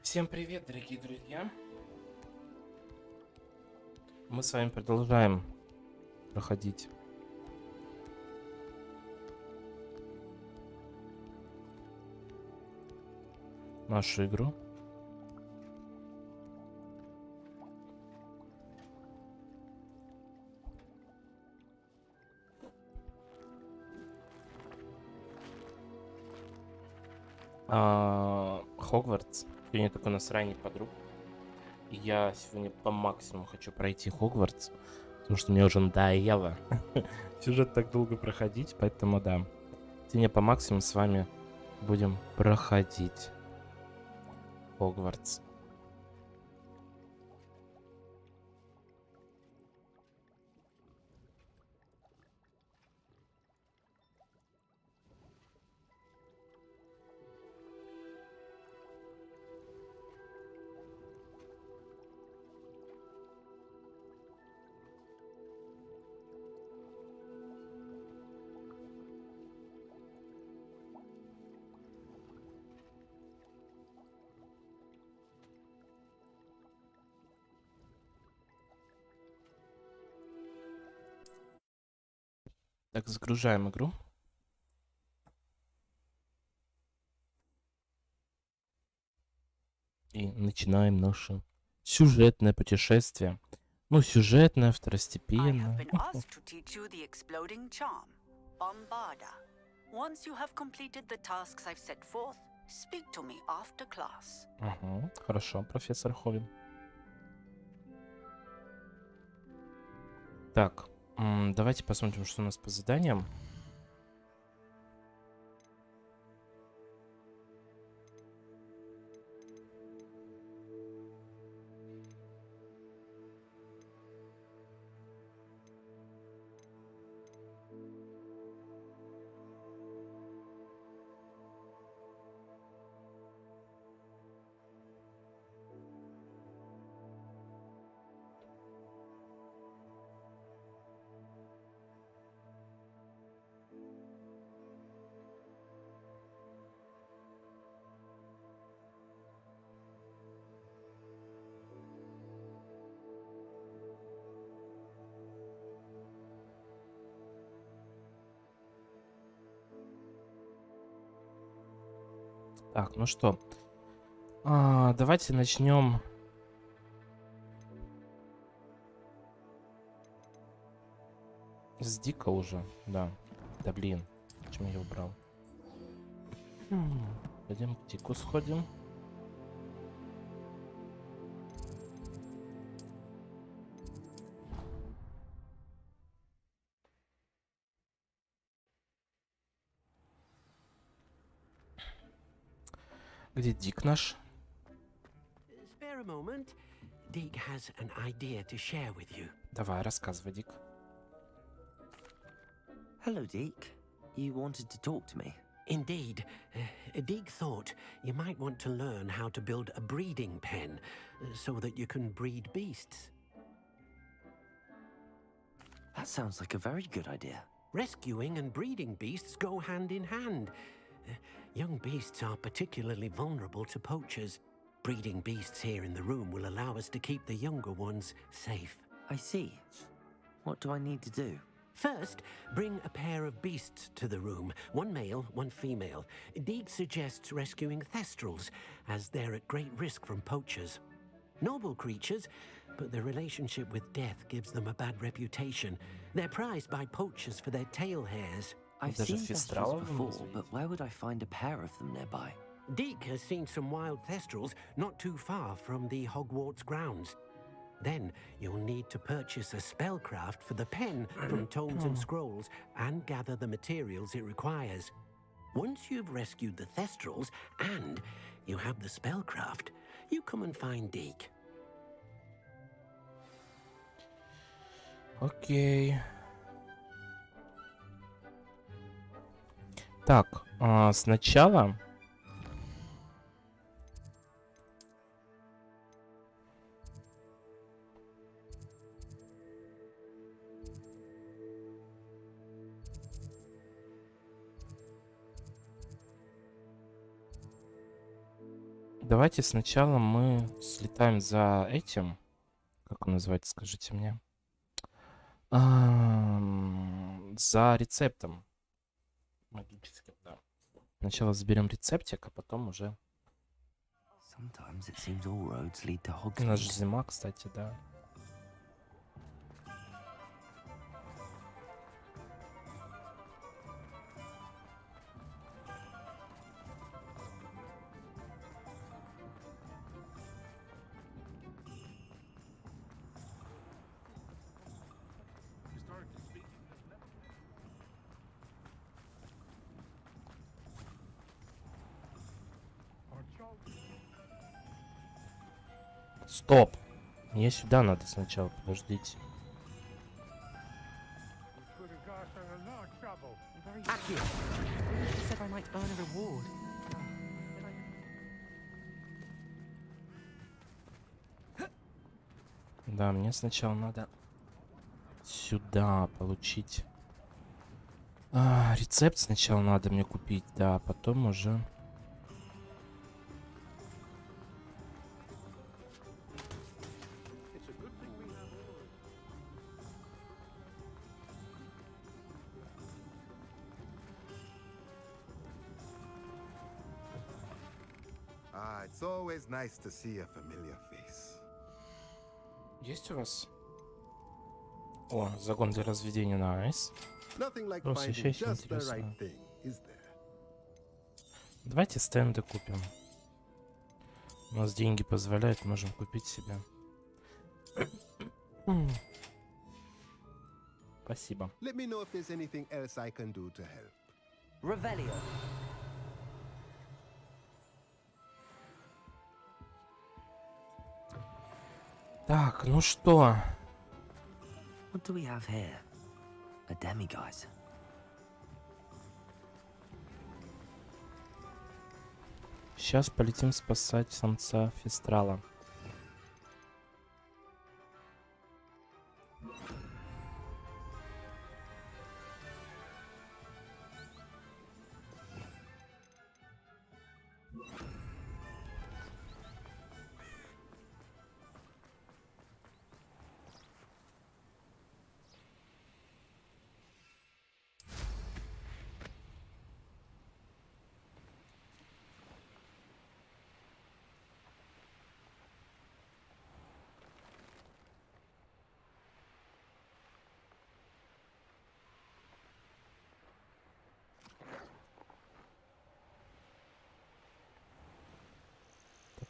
Всем привет, дорогие друзья! Мы с вами продолжаем проходить нашу игру. Хогвартс. Сегодня такой насрание подруг. И я сегодня по максимуму хочу пройти Хогвартс, потому что мне уже надоело сюжет так долго проходить, поэтому да. Сегодня по максимуму с вами будем проходить Хогвартс. Так, загружаем игру. И начинаем наше сюжетное путешествие. Ну, сюжетное, второстепенное. Ага, хорошо, профессор Ховин. Так, давайте посмотрим, что у нас по заданиям. Так, ну что, давайте начнем. С Дика уже, да. Да блин, почему я убрал? Пойдем к Дику сходим. Где Дик наш? Spare a moment. Deke has an idea to share with you. Давай, рассказывай, Дик. Hello, Deke. You wanted to talk to me? Indeed. Deke thought you might want to learn how to build a breeding pen so that you can breed beasts. That sounds like a very good idea. Rescuing and breeding beasts go hand in hand. Young beasts are particularly vulnerable to poachers. Breeding beasts here in the room will allow us to keep the younger ones safe. I see. What do I need to do? First, bring a pair of beasts to the room. One male, one female. Deke suggests rescuing thestrals, as they're at great risk from poachers. Noble creatures, but their relationship with death gives them a bad reputation. They're prized by poachers for their tail hairs. I've Даже seen фестралов thestrals before, назвать. but where would I find a pair of them nearby? Deke has seen some wild thestrals not too far from the Hogwarts grounds. Then you'll need to purchase a spellcraft for the pen from tomes and scrolls and gather the materials it requires. Once you've rescued the thestrals and you have the spellcraft, you come and find Deke. Окей. Так, сначала... Давайте сначала мы слетаем за этим. Как он называется, скажите мне. За рецептом. Магическим, да. Сначала заберем рецептик, а потом уже... Sometimes it seems all roads lead to У нас же Hogsmeade. зима, кстати, да. Стоп! Мне сюда надо сначала, подождите. Accio, you said I might earn a reward. Да, мне сначала надо сюда получить. Рецепт сначала надо мне купить, да, а потом уже... It's always nice to see a familiar face. Есть у вас? О, загон для разведения, найс. Nothing like Просто finding еще just the интересно. right thing, is there? Давайте стенды купим. У нас деньги позволяют, можем купить себе. Спасибо. Let me know if there's anything else I can do to help. Revelio. Так, ну что? What do we have here? A demiguise. Сейчас полетим спасать самца Фестрала.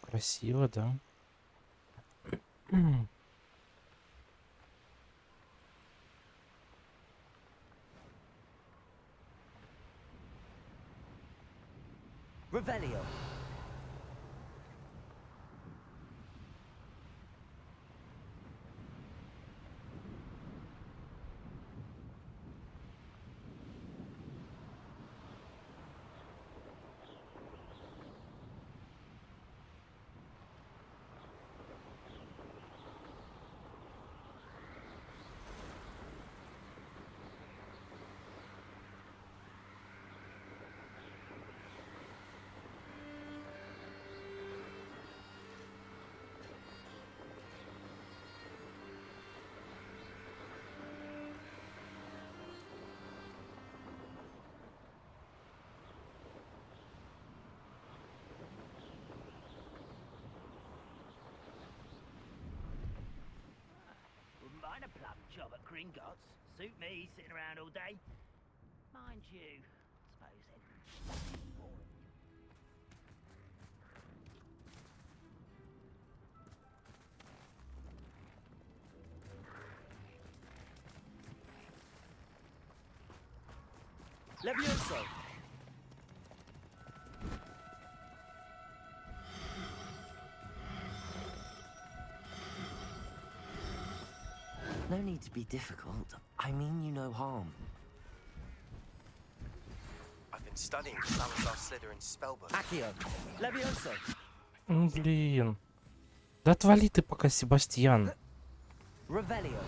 Красиво, да? Revelio. Wouldn't mind a plum job at Gringotts. Suit me, sitting around all day. Mind you, suppose then. Levioso. No need to be difficult. I mean you no harm. I've been studying Salazar Slytherin's spellbook. Accio. Levioso. Блин. Да отвали ты пока, Себастьян. Revelio.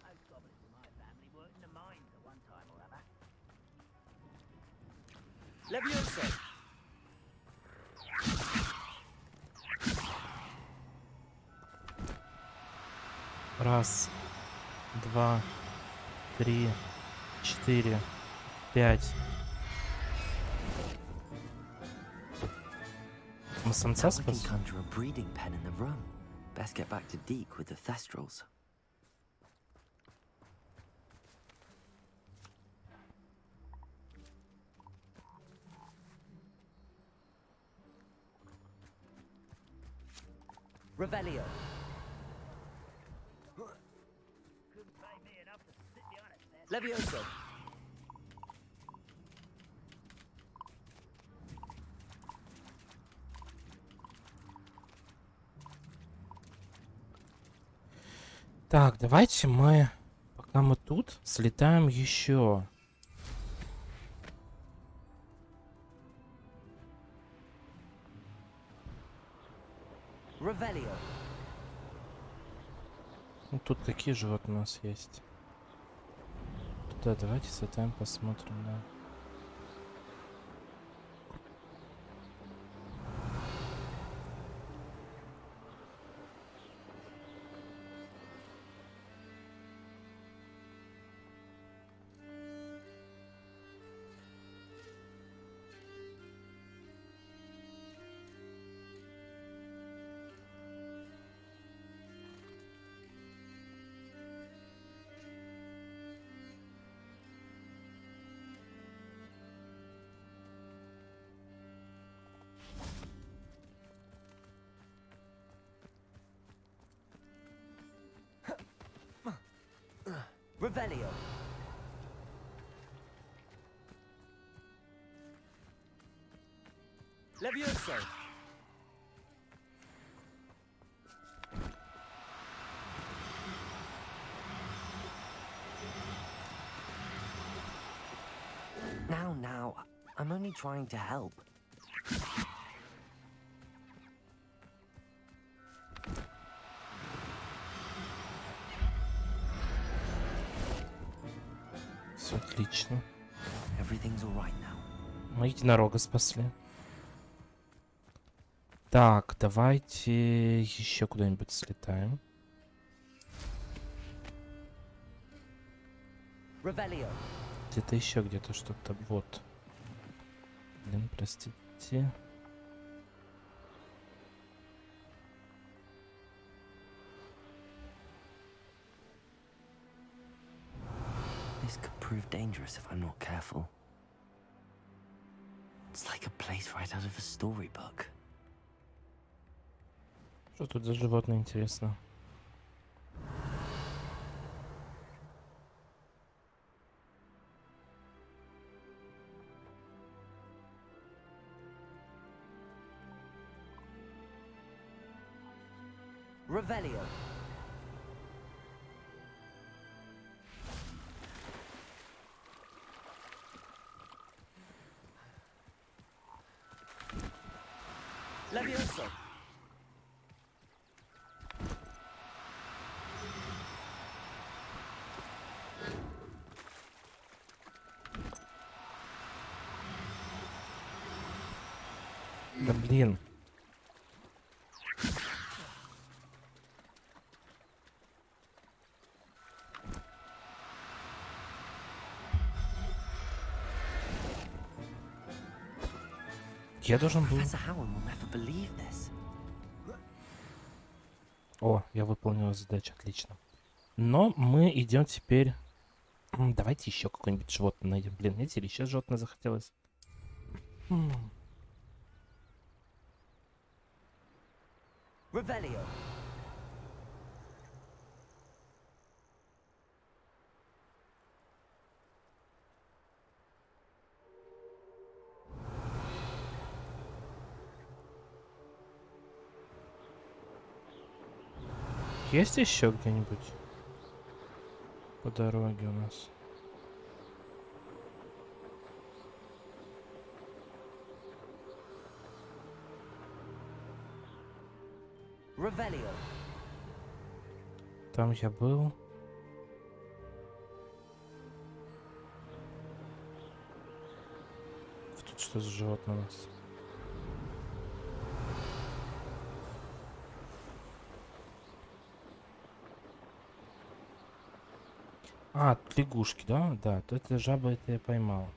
Most goblins in my family worked in the mines at one time or other. Levioso. Раз, два, три, 4, 5. Мы самца Now we can спасли? conjure a breeding pen in the room. Best get back to Deke with the Thestrals. Revelio. Couldn't pay me enough to sit behind a desk. Levioso. Так, давайте мы, пока мы тут, слетаем еще. Revelio. Ну, тут какие животные у нас есть? Туда давайте слетаем, посмотрим, да. Revelio. Levioso. Now, I'm only trying to help. Все отлично. Everything's all right now. Мы единорога спасли. Так, давайте еще куда-нибудь слетаем. Revelio. Где-то еще где-то что-то. Вот. Блин, простите. This could prove dangerous if I'm not careful. It's like a place right out of a storybook. Что тут за животное, интересно? Revelio. Levioso. Да блин. Я должен был... Professor Howard will never believe this. О, я выполнил задачу, отлично. Но мы идем теперь... Давайте еще какое-нибудь животное найдем. Блин, видите, или еще животное захотелось. Revelio. Есть еще где-нибудь по дороге у нас? Revelio. Там я был. Тут что за животное у нас? А, тут лягушки, да? Да, то это жаба, это я поймал.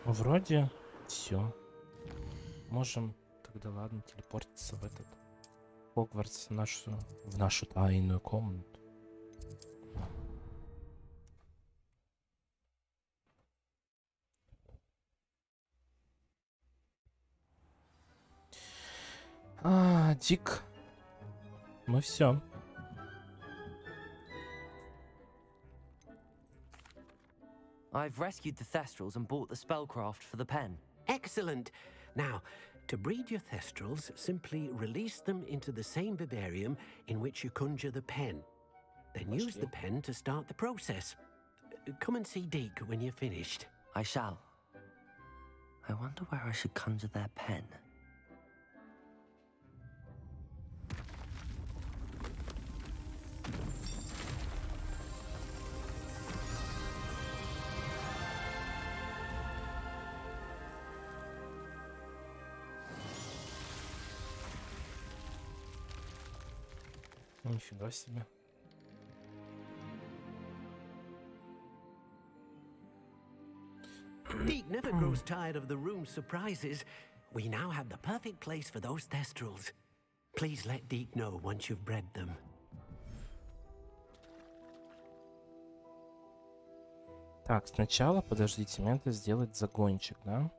Вроде все. Можем тогда, ладно, телепортиться в этот Хогвартс, в нашу тайную комнату. Дик. Мы все. I've rescued the Thestrals and bought the spellcraft for the pen. Excellent. Now, to breed your Thestrals, simply release them into the same vivarium in which you conjure the pen. Then use the pen to start the process. Come and see Deke when you're finished. I shall. I wonder where I should conjure their pen. Нифига себе. Deke never grows tired of the room's surprises. We now have the perfect place for those Thestrals. Please let Deke know once you've bred them. Так, сначала, подождите, мне надо сделать загончик, да?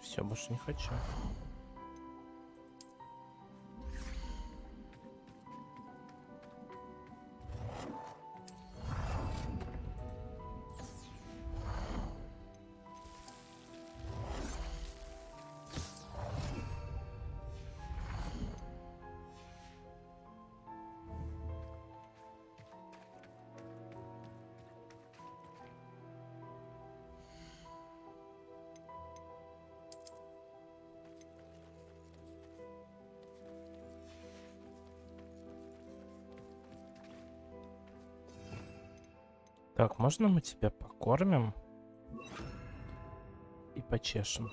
Все, больше не хочу. Так, можно мы тебя покормим и почешем?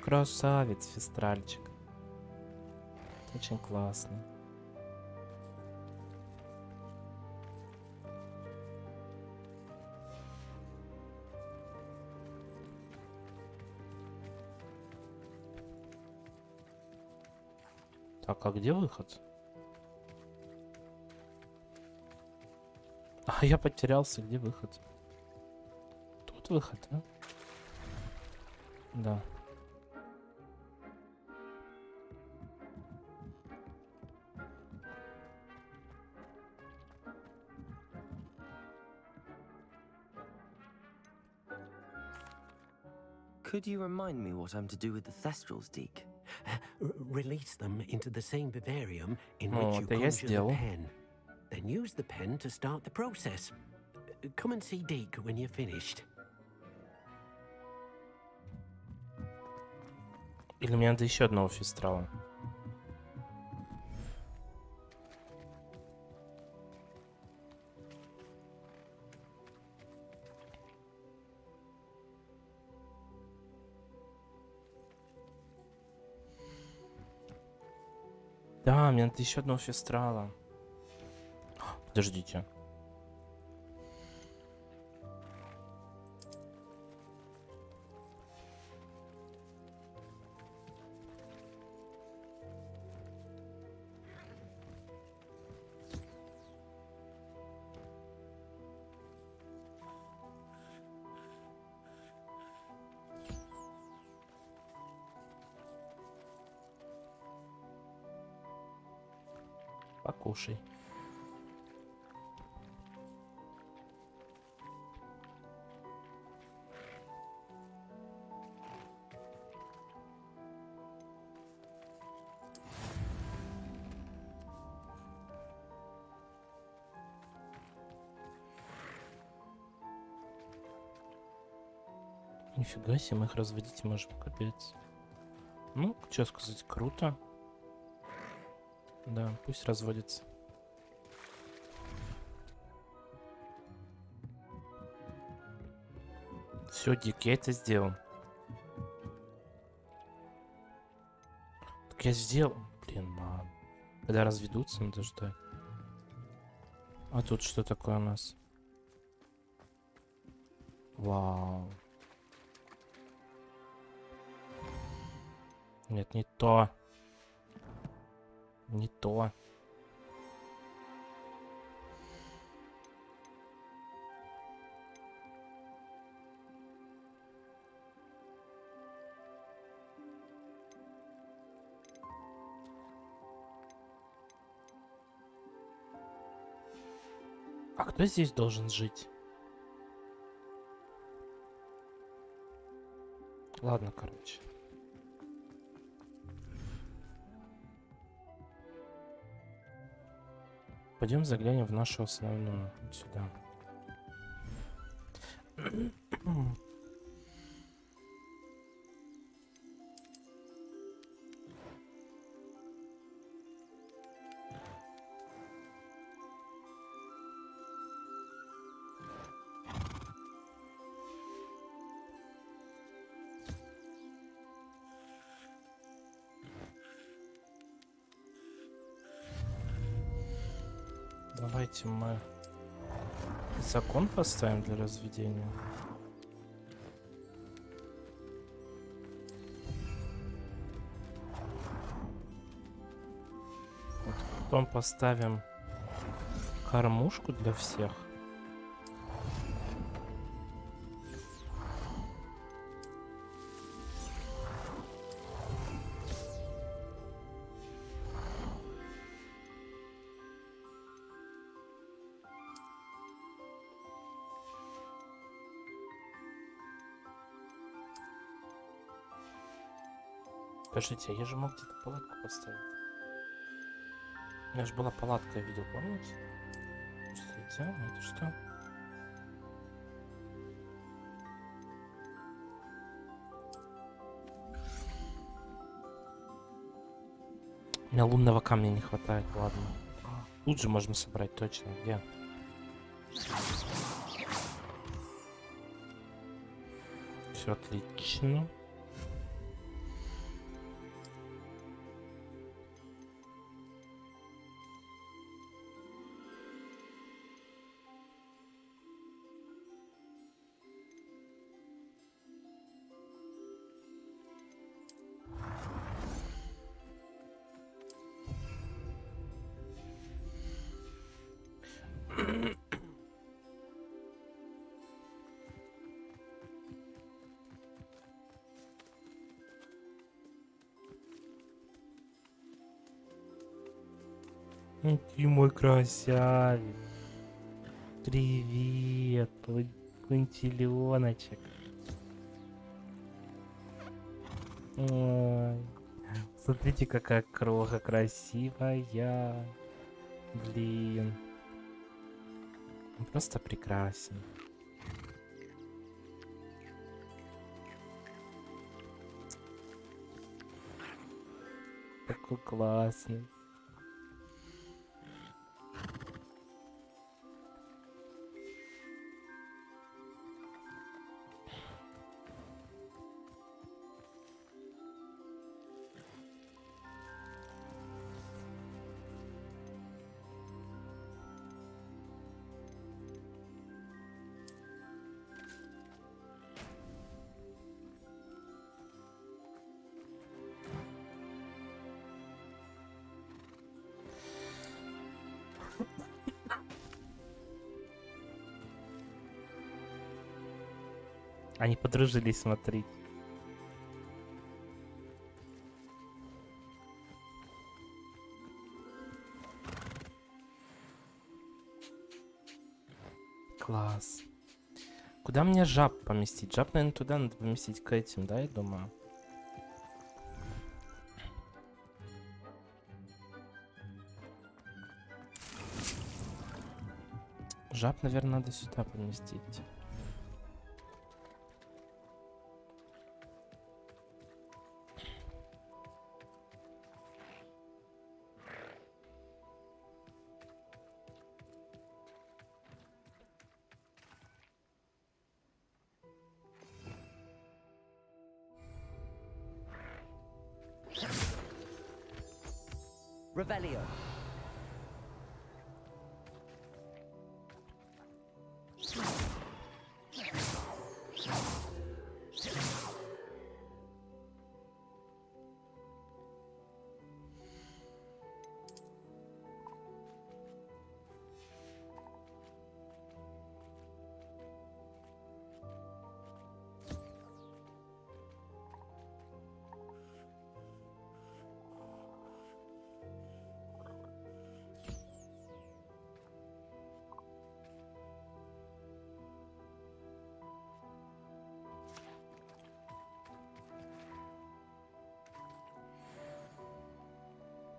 Красавец, фестральчик. Очень классно. Так, а где выход? А я потерялся, где выход? Тут выход, да? Да. Could you remind me what I'm to do with the Thestrals, Deke? Release them into the same vivarium in Ну, which you это я conjure the сделал. pen. Then use the pen to start the process. Come and see Deke when you're finished. Или мне надо еще одного фестрала? Да, мне надо еще одного фестрала. Подождите. Покушай. Нифига себе, мы их разводить можем, капец. Ну, что сказать, круто. Да, пусть разводится. Все, Дик, я это сделал. Так я сделал. Блин, мам. Когда разведутся, надо ждать. А тут что такое у нас? Вау. Нет, не то. Не то. А кто здесь должен жить? Ладно, короче. Пойдем заглянем в нашу основную. Вот сюда. Давайте мы закон поставим для разведения. Вот, потом поставим кормушку для всех. Подождите, я же мог где-то палатку поставить. У меня же была палатка, я видел, помните? Что это? Это что? У меня лунного камня не хватает, ладно. Тут же можем собрать, точно. Где? Все отлично. Ты мой красавец. Привет, кунтиленочек. Ой, смотрите, какая кроха красивая. Блин. Он просто прекрасен. Такой классный. Они подружились, смотри. Класс. Куда мне жаб поместить? Жаб, наверное, туда надо поместить к этим, да, я думаю. Жаб, наверное, надо сюда поместить. Revelio.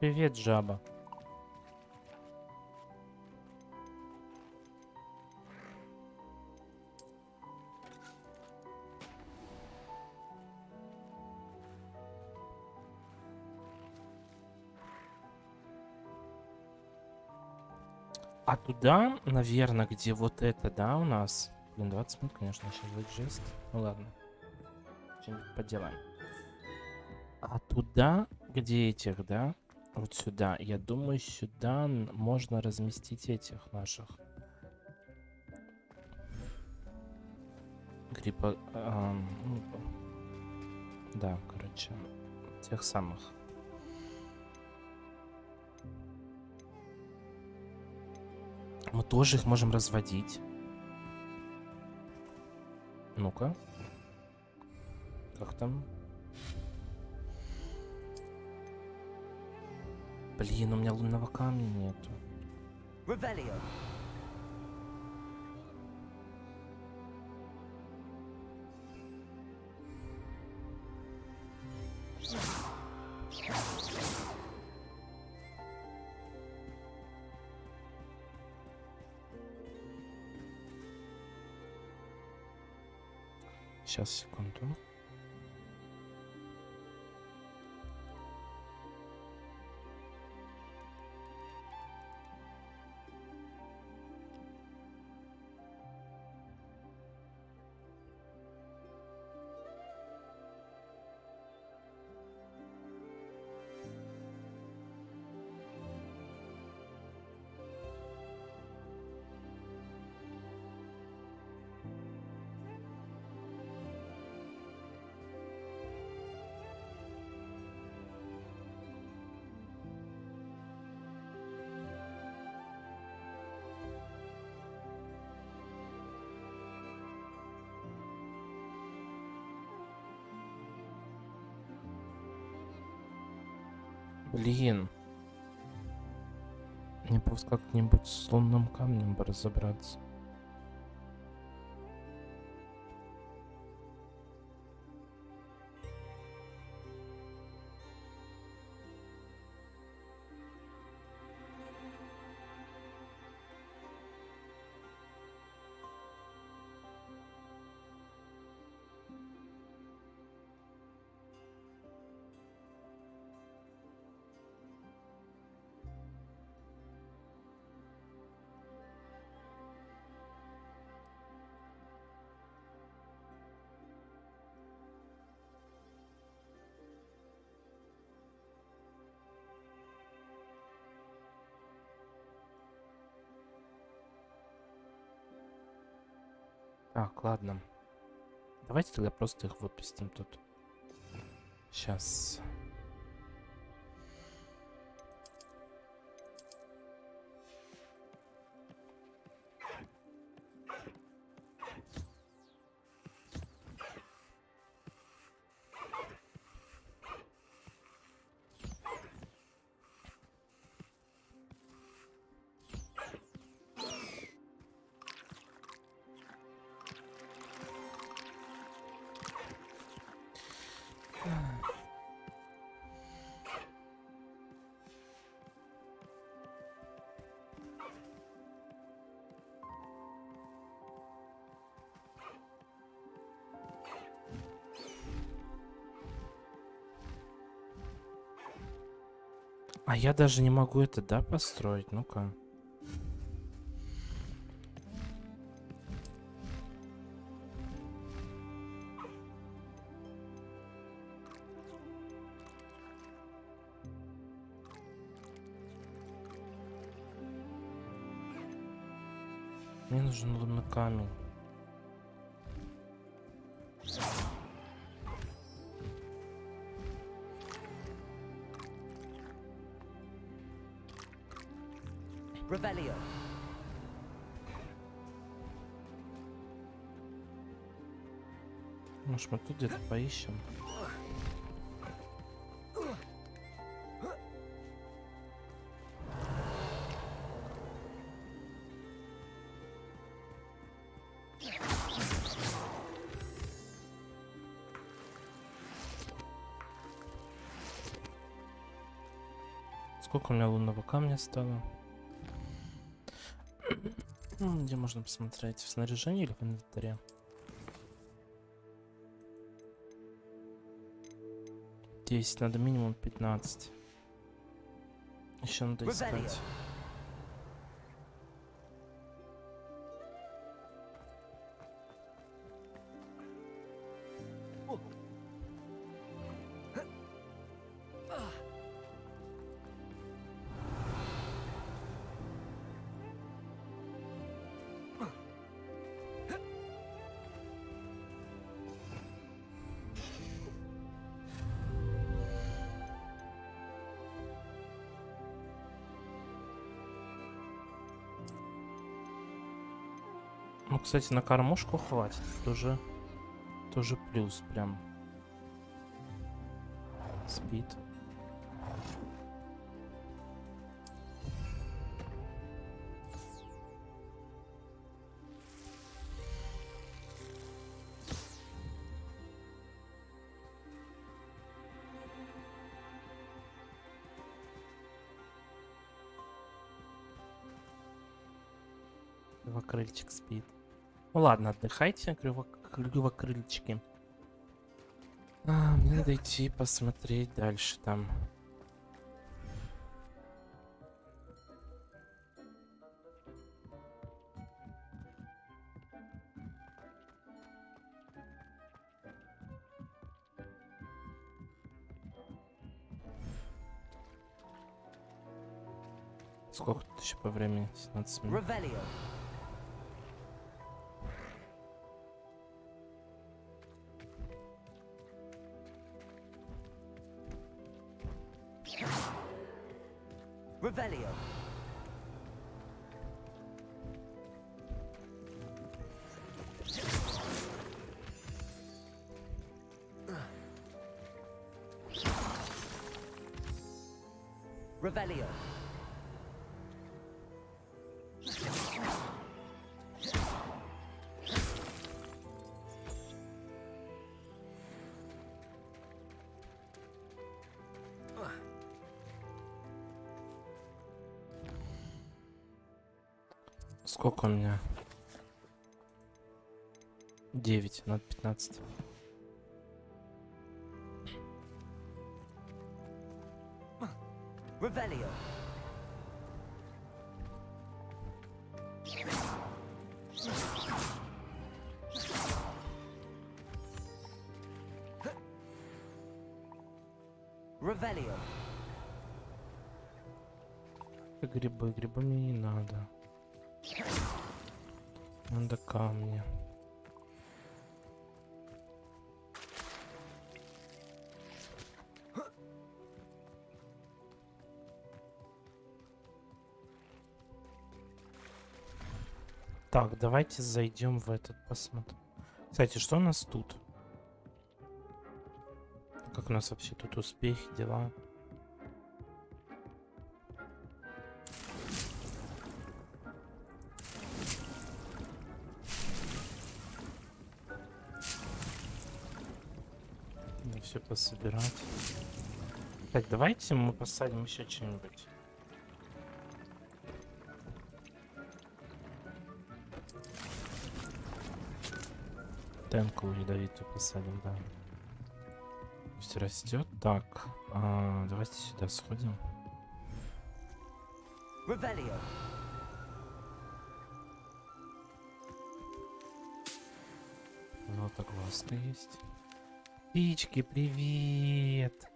Привет, жаба. А туда, наверное, где вот это, да, у нас? Блин, 20 минут, конечно, сейчас будет жесть. Ну ладно. Что-нибудь поделаем. А туда, где этих, да? Вот сюда. Я думаю, сюда можно разместить этих наших. Гриппа... да, короче. Тех самых. Мы тоже их можем разводить. Ну-ка. Как там? Блин, у меня лунного камня нету. Revelio. Сейчас, секунду. Блин. Мне просто как-нибудь с лунным камнем бы разобраться. Так, ладно. Давайте тогда просто их выпустим тут. Сейчас. А я даже не могу это, да, построить? Ну-ка. Мне нужен лунный камень. Revelio. Может, мы тут где-то поищем? Сколько у меня лунного камня стало? Где можно посмотреть? В снаряжении или в инвентаре? 10, надо минимум 15. Еще надо искать. Ну, кстати, на кормушку хватит. Тоже плюс прям. Спит. Кривокрыльчик спит. Ну ладно, отдыхайте, кривокрыльчики. Мне надо идти посмотреть дальше там. Сколько тут еще по времени? 17 минут. Revelio. Revelio. Revelio. Сколько у меня? 9, надо 15. Revelio. Revelio. Грибы мне не надо. Надо камни. Так, давайте зайдем в этот, посмотрим. Кстати, что у нас тут? Как у нас вообще тут успехи, дела? Надо все пособирать. Так, давайте мы посадим еще что-нибудь. Тенку ядовитую посадим, да. Пусть растет. Так, давайте сюда сходим. Revelio. Ну, так классно есть. Птички, привет!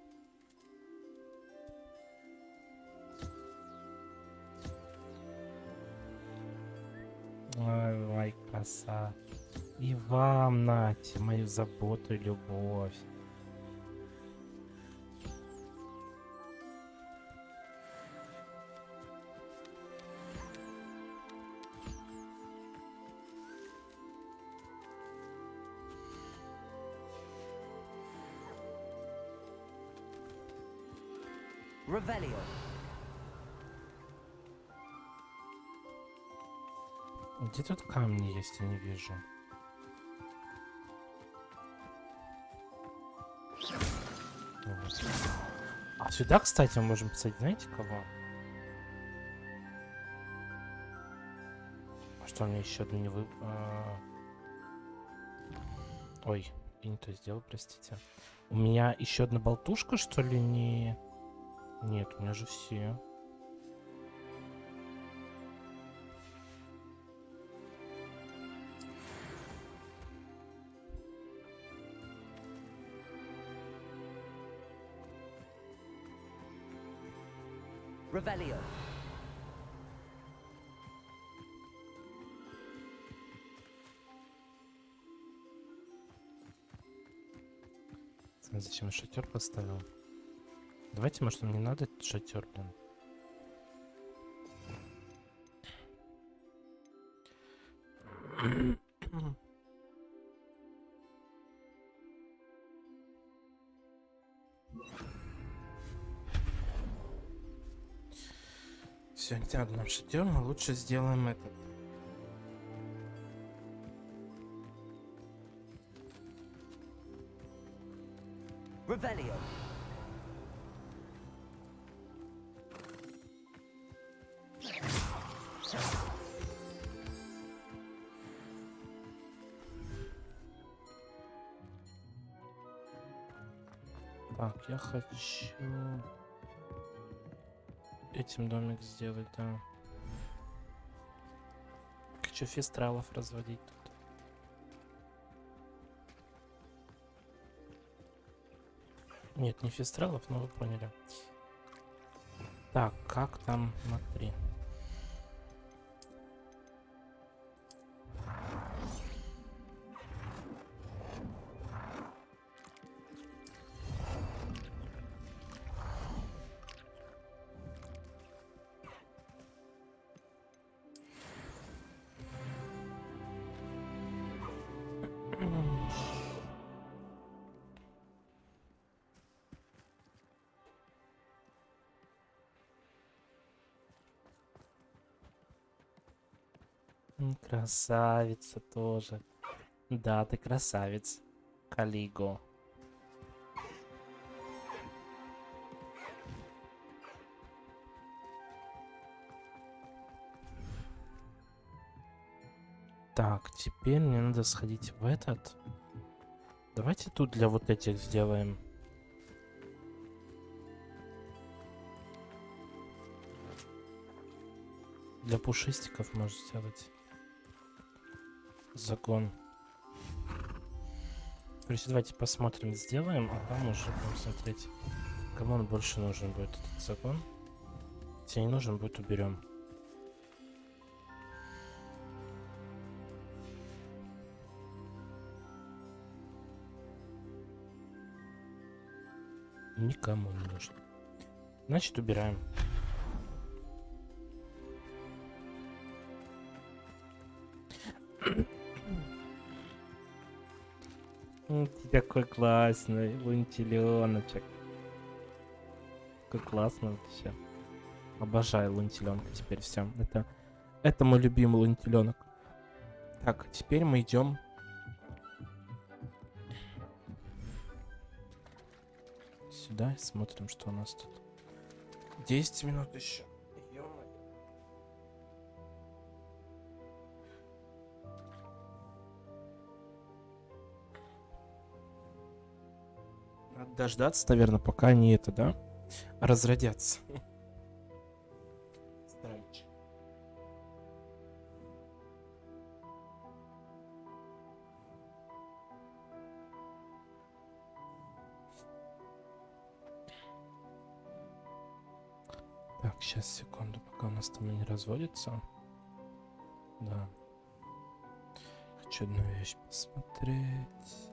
Ой, ой, краса. И вам, нате, мою заботу и любовь. Revelio. Где тут камни есть, я не вижу. Вот. А сюда, кстати, мы можем посадить, знаете, кого? А что, мне еще одну не вы... Ой, я не то сделал, простите. У меня еще одна болтушка, что ли, не... Нет, у меня же все. Revelio. Зачем я шатер поставил? Давайте, может, нам не надо этот шатер, блин. Все, не надо нам шатер, мы лучше сделаем этот. Revelio. Так, я хочу этим домик сделать, да. Хочу фестралов разводить тут. Нет, не фестралов, но вы поняли. Так, как там внутри? Красавица тоже. Да, ты красавец. Калиго. Так, теперь мне надо сходить в этот. Давайте тут для вот этих сделаем. Для пушистиков можно сделать. Загон. То есть давайте посмотрим, сделаем, а там уже будем смотреть, кому он больше нужен будет этот загон. Если не нужен будет, уберем. Никому не нужен. Значит, убираем. Ты такой классный, лунтиленочек. Какой классный вообще. Обожаю лунтиленка теперь, все. Это мой любимый лунтиленок. Так, теперь мы идем. Сюда и смотрим, что у нас тут. 10 минут еще. Надо дождаться, наверное, пока они это, да, разродятся. Ставим Так, сейчас, секунду, пока у нас там не разводится. Да. Хочу одну вещь посмотреть.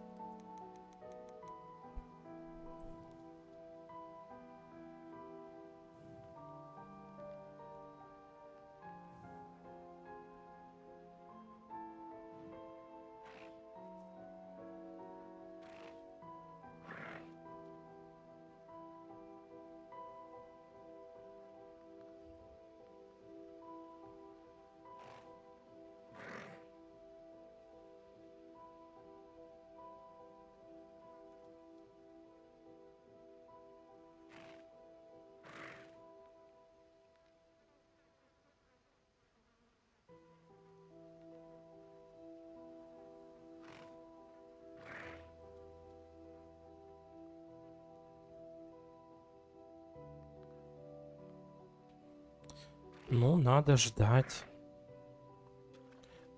Ну, надо ждать.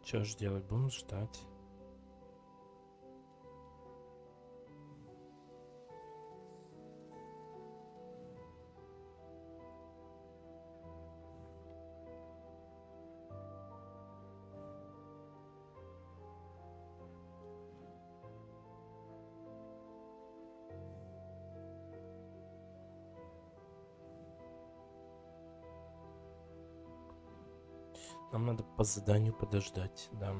Что ж делать? Будем ждать. Нам надо по заданию подождать, да.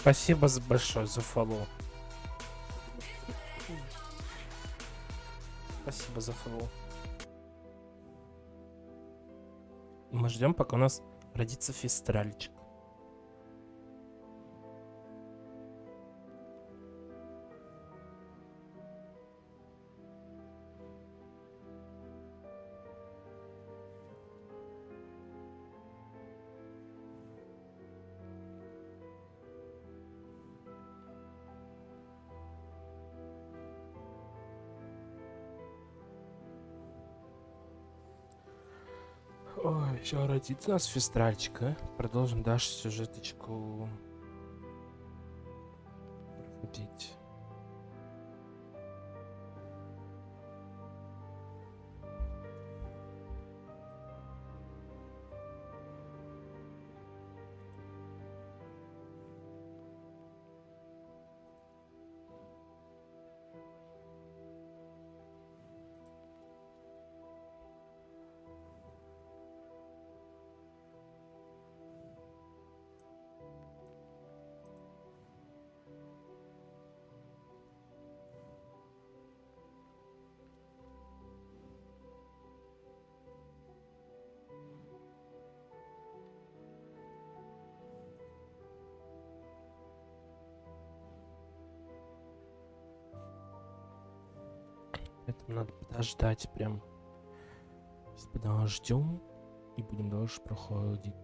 Спасибо большое за фоллоу. Спасибо за фоллоу. Мы ждем, пока у нас родится фестральчик. Ой, еще родится у нас фестральчик, а? Продолжим дальше сюжеточку проходить. Поэтому надо подождать прям. Сейчас подождем и будем дальше проходить.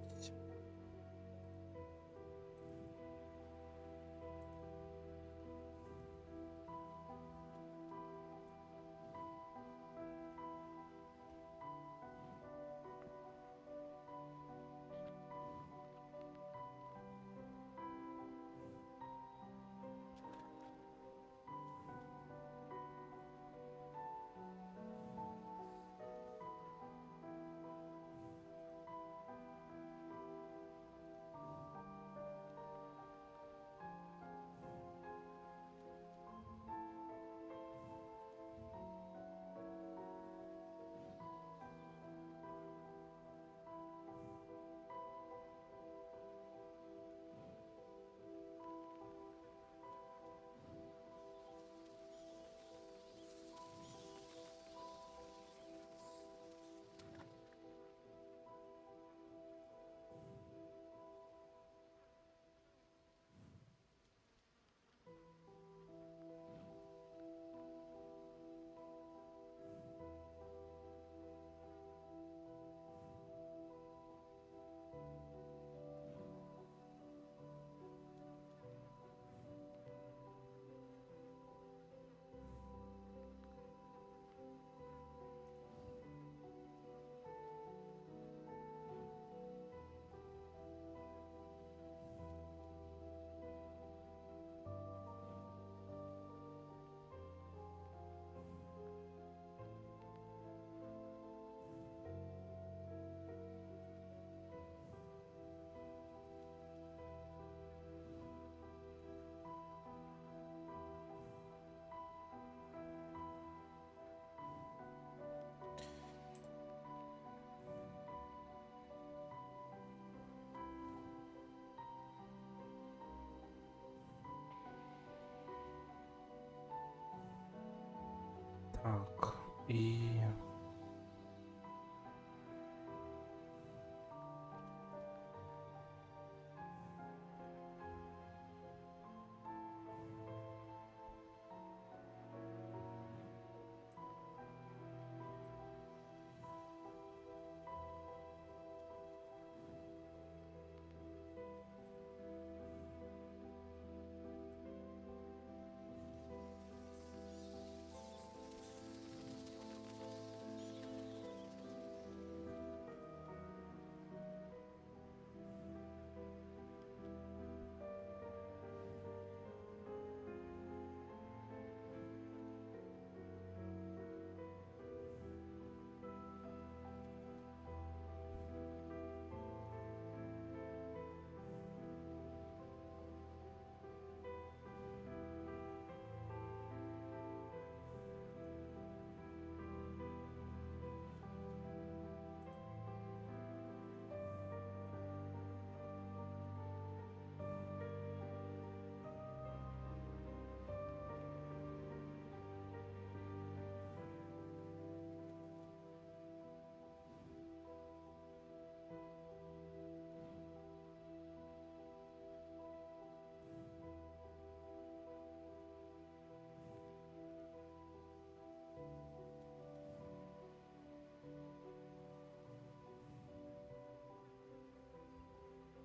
И...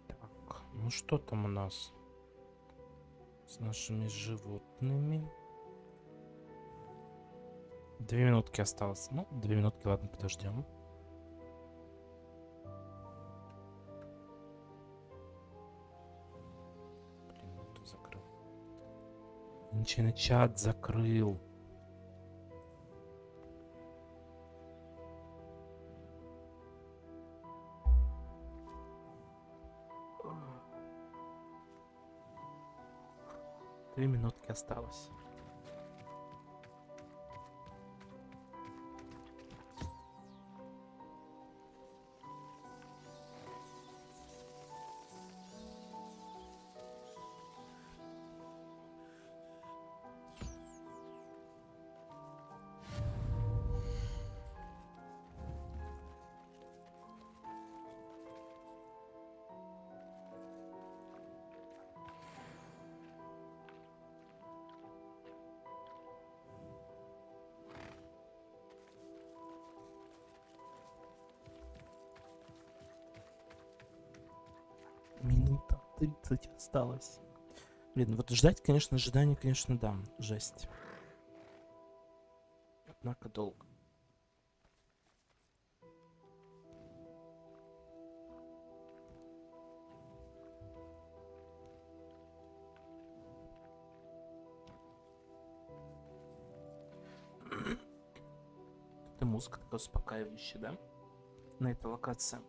Так, ну что там у нас с нашими животными? 2 минутки осталось. Ну, 2 минутки, ладно, подождем. Блин, эту закрыл. Ничего, чат закрыл. Две минутки осталось. Минута 30 осталось. Блин, вот ждать, конечно, ожидание, конечно, да, жесть. Однако долго. Это музыка такая успокаивающая, да? На этой локации.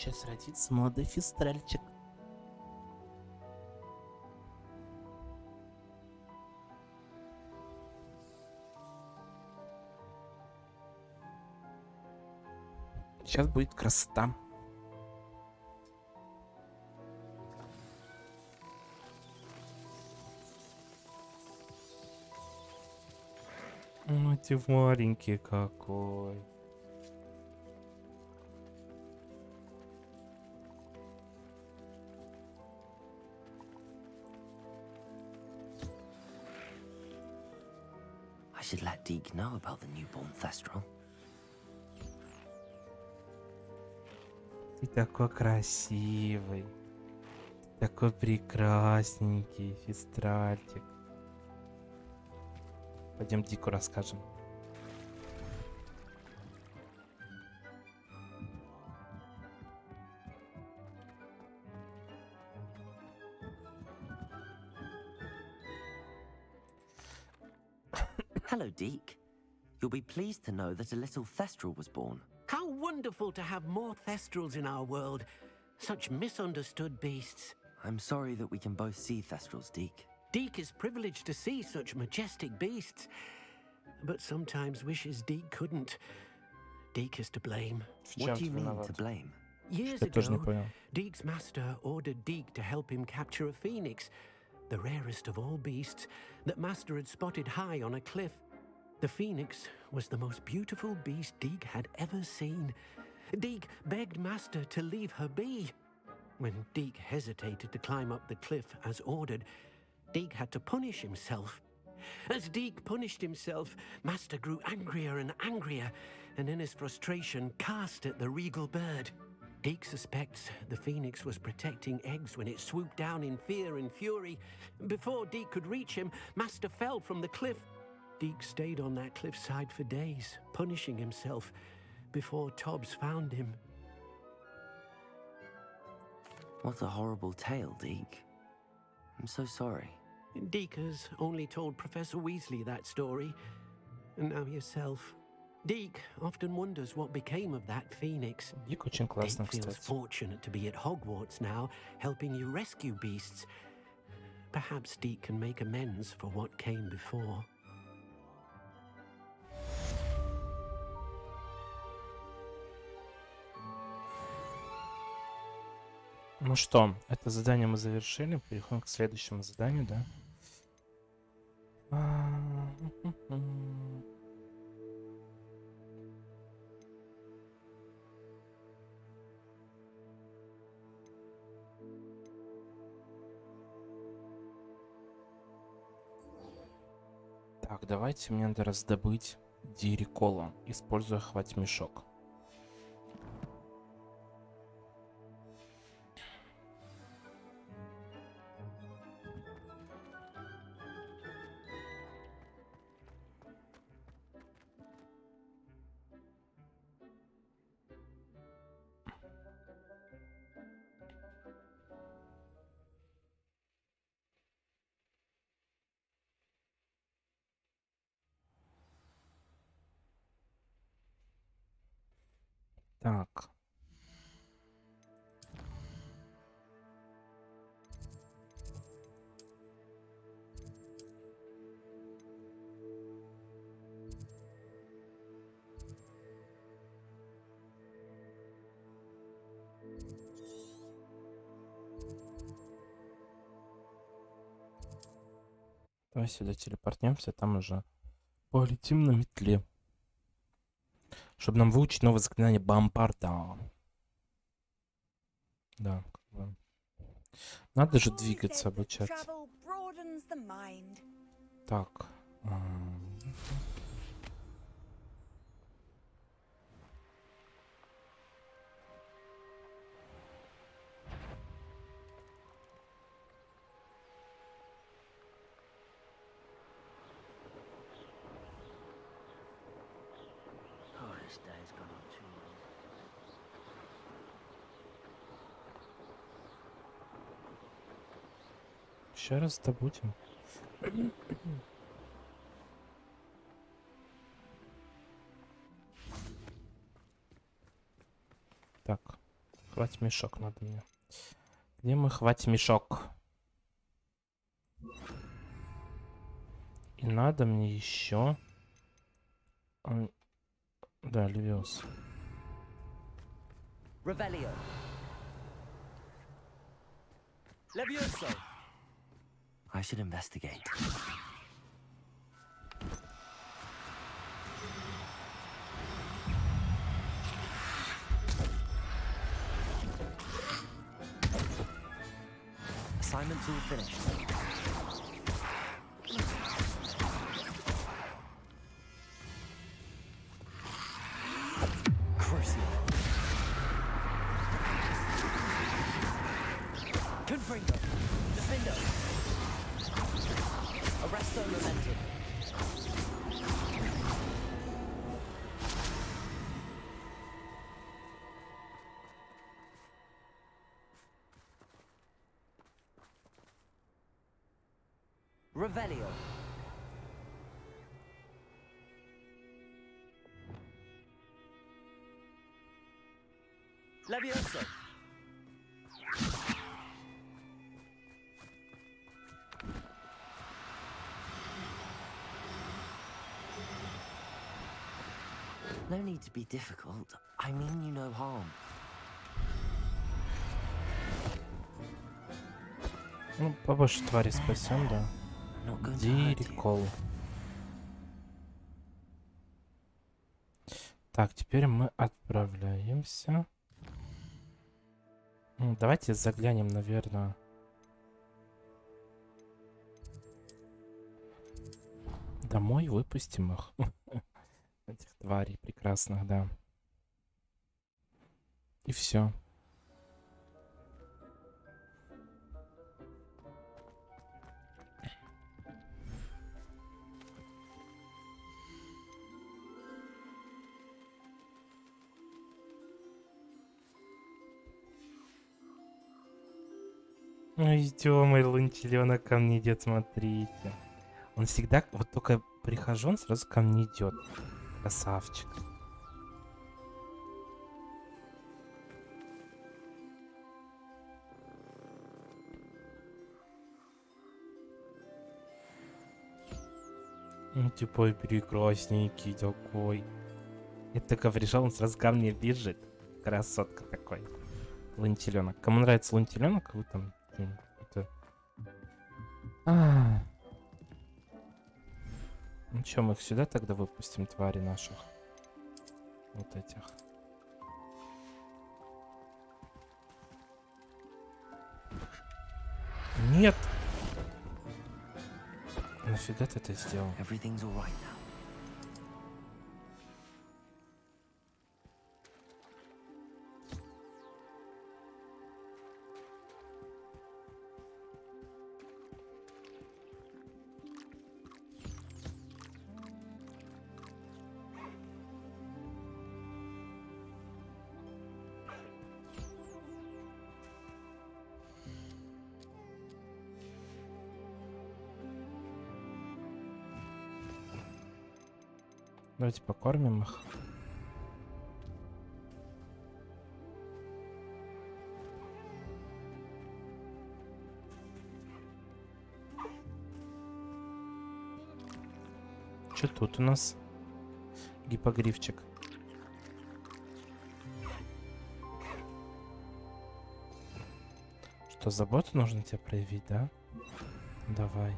Сейчас родится молодой фистральчик. Сейчас будет красота. Ну ты маленький какой. I should let Deke know about the newborn Thestral. Ты такой красивый. Такой прекрасненький фистральчик. Пойдем Дику расскажем. Hello, Deke. You'll be pleased to know that a little Thestral was born. How wonderful to have more Thestrals in our world. Such misunderstood beasts. I'm sorry that we can both see Thestrals, Deke. Deke is privileged to see such majestic beasts, but sometimes wishes Deke couldn't. Deke is to blame. В What чем do you ты mean виноват? to blame? Years Я тоже не ago, понял. Deke's master ordered Deke to help him capture a phoenix, the rarest of all beasts, that master had spotted high on a cliff. The phoenix was the most beautiful beast Deke had ever seen. Deke begged master to leave her be. When Deke hesitated to climb up the cliff as ordered, Deke had to punish himself. As Deke punished himself, master grew angrier and angrier, and in his frustration cast at the regal bird. Deke suspects the phoenix was protecting eggs when it swooped down in fear and fury. Before Deke could reach him, master fell from the cliff. Deke stayed on that cliffside for days, punishing himself, before Tobbs found him. What a horrible tale, Deke. I'm so sorry. Deke has only told Professor Weasley that story, and now yourself. Deke often wonders what became of that phoenix. Дик очень классно, Deke feels кстати. fortunate to be at Hogwarts now, helping you rescue beasts. Perhaps Deke can make amends for what came before. Ну что, это задание мы завершили. Переходим к следующему заданию, да? Так, давайте мне надо раздобыть дирикола, используя хвать-мешок. Так. Давай сюда телепортнемся, там уже полетим на метле. Чтобы нам выучить новое заклинание бомбарда. Да, как бы. Надо же двигаться, обучаться. Так. Oh, this day's gone on too long. Еще раз добудем. Так, хвать мешок надо мне. Где мой хвать мешок? И надо мне еще. Да, Левиус. Revelio. Levioso. I should investigate. Assignment's all finished. Crucial. Confringo. Defendo. Arresto Momentum. Revelio. Levioso. No need to be difficult. I mean you no harm. Ну, побольше твари спасем, да. Not going to hurt you. Дирикол. Так, теперь мы отправляемся. Давайте заглянем, наверное. Домой, выпустим их. Этих тварей прекрасных, да. И все. Ну идем, мой лунтиленок ко мне идет, смотрите. Он всегда, вот только прихожу, он сразу ко мне идет. Красавчик. Ну, типа, прекрасненький такой. Я только пришел, он сразу ко мне бежит. Красотка такой. Лунтиленок. Кому нравится лунтиленок, вы там... Это... Ну что, мы их сюда тогда выпустим, твари наших? Вот этих. Нет! Нафига ты это сделал? Everything's all right now. Давайте покормим их. Что тут у нас? Гиппогрифчик. Что, заботу нужно тебе проявить, да? Давай.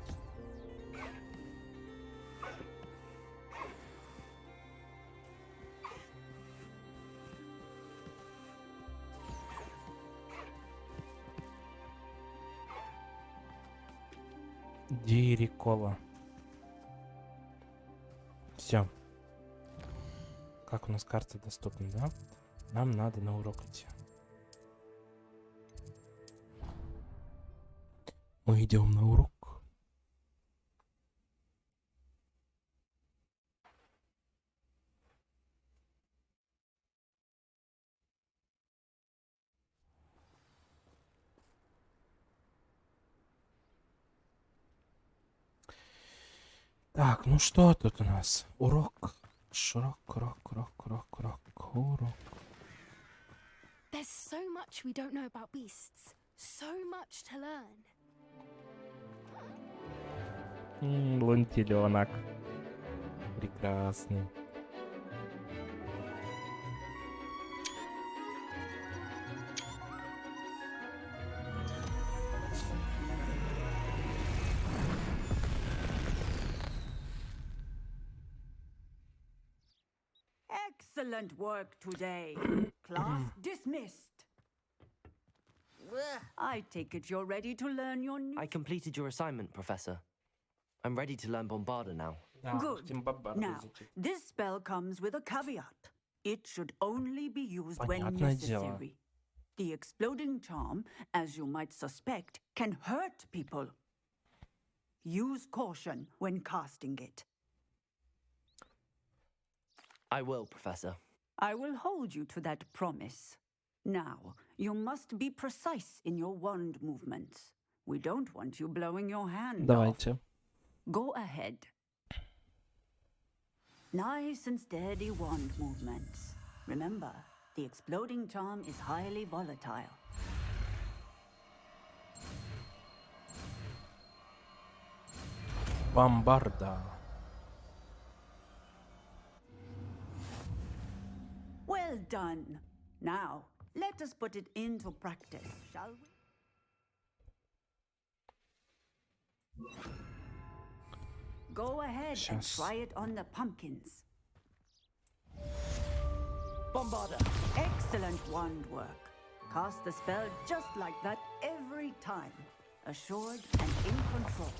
Дирикола. Все. Как у нас карта доступна, да? Нам надо на урок идти. Мы идем на урок. Так, ну что тут у нас? Урок. Урок. There's so much we don't know about beasts. So much to learn. Лунтиленок. Прекрасный. Excellent work today. Class dismissed. I take it you're ready to learn your new... I completed your assignment, Professor. I'm ready to learn Bombarda now. Good. Now, this spell comes with a caveat. It should only be used when Понятное дело. necessary. The exploding charm, as you might suspect, can hurt people. Use caution when casting it. I will, Professor. I will hold you to that promise. Now, you must be precise in your wand movements. We don't want you blowing your hand off. Давайте. Go ahead. Nice and steady wand movements. Remember, The exploding charm is highly volatile. Бомбарда. Well done. Now, let us put it into practice, shall we? Go ahead and Сейчас. try it on the pumpkins. Bombarda! Excellent wand work. Cast the spell just like that every time. Assured and in control.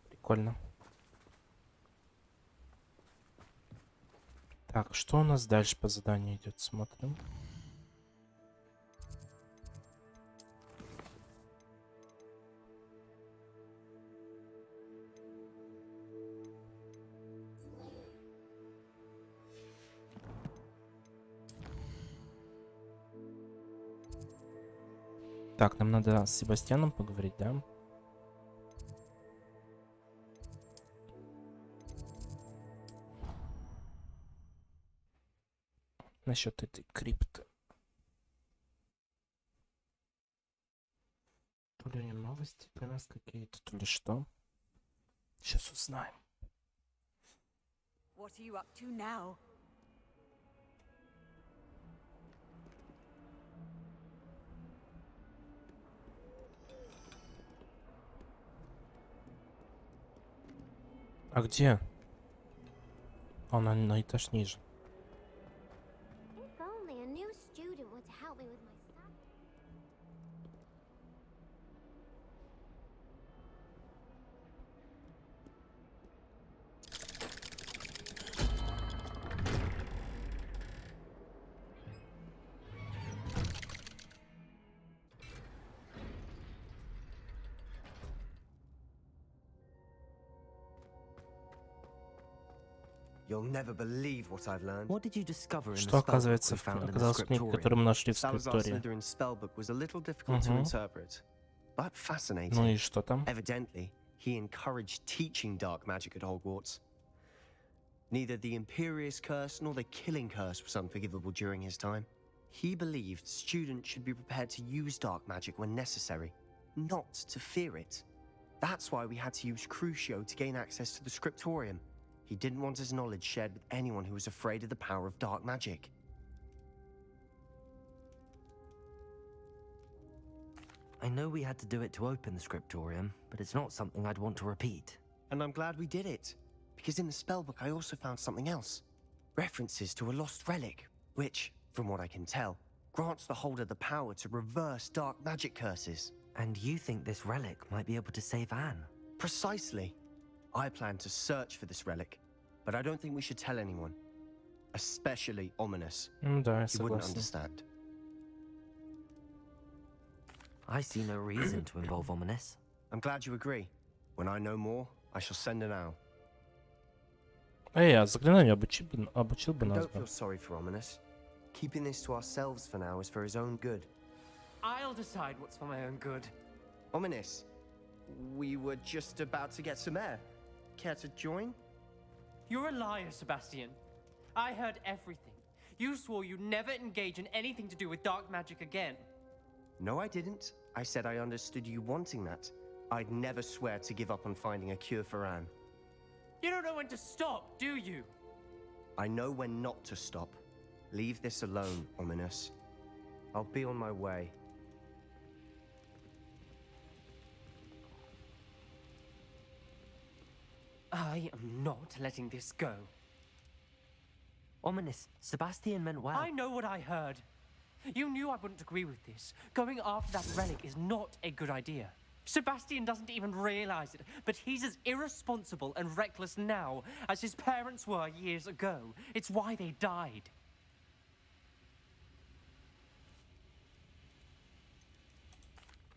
Прикольно. Так, что у нас дальше по заданию идет? Смотрим. Так, нам надо с Себастьяном поговорить, да? Насчет этой крипты. То ли новости для нас какие-то, то ли что. Сейчас узнаем. What are you up to now? А где? Она на этаж ниже. If only a new student would help me with my stuff. You'll never believe what I've learned. What did you discover in the Что spellbook оказывается we found in the оказалось в книге, scriptorium? которую мы нашли в Salazar скриптории? Slytherin's spellbook was a little difficult to interpret, but fascinating. Ну и что там? Evidently, he encouraged teaching dark magic at Hogwarts. Neither the Imperious Curse nor the Killing Curse was unforgivable during his time. He believed students should be prepared to use dark magic when necessary, not to fear it. That's why we had to use Crucio to gain access to the scriptorium. He didn't want his knowledge shared with anyone who was afraid of the power of dark magic. I know we had to do it to open the scriptorium, but it's not something I'd want to repeat. And I'm glad we did it, because in the spellbook I also found something else. References to a lost relic, which, from what I can tell, grants the holder the power to reverse dark magic curses. And you think this relic might be able to save Anne? Precisely. I plan to search for this relic, but I don't think we should tell anyone. Especially Ominous. Да, я He wouldn't согласен. understand. I see no reason to involve Ominous. I'm glad you agree. When I know more, I shall send an owl. Эй, а заклинание обучил бы And нас don't бы. feel sorry for Ominous. Keeping this to ourselves for now is for his own good. I'll decide what's for my own good. Ominous, we were just about to get some air. Care to join? You're a liar, Sebastian. I heard everything. You swore you'd never engage in anything to do with dark magic again. No, I didn't. I said I understood you wanting that. I'd never swear to give up on finding a cure for Anne. You don't know when to stop, do you? I know when not to stop. Leave this alone, Ominous. I'll be on my way. I am not letting this go. Ominous, Sebastian meant well. I know what I heard. You knew I wouldn't agree with this. Going after that relic is not a good idea. Sebastian doesn't even realize it, but he's as irresponsible and reckless now as his parents were years ago. It's why they died.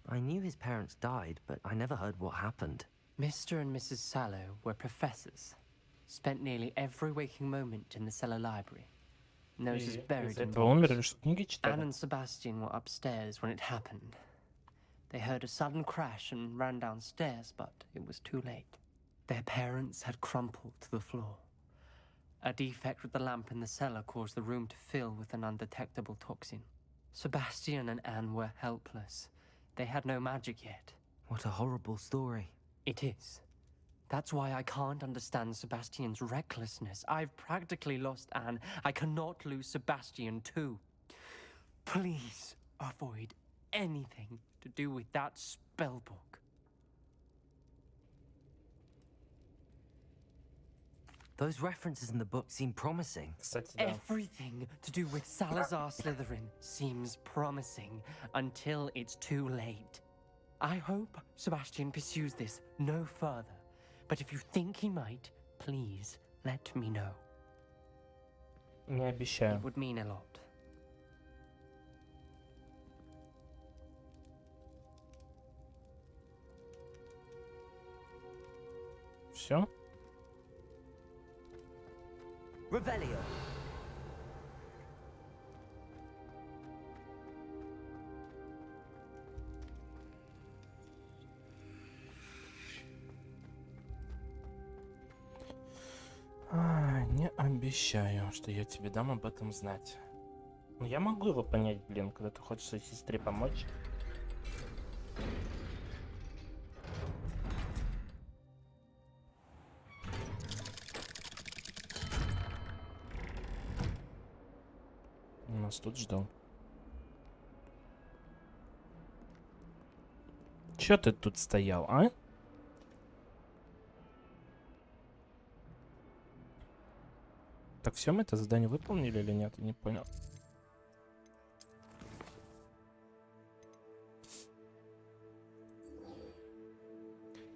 I knew his parents died, but I never heard what happened. Mr. and Mrs. Sallow were professors. Spent nearly every waking moment in the cellar library. Noses buried in Из-за этого books. умерли, что книги Anne читали? and Sebastian were upstairs when it happened. They heard a sudden crash and ran downstairs, but it was too late. Their parents had crumpled to the floor. A defect with the lamp in the cellar caused the room to fill with an undetectable toxin. Sebastian and Anne were helpless. They had no magic yet. What a horrible story. It is. That's why I can't understand Sebastian's recklessness. I've practically lost Anne. I cannot lose Sebastian too. Please avoid anything to do with that spell book. Those references in the book seem promising. Кстати, да. Everything to do with Salazar Slytherin seems promising until it's too late. I hope Sebastian pursues this no further, but if you think he might, please let me know. Не обещаю. It would mean a lot. Все? Revelio. Не обещаю, что я тебе дам об этом знать. Но я могу его понять, блин, когда ты хочешь своей сестре помочь. Он нас тут ждал. Чё ты тут стоял, а? Так, все, мы это задание выполнили или нет? Я не понял.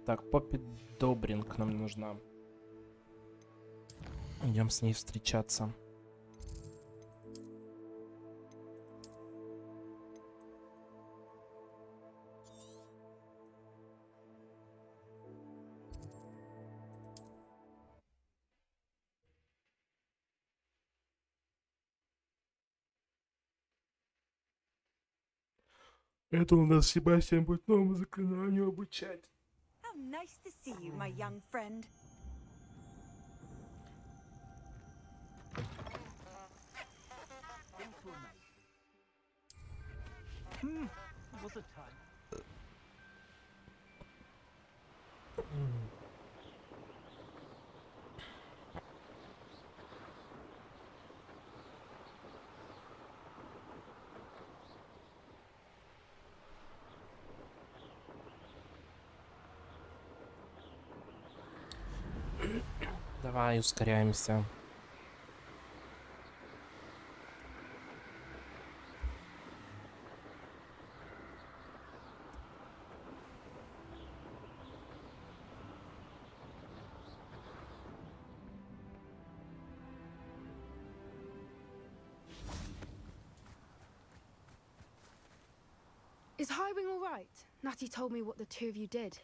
Так, Поппи Добринг нам нужна. Идем с ней встречаться. Это у нас Себастьян будет новому заклинанию обучать. How nice to see you, my young friend. Was a time. Давай, ускоряемся. Is Highwing all right? Natty told me what the two of you did.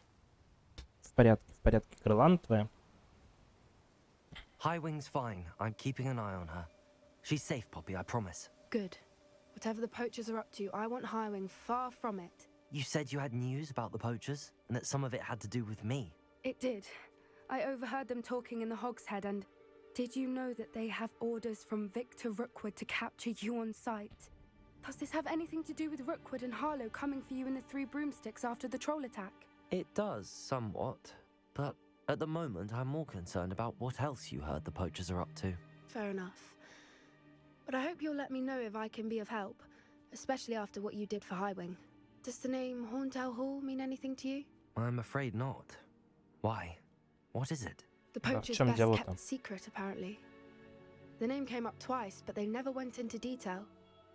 В порядке, крыла твоя. Highwing's fine. I'm keeping an eye on her. She's safe, Poppy, I promise. Good. Whatever the poachers are up to, I want Highwing far from it. You said you had news about the poachers, and that some of it had to do with me. It did. I overheard them talking in the Hogshead, and did you know that they have orders from Victor Rookwood to capture you on sight? Does this have anything to do with Rookwood and Harlow coming for you in the Three Broomsticks after the troll attack? It does, somewhat. But at the moment, I'm more concerned about what else you heard the poachers are up to. Fair enough. But I hope you'll let me know if I can be of help, especially after what you did for Highwing. Does the name Horntail Hall mean anything to you? I'm afraid not. Why? What is it? The poachers' чем best дело-то? kept secret, apparently. The name came up twice, but they never went into detail.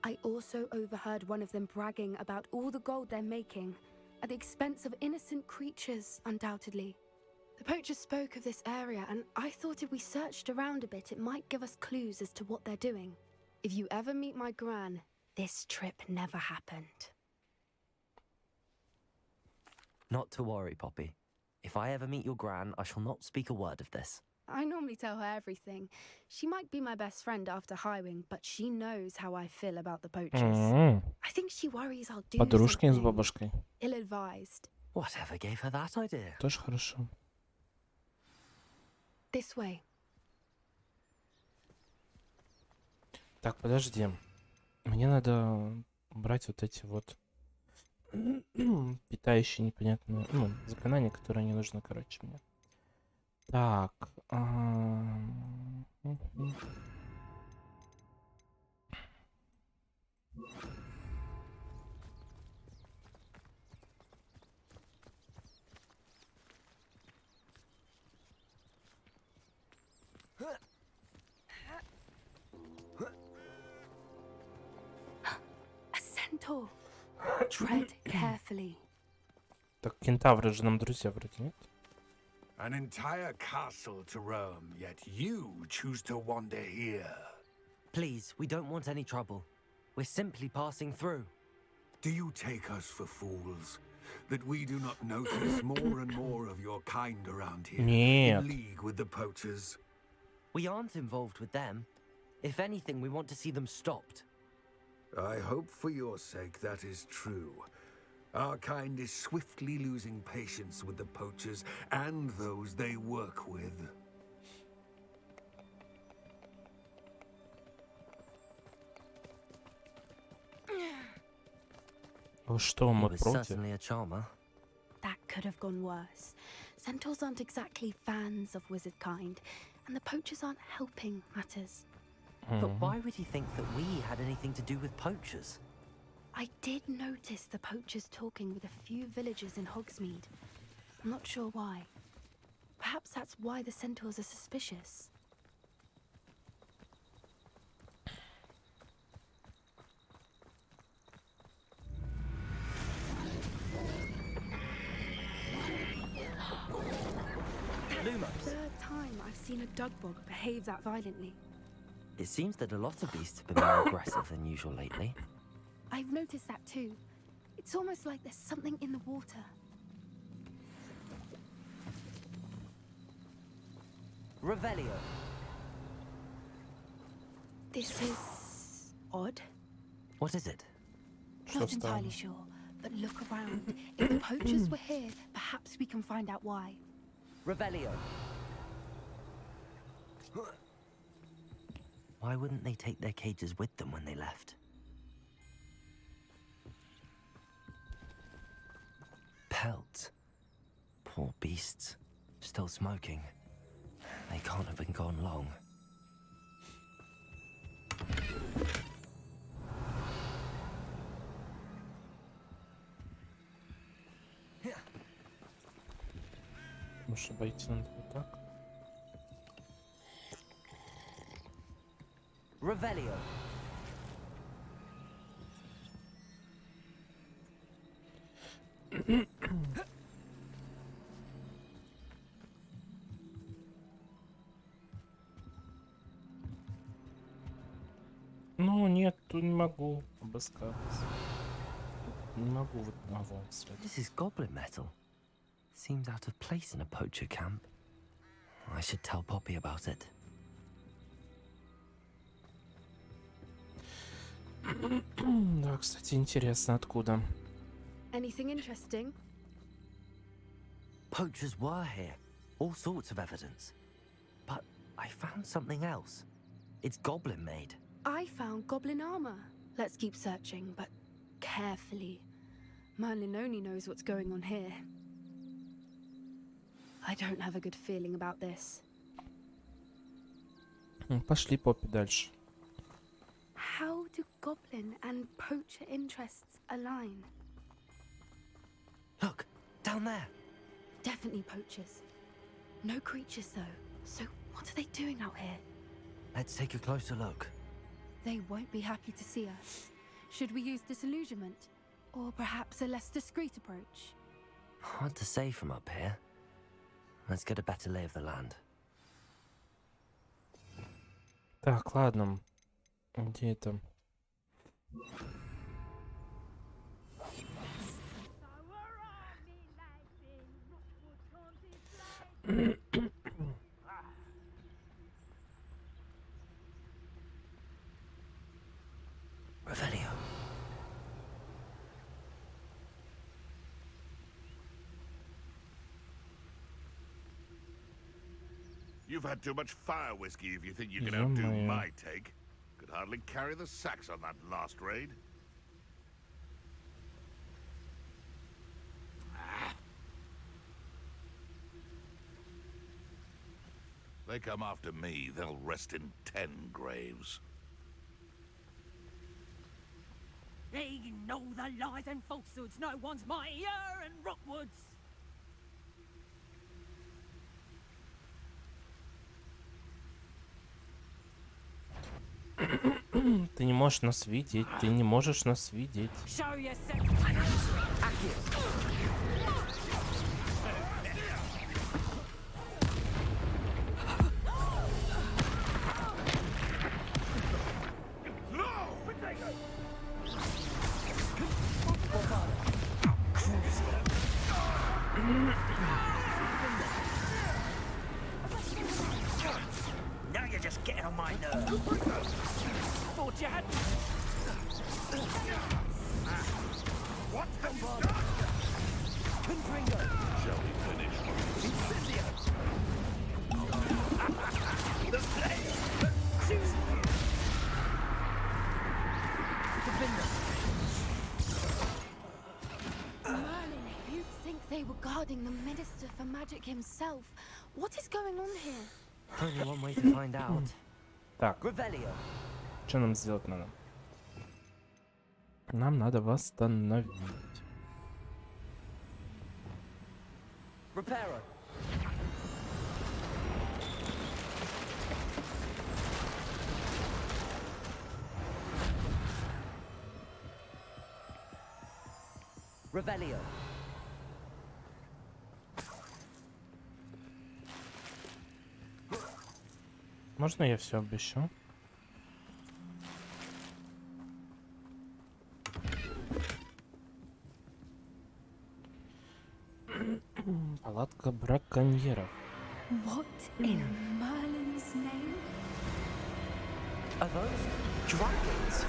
I also overheard one of them bragging about all the gold they're making, at the expense of innocent creatures, undoubtedly. The poachers spoke of this area, and I thought if we searched around a bit, it might give us clues as to what they're doing. If you ever meet my gran, this trip never happened. Not to worry, Poppy. If I ever meet your gran, I shall not speak a word of this. I normally tell her everything. She might be my best friend after Highwing, but she knows how I feel about the poachers. I think she worries I'll do Подружки с something бабушкой. ill-advised. Whatever gave her that idea? Тоже хорошо. This way. Так, подожди. Мне надо брать вот эти вот питающие непонятные, ну, заклинания, которые не нужны, короче, мне. Так. A centaur. Tread carefully. Так, кентавры же нам друзья вроде, нет? An entire castle to roam, yet you choose to wander here. Please, we don't want any trouble. We're simply passing through. Do you take us for fools? That we do not notice more and more of your kind around here, Нет. in league with the poachers? We aren't involved with them. If anything, we want to see them stopped. I hope for your sake that is true. Our kind is swiftly losing patience with the poachers and those they work with. Что, He мы was против? certainly a charmer. That could have gone worse. Centaurs aren't exactly fans of wizard kind, and the poachers aren't helping matters. But why would he think that we had anything to do with poachers? I did notice the poachers talking with a few villagers in Hogsmeade. I'm not sure why. Perhaps that's why the centaurs are suspicious. Lumos. Third time I've seen a dugbog behave that violently. It seems that a lot of beasts have been more aggressive than usual lately. I've noticed that too. It's almost like there's something in the water. Revelio. This is odd. What is it? Not entirely sure, but look around. If the poachers were here, perhaps we can find out why. Revelio. Why wouldn't they take their cages with them when they left? Pelts. Poor beasts. Still smoking. They can't have been gone long. Может, обойти надо вот так? Revelio. Ну, нет, тут не могу обыскаться. Не могу вот одного сразу. This is goblin metal. Seems out of place in a poacher camp. I should tell Poppy about it. Да, кстати, интересно, откуда. Anything interesting? Poachers were here. All sorts of evidence. But I found something else. It's goblin made. I found goblin armor. Let's keep searching, but carefully. Merlin only knows what's going on here. I don't have a good feeling about this. Пошли, Поппи, дальше. How do goblin and poacher interests align? Look, down there. Definitely poachers. No creatures, though. So what are they doing out here? Let's take a closer look. They won't be happy to see us. Should we use disillusionment? Or perhaps a less discreet approach? Hard to say from up here. Let's get a better lay of the land. Так, ладно. Где это? Revelio. You've had too much fire whiskey if you think you can outdo Ё-моё. my take. Could could hardly carry the sacks on that last raid. They come after me, they'll rest in 10 graves. They know the lies and falsehoods no one's mightier in Rockwoods. Ты не можешь нас видеть, ты не можешь нас видеть. Show yourself. Now you're just getting on my nerves. Thought you had. What have you done? Confringo. Shall we finish? Incendio. The place. Defender. Merlin, you'd think they were guarding the Minister for Magic himself. What is going on here? Only one way to find out. Так, Revelio. что нам сделать надо? Нам надо восстановить. Reparo. Revelio. Можно я все обещу? Палатка браконьеров. What in Merlin's name? Are those dragons?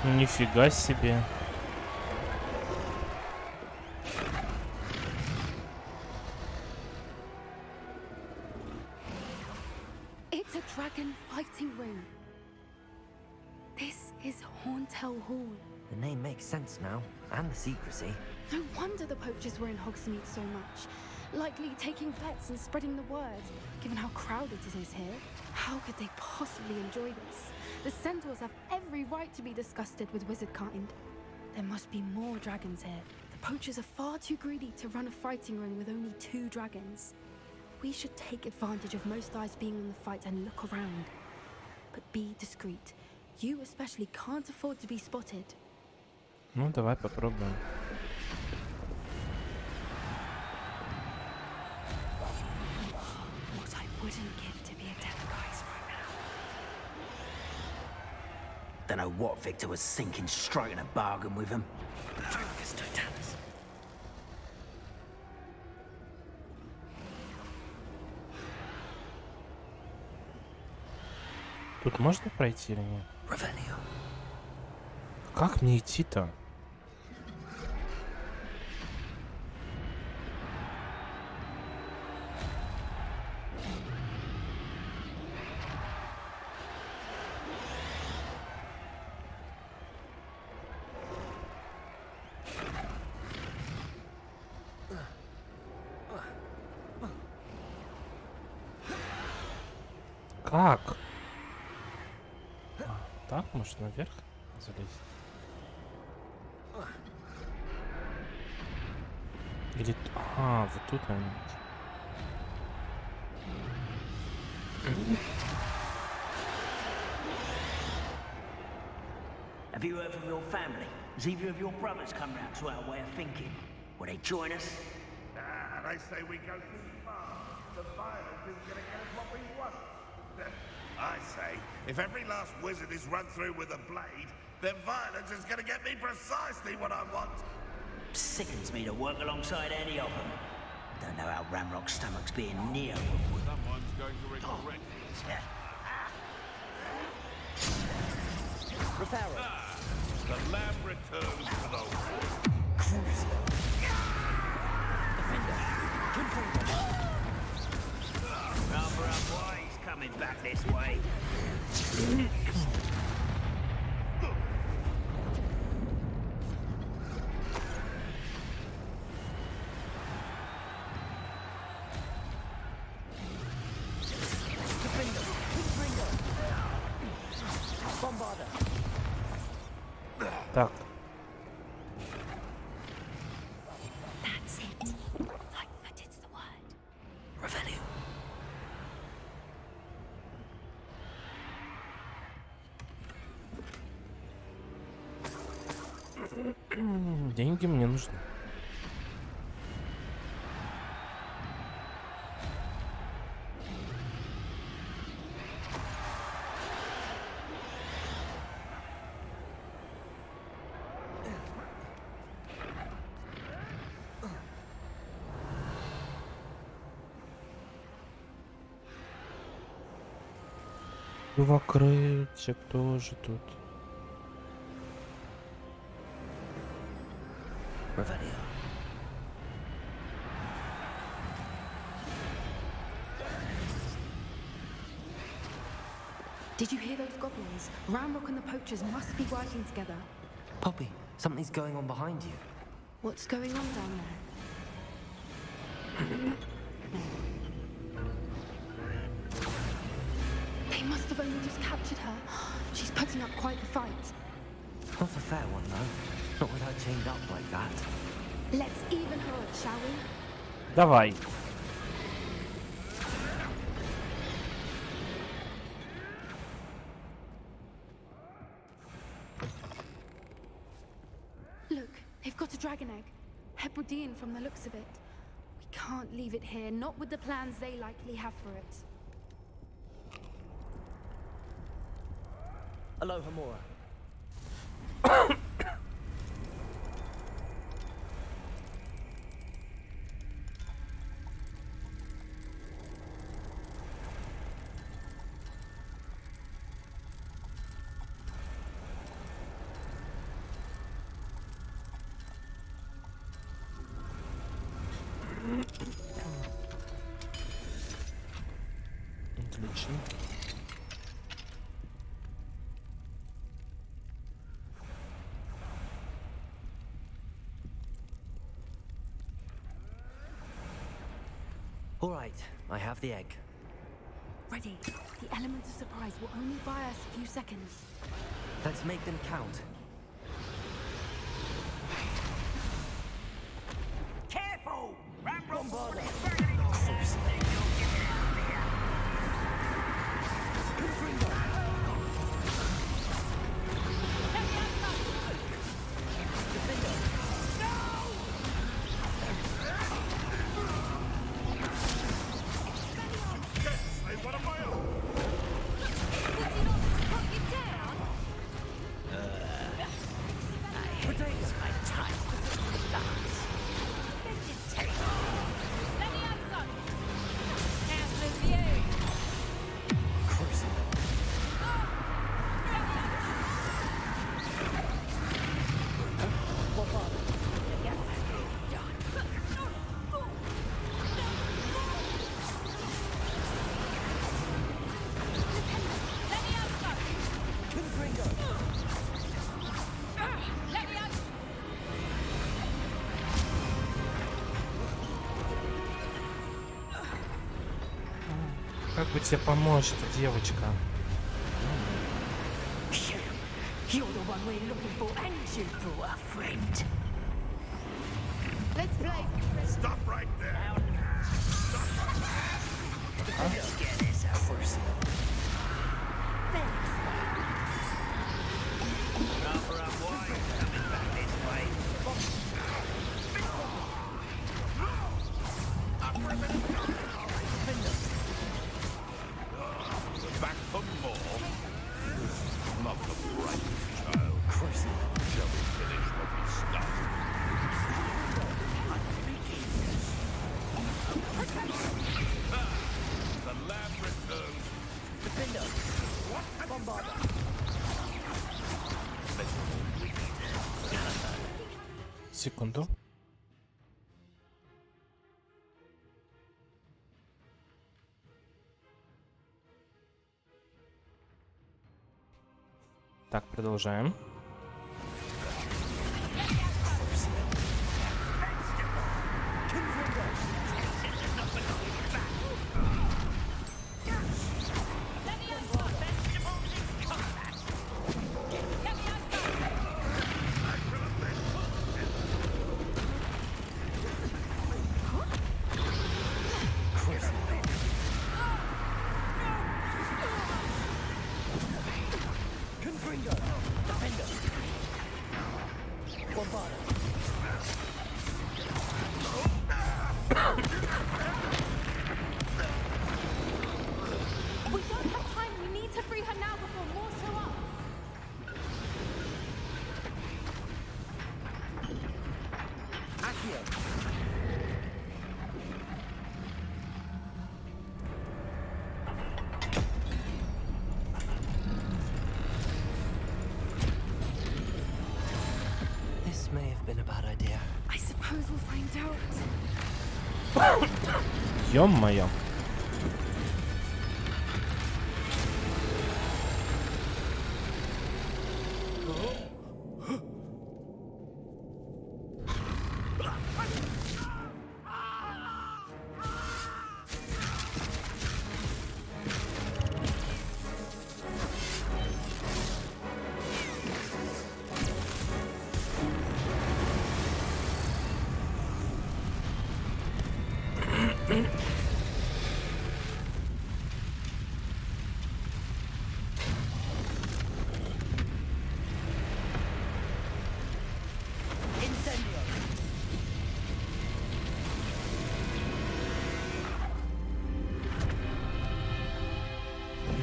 Нифига себе. It's a dragon fighting ring. This is Hauntel Hall. The name makes sense now, and the secrecy. No wonder the poachers were in Hogsmeade so much. Likely taking bets and spreading the word. Given how crowded it is here, how could they possibly enjoy this? The centaurs have every right to be disgusted with wizard kind. There must be more dragons here. The poachers are far too greedy to run a fighting ring with only 2 dragons. We should take advantage of most eyes being on the fight and look around. But be discreet. You especially can't afford to be spotted. Ну, давай попробуем. What I wouldn't give to be a Demogorgon right now. Don't know what Victor was thinking, striking a bargain with him. Focus, Totanus. Тут можно пройти или нет? Revelio. Как мне идти-то? Как? Так, может, наверх залезть? Или... А, вот тут, наверное. Have you heard from your family? Has either of your brothers come round to our way of thinking? Will they join us? They say we go too far. The violence isn't going to get us what we want. I say, if every last wizard is run through with a blade, then violence is going to get me precisely what I want. Sickens me to work alongside any of them. Don't know how Ramrock's stomach's being near Rookwood. Someone's going to regret Reparo. The lamb returns to the wood. coming back this way. Так. That's it. Lightfooted's the word. Revelio. Деньги мне нужны. Вокрытчик тоже тут. Revelio. Did you hear those goblins? Ramrock and the poachers must be working together. Poppy, something's going on behind you. What's going on down there? They must have only just captured her. She's putting up quite the fight. Not a fair one, though. Not with her chained up like that. Let's even her up, shall we? Давай. Look, they've got a dragon egg. Hebridean from the looks of it. We can't leave it here, not with the plans they likely have for it. Aloha Mora. Отлично. All right, I have the egg. Ready. The element of surprise will only buy us a few seconds. Let's make them count. Careful! Ramrock! Как бы тебе помочь-то, девочка? You're the one we're looking for, and you brought a friend. Let's play. Stop right there. Let's get this over. Rather unwise coming back this way. Back for more. Not the bright child. Shall we finish what we started? The lab returns. Defender! Bombarder! Секунду. Так, продолжаем. We don't have time. We need to free her now before more show up. This may have been a bad idea. I suppose we'll find out. Ё-моё.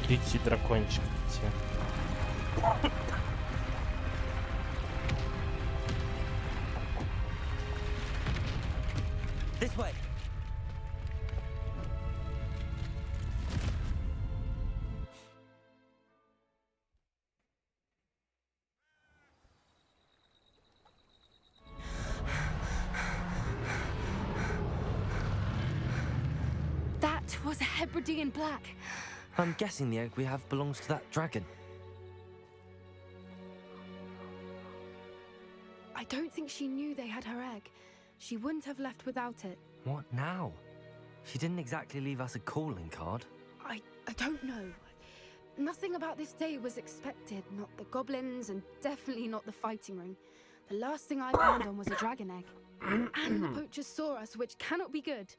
Лети, дракончик, лети. This way. That was a Hebridean black. I'm guessing the egg we have belongs to that dragon. I don't think she knew they had her egg. She wouldn't have left without it. What now? She didn't exactly leave us a calling card. I don't know. Nothing about this day was expected. Not the goblins, and definitely not the fighting ring. The last thing I planned on was a dragon egg. And the poachers saw us, which cannot be good.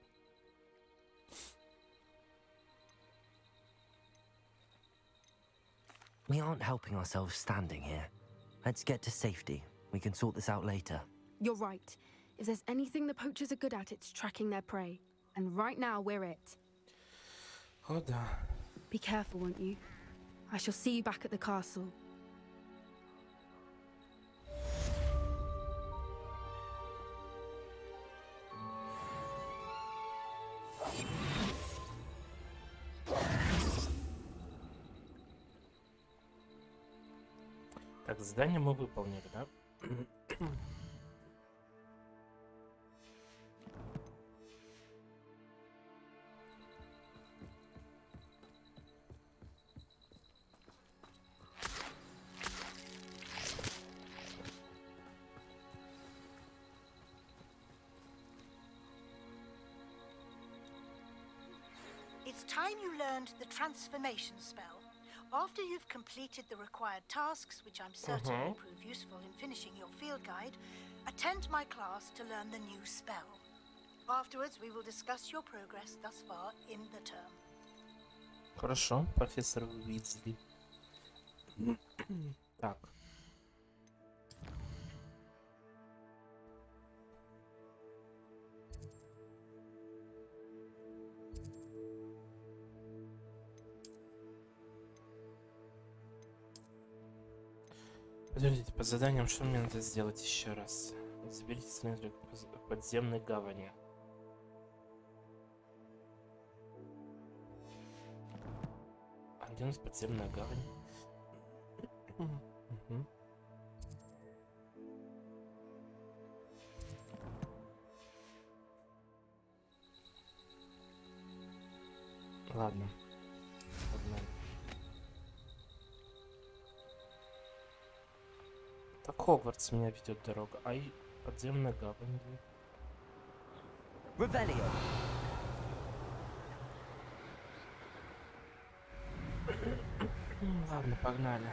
We aren't helping ourselves standing here. Let's get to safety. We can sort this out later. You're right. If there's anything the poachers are good at, it's tracking their prey. And right now, we're it. О, да. Be careful, won't you? I shall see you back at the castle. Так, задание мы выполнили, да? It's time you learned the transformation spell. After you've completed the required tasks, which I'm certain will prove useful in finishing your field guide, attend my class to learn the new spell. Afterwards, we will discuss your progress thus far in the term. Хорошо, профессор Уизли. Так. Подождите, по заданиям что мне надо сделать еще раз? Заберите цилиндрик подземной гавани. А где у нас подземная гавань? Ладно. Погнали. Как Хогвартс меня ведет дорога. Ай, подземная гавань. Revelio. Ладно, погнали.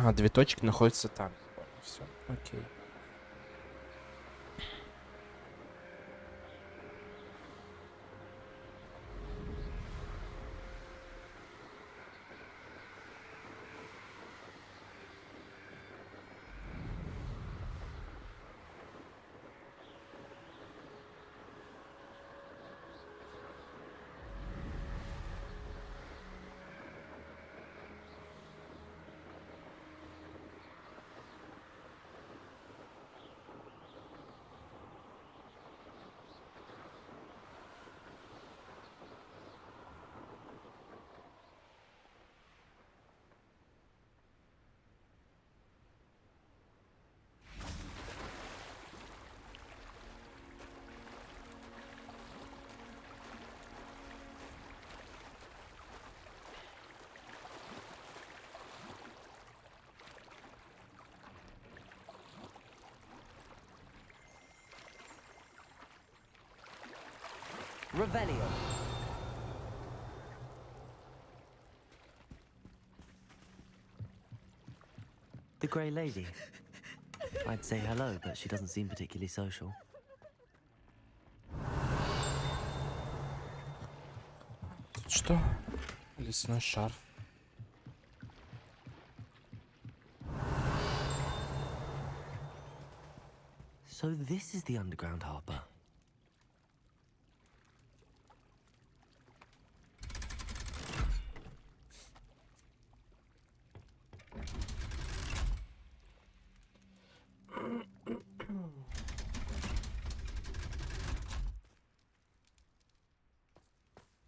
А, 2 точки находятся там. Все, окей. Revelio. The Grey Lady. I'd say hello, but she doesn't seem particularly social. Тут что? Лесной шарф. So this is the underground harbour.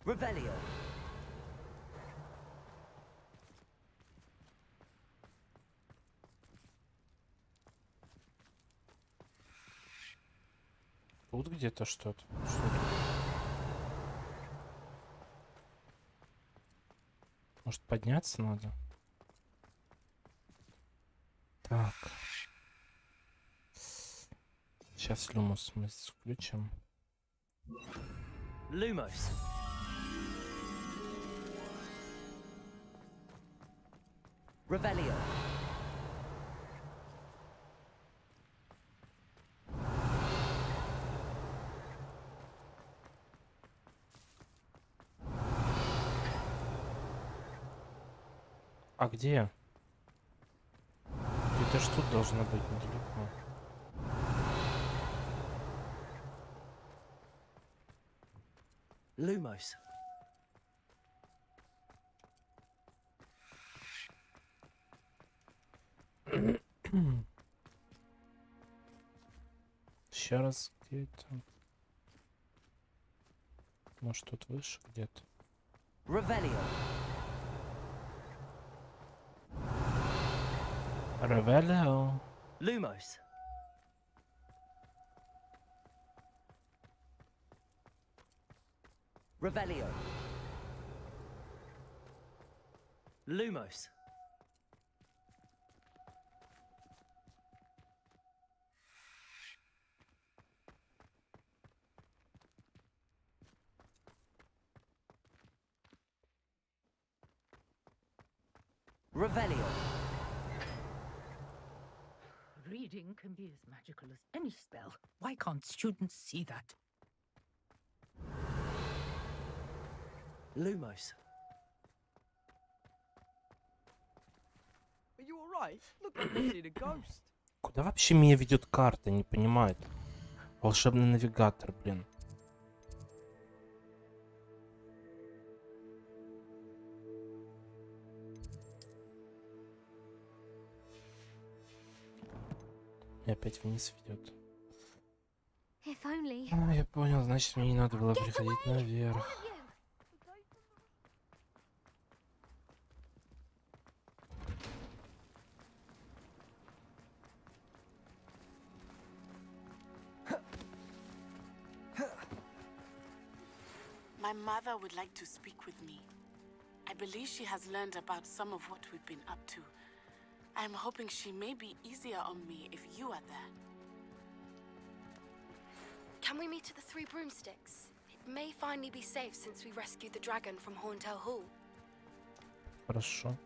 Revelio. Тут где-то что-то. Что тут? Может, подняться надо? Так. Сейчас Люмус мы здесь включим. Lumos. Revelio. А где? Где-то ж тут должно быть недалеко. Lumos. Еще раз, где это? Может, тут выше где-то? Revelio. Revelio. Lumos. Revelio. Lumos. Revelio. Reading can be as magical as any spell. Why can't students see that? Lumos. Are you alright? Look like you've seen a ghost. Куда вообще меня ведет карта? Не понимаю. Волшебный навигатор, блин. И опять вниз ведет. If only. А, я понял, значит, мне не надо было приходить наверх. My mother would like to speak with me. I believe she has learned about some of what we've been up to. I'm hoping she may be easier on me if you are there. Can we meet at the Three Broomsticks? It may finally be safe since we rescued the dragon from Horntail Hall. Хорошо.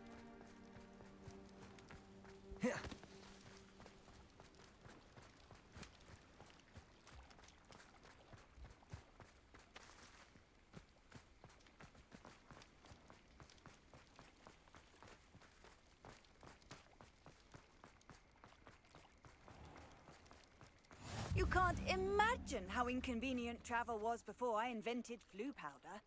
You can't imagine how inconvenient travel was before I invented flu powder.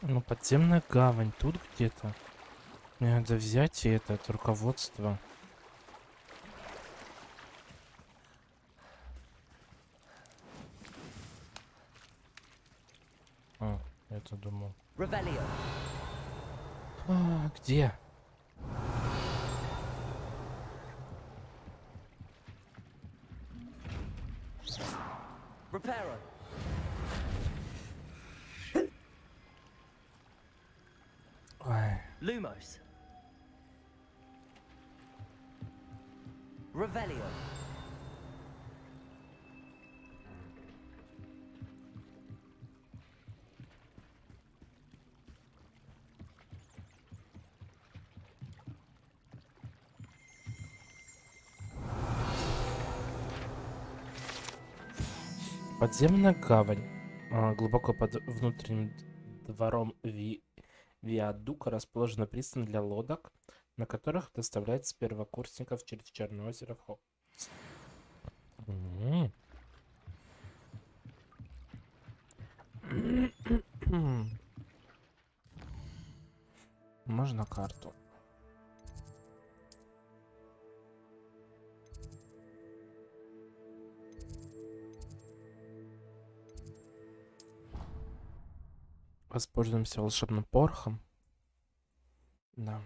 Ну, подземная гавань тут где-то. Мне надо взять и это руководство. А, это думал. А, где? Reparo. Lumos. Revelio. Подземная гавань. Глубоко под внутренним двором Виадука расположена пристань для лодок, на которых доставляется первокурсников через Черное озеро в Хогвартс. Можно карту? Воспользуемся волшебным порохом. Да.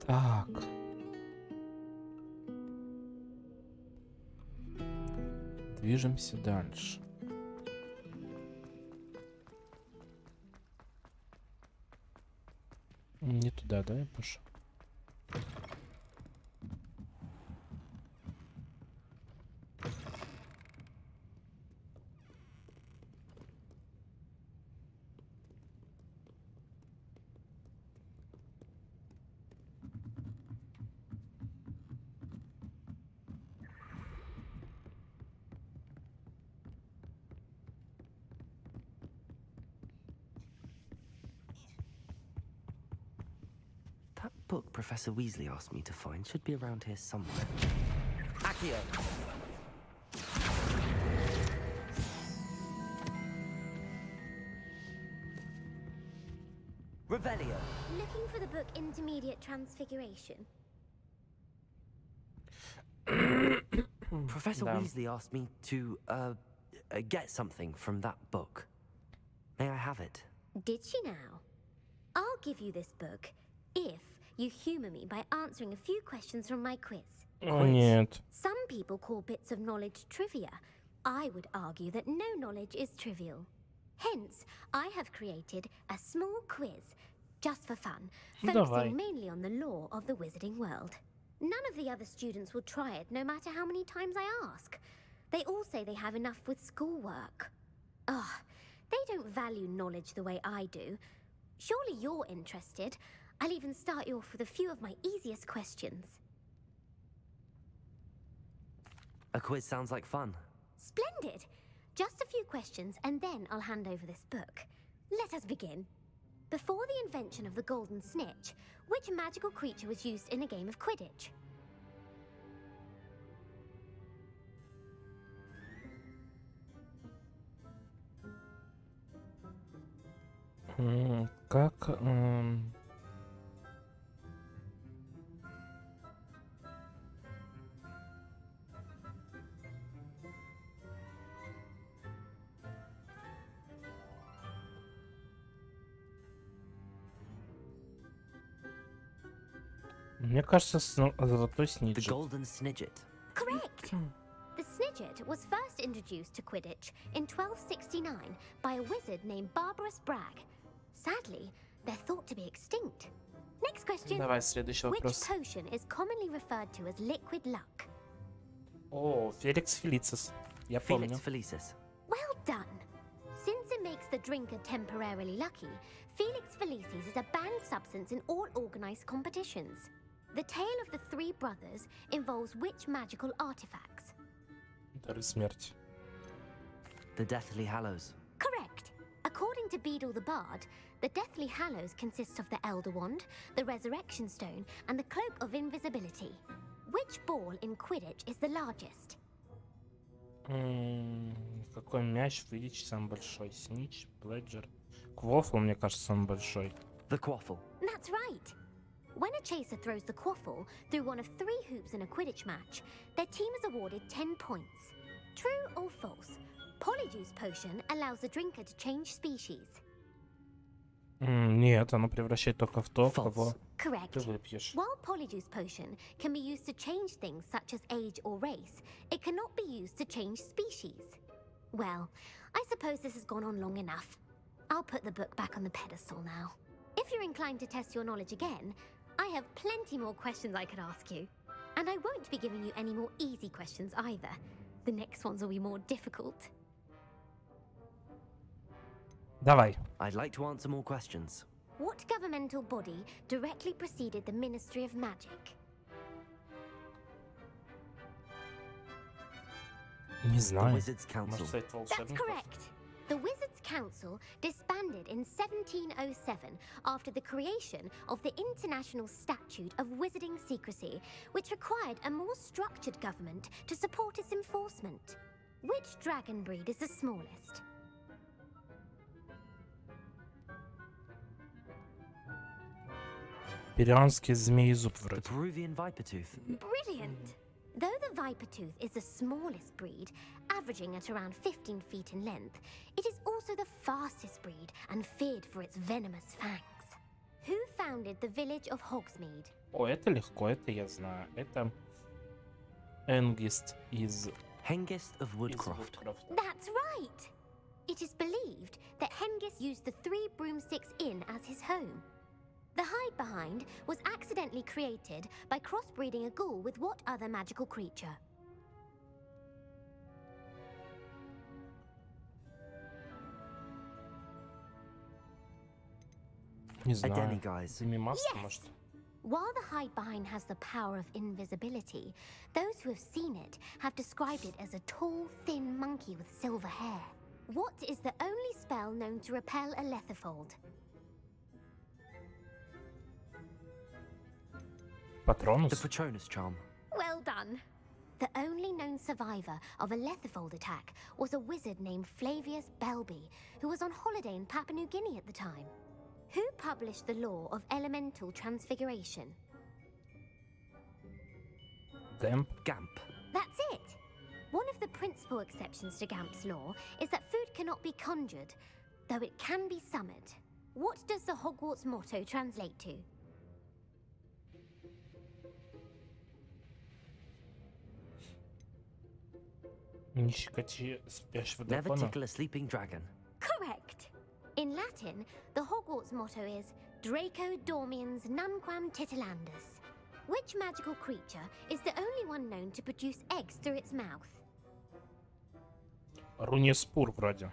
Так. Движемся дальше. Не туда, да, я пошел? That book Professor Weasley asked me to find should be around here somewhere. Accio! Revelio. Looking for the book Intermediate Transfiguration? Professor Weasley asked me to, get something from that book. May I have it? Did she now? I'll give you this book if you humor me by answering a few questions from my quiz. О, нет. Some people call bits of knowledge trivia. I would argue that no knowledge is trivial. Hence, I have created a small quiz, just for fun, focusing mainly on the lore of the wizarding world. None of the other students will try it, no matter how many times I ask. They all say they have enough with schoolwork. Ugh, they don't value knowledge the way I do. Surely you're interested. I'll even start you off with a few of my easiest questions. A quiz sounds like fun. Splendid! Just a few questions, and then I'll hand over this book. Let us begin. Before the invention of the golden snitch, which magical creature was used in a game of Quidditch? Как... Мне кажется, золотой The снитч. Golden Snidget. Correct! The Snidget was first introduced to Quidditch in 1269 by a wizard named Barbarous Bragg. Sadly, they're thought to be extinct. Next question. Давай, следующий Which вопрос. potion is commonly referred to as liquid luck? О, Феликс Фелицис. Я помню. Felix Felicis. Well done! Since it makes the drinker temporarily lucky, Felix Felicis is a banned substance in all organized competitions. The tale of the three brothers involves which magical artifacts? Дары смерти. The Deathly Hallows. Correct! According to Beedle the Bard, the Deathly Hallows consists of the Elder Wand, the Resurrection Stone, and the Cloak of Invisibility. Which ball in Quidditch is the largest? Какой мяч в Quidditch самый большой? Снич, Бледжер. Квофл, мне кажется, самый большой. The Quaffle. That's right! When a chaser throws the quaffle through one of 3 hoops in a Quidditch match, their team is awarded 10 points. True or false? Polyjuice Potion allows the drinker to change species. Нет, оно превращает только в то, кого Correct. ты выпьешь. While Polyjuice Potion can be used to change things such as age or race, it cannot be used to change species. Well, I suppose this has gone on long enough. I'll put the book back on the pedestal now. If you're inclined to test your knowledge again, I have plenty more questions I could ask you. And I won't be giving you any more easy questions either. The next ones will be more difficult. Давай. I'd like to answer more questions. What governmental body directly preceded the Ministry of Magic? Не The знаю. Wizards' Council. Может, Совет That's волшебников? correct. The Wizards' Council disbanded in 1707 after the creation of the International Statute of Wizarding Secrecy, which required a more structured government to support its enforcement. Which dragon breed is the smallest? Перианский змеезуб The вроде. Peruvian Vipertooth. Brilliant! Though the Vipertooth is the smallest breed, averaging at around 15 feet in length, it is also the fastest breed and feared for its venomous fangs. Who founded the village of Hogsmeade? О, это легко, это я знаю. Это Энгист из Hengist of Woodcroft. That's right! It is believed that Hengist used the 3 Broomsticks Inn as his home. The hide-behind was accidentally created by crossbreeding a ghoul with what other magical creature? Не A знаю. demiguise. Мимаска, Yes. может? While the hide-behind has the power of invisibility, those who have seen it have described it as a tall, thin monkey with silver hair. What is the only spell known to repel a Lethifold? Патронус? The Patronus Charm. Well done. The only known survivor of a Lethifold attack was a wizard named Flavius Belby, who was on holiday in Papua New Guinea at the time. Who published the law of elemental transfiguration? Gamp. That's it! One of the principal exceptions to Gamp's law is that food cannot be conjured, though it can be summoned. What does the Hogwarts motto translate to? Не щекочи спящего Never дракона. tickle a sleeping dragon. Correct! In Latin, the Hogwarts motto is Draco dormiens nunquam titilandus. Which magical creature is the only one known to produce eggs through its mouth? Рунеспур вроде,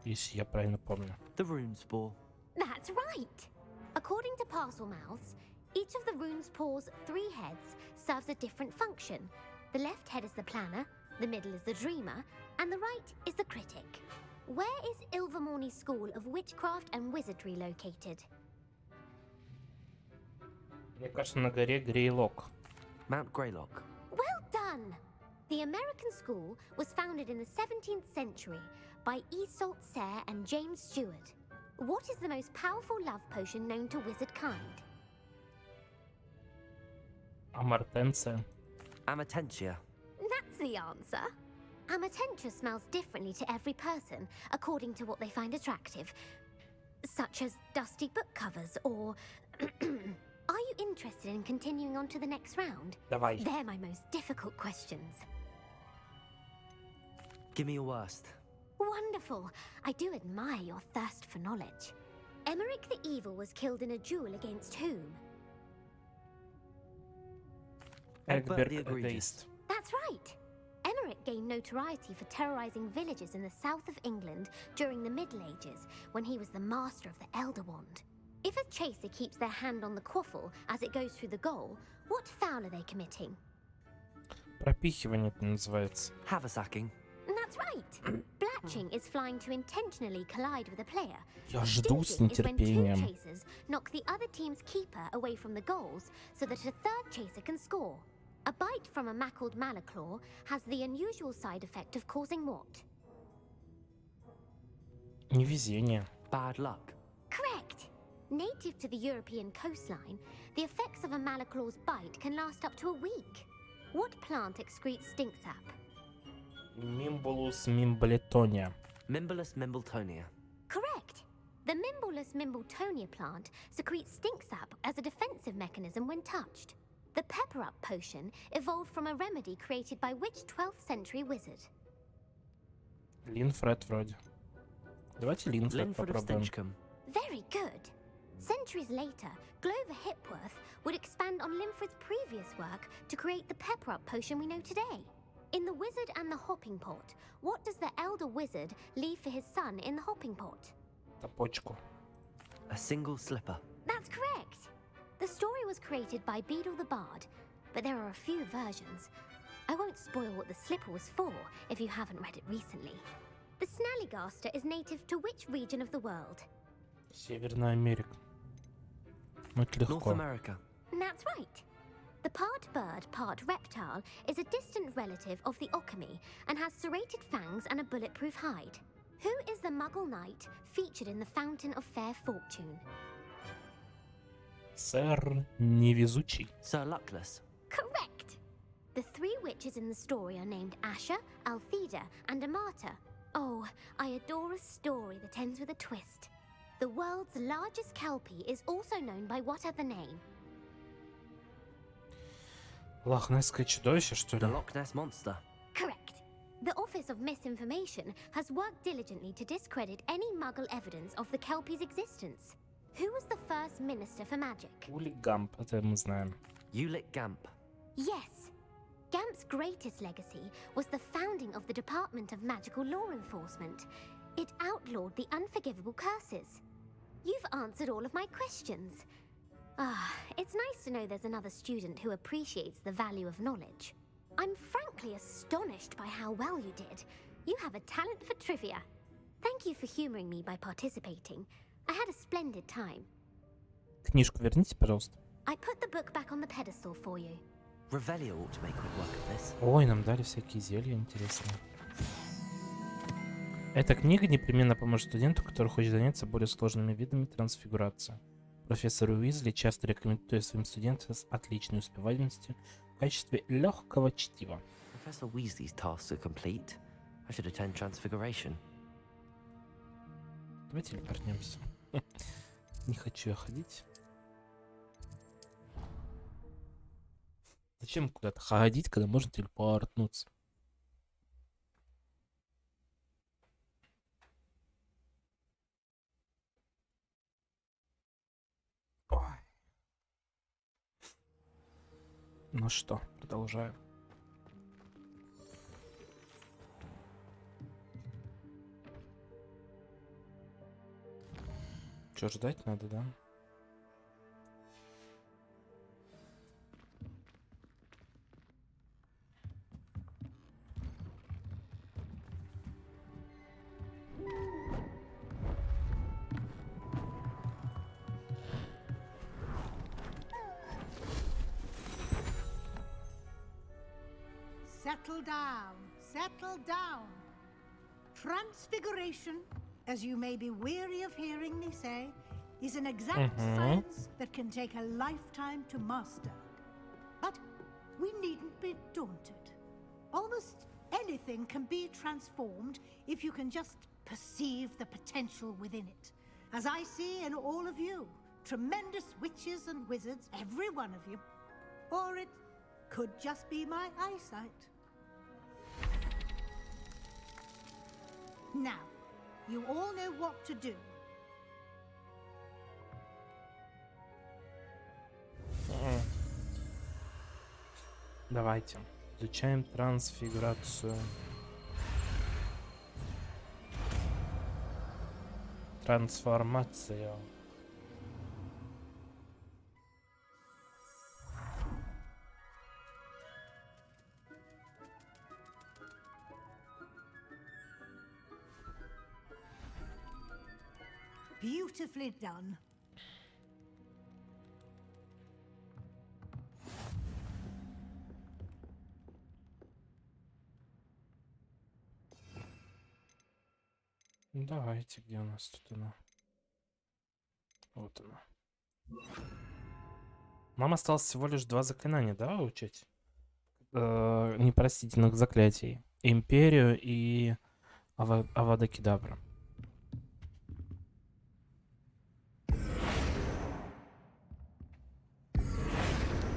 если я правильно помню. The Runespore. That's right! According to Parselmouths, each of the rune's paws' 3 heads serves a different function. The left head is the planner, the middle is the dreamer, and the right is the critic. Where is Ilvermorny's School of Witchcraft and Wizardry located? Мне кажется, на горе Грейлок. Mount Greylock. Well done! The American school was founded in the 17th century by Isolde Sayre and James Stewart. What is the most powerful love potion known to wizard kind? Амартенция. Amatentia. That's the answer. Amatentia smells differently to every person, according to what they find attractive, such as dusty book covers or... Are you interested in continuing on to the next round? Давай. They're my most difficult questions. Give me your worst. Wonderful. I do admire your thirst for knowledge. Emmerich the Evil was killed in a duel against whom? Egbert the Egregious. That's right. Emmerich gained notoriety for terrorizing villages in the south of England during the Middle Ages when he was the master of the Elder Wand. If a chaser keeps their hand on the quaffle as it goes through the goal, what foul are they committing? Пропихивание это называется. Haversacking. That's right. Blatching is flying to intentionally collide with a player. Я жду с Stinking is when two нетерпением. chasers knock the other team's keeper away from the goals so that a third chaser can score. A bite from a mackled malaclaw has the unusual side effect of causing what? Невезение. Bad luck. Correct. Native to the European coastline, the effects of a malaclaw's bite can last up to a week. What plant excretes stink sap? Mimbulus mimbletonia. Mimbulus mimbletonia. Correct. The Mimbulus mimbletonia plant secretes stink sap as a defensive mechanism when touched. The pepper up potion evolved from a remedy created by which 12th century wizard? Линфред вроде. Давайте Линфред Linfred of попробуем. Stinchcombe. Very good. Centuries later, Glover Hipworth would expand on Linfred's previous work to create the pepper up potion we know today. In The Wizard and the Hopping Pot, what does the elder wizard leave for his son in the hopping pot? Топочку. A single slipper. That's correct. The story was created by Beadle the Bard, but there are a few versions. I won't spoil what the slipper was for if you haven't read it recently. The Snallygaster is native to which region of the world? Северная Америка. Ну это North легко. America. That's right. The part bird, part reptile is a distant relative of the Occamy and has serrated fangs and a bulletproof hide. Who is the Muggle knight featured in the Fountain of Fair Fortune? Сэр Невезучий. Sir Luckless. Correct. The 3 witches in the story are named Asher, Altheda, and Amata. Oh, I adore a story that ends with a twist. The world's largest kelpie is also known by what other name? Лохнесское чудовище, что ли? The Loch Ness Monster. Correct. The Office of Misinformation has worked diligently to discredit any Muggle evidence of the kelpie's existence. Who was the first Minister for Magic? Ули Гамп, это мы знаем. Ulick Gamp. Yes. Gamp's greatest legacy was the founding of the Department of Magical Law Enforcement. It outlawed the unforgivable curses. You've answered all of my questions. Ah, it's nice to know there's another student who appreciates the value of knowledge. I'm frankly astonished by how well you did. You have a talent for trivia. Thank you for humoring me by participating. I had a splendid time. Книжку верните, пожалуйста. I put the book back on the pedestal for you. Revelio ought to make quick work of this. Ой, нам дали всякие зелья интересные. Эта книга непременно поможет студенту, который хочет заняться более сложными видами трансфигурации. Профессор Уизли часто рекомендует своим студентам с отличной успеваемостью в качестве легкого чтива. Professor Weasley's tasks are complete. I should attend Transfiguration. Давайте телепортнемся. Не хочу я ходить. Зачем куда-то ходить, когда можно телепортнуться? Ой. Ну что, продолжаем. Что, ждать надо, да? Settle down, settle down. Transfiguration, as you may be weary of hearing me say, is an exact science that can take a lifetime to master. But we needn't be daunted. Almost anything can be transformed if you can just perceive the potential within it. As I see in all of you, tremendous witches and wizards, every one of you. Or it could just be my eyesight. Now, you all know what to do. Давайте изучаем трансфигурацию. Трансформацию. Beautifully done. Давайте, где у нас тут она? Вот она. Нам осталось всего лишь 2 заклинания, да, учить? Непростительных заклятий. Империю и Авада Кедавра.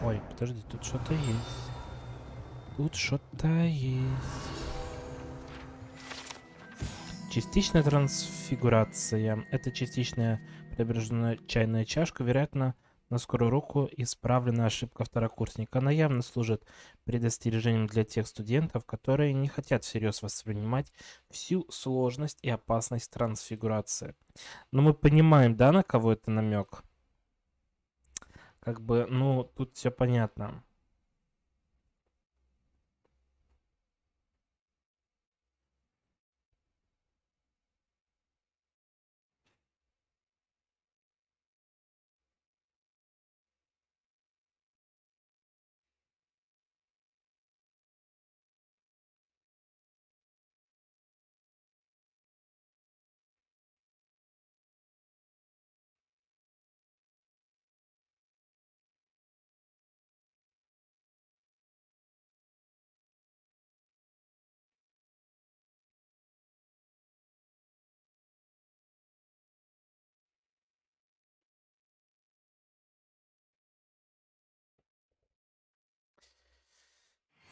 Ой, подожди, тут что-то есть. Тут что-то есть. Частичная трансфигурация. Это частичная преображенная чайная чашка, вероятно, на скорую руку исправленная ошибка второкурсника. Она явно служит предостережением для тех студентов, которые не хотят всерьез воспринимать всю сложность и опасность трансфигурации. Но мы понимаем, да, на кого это намек? Как бы, ну, тут все понятно.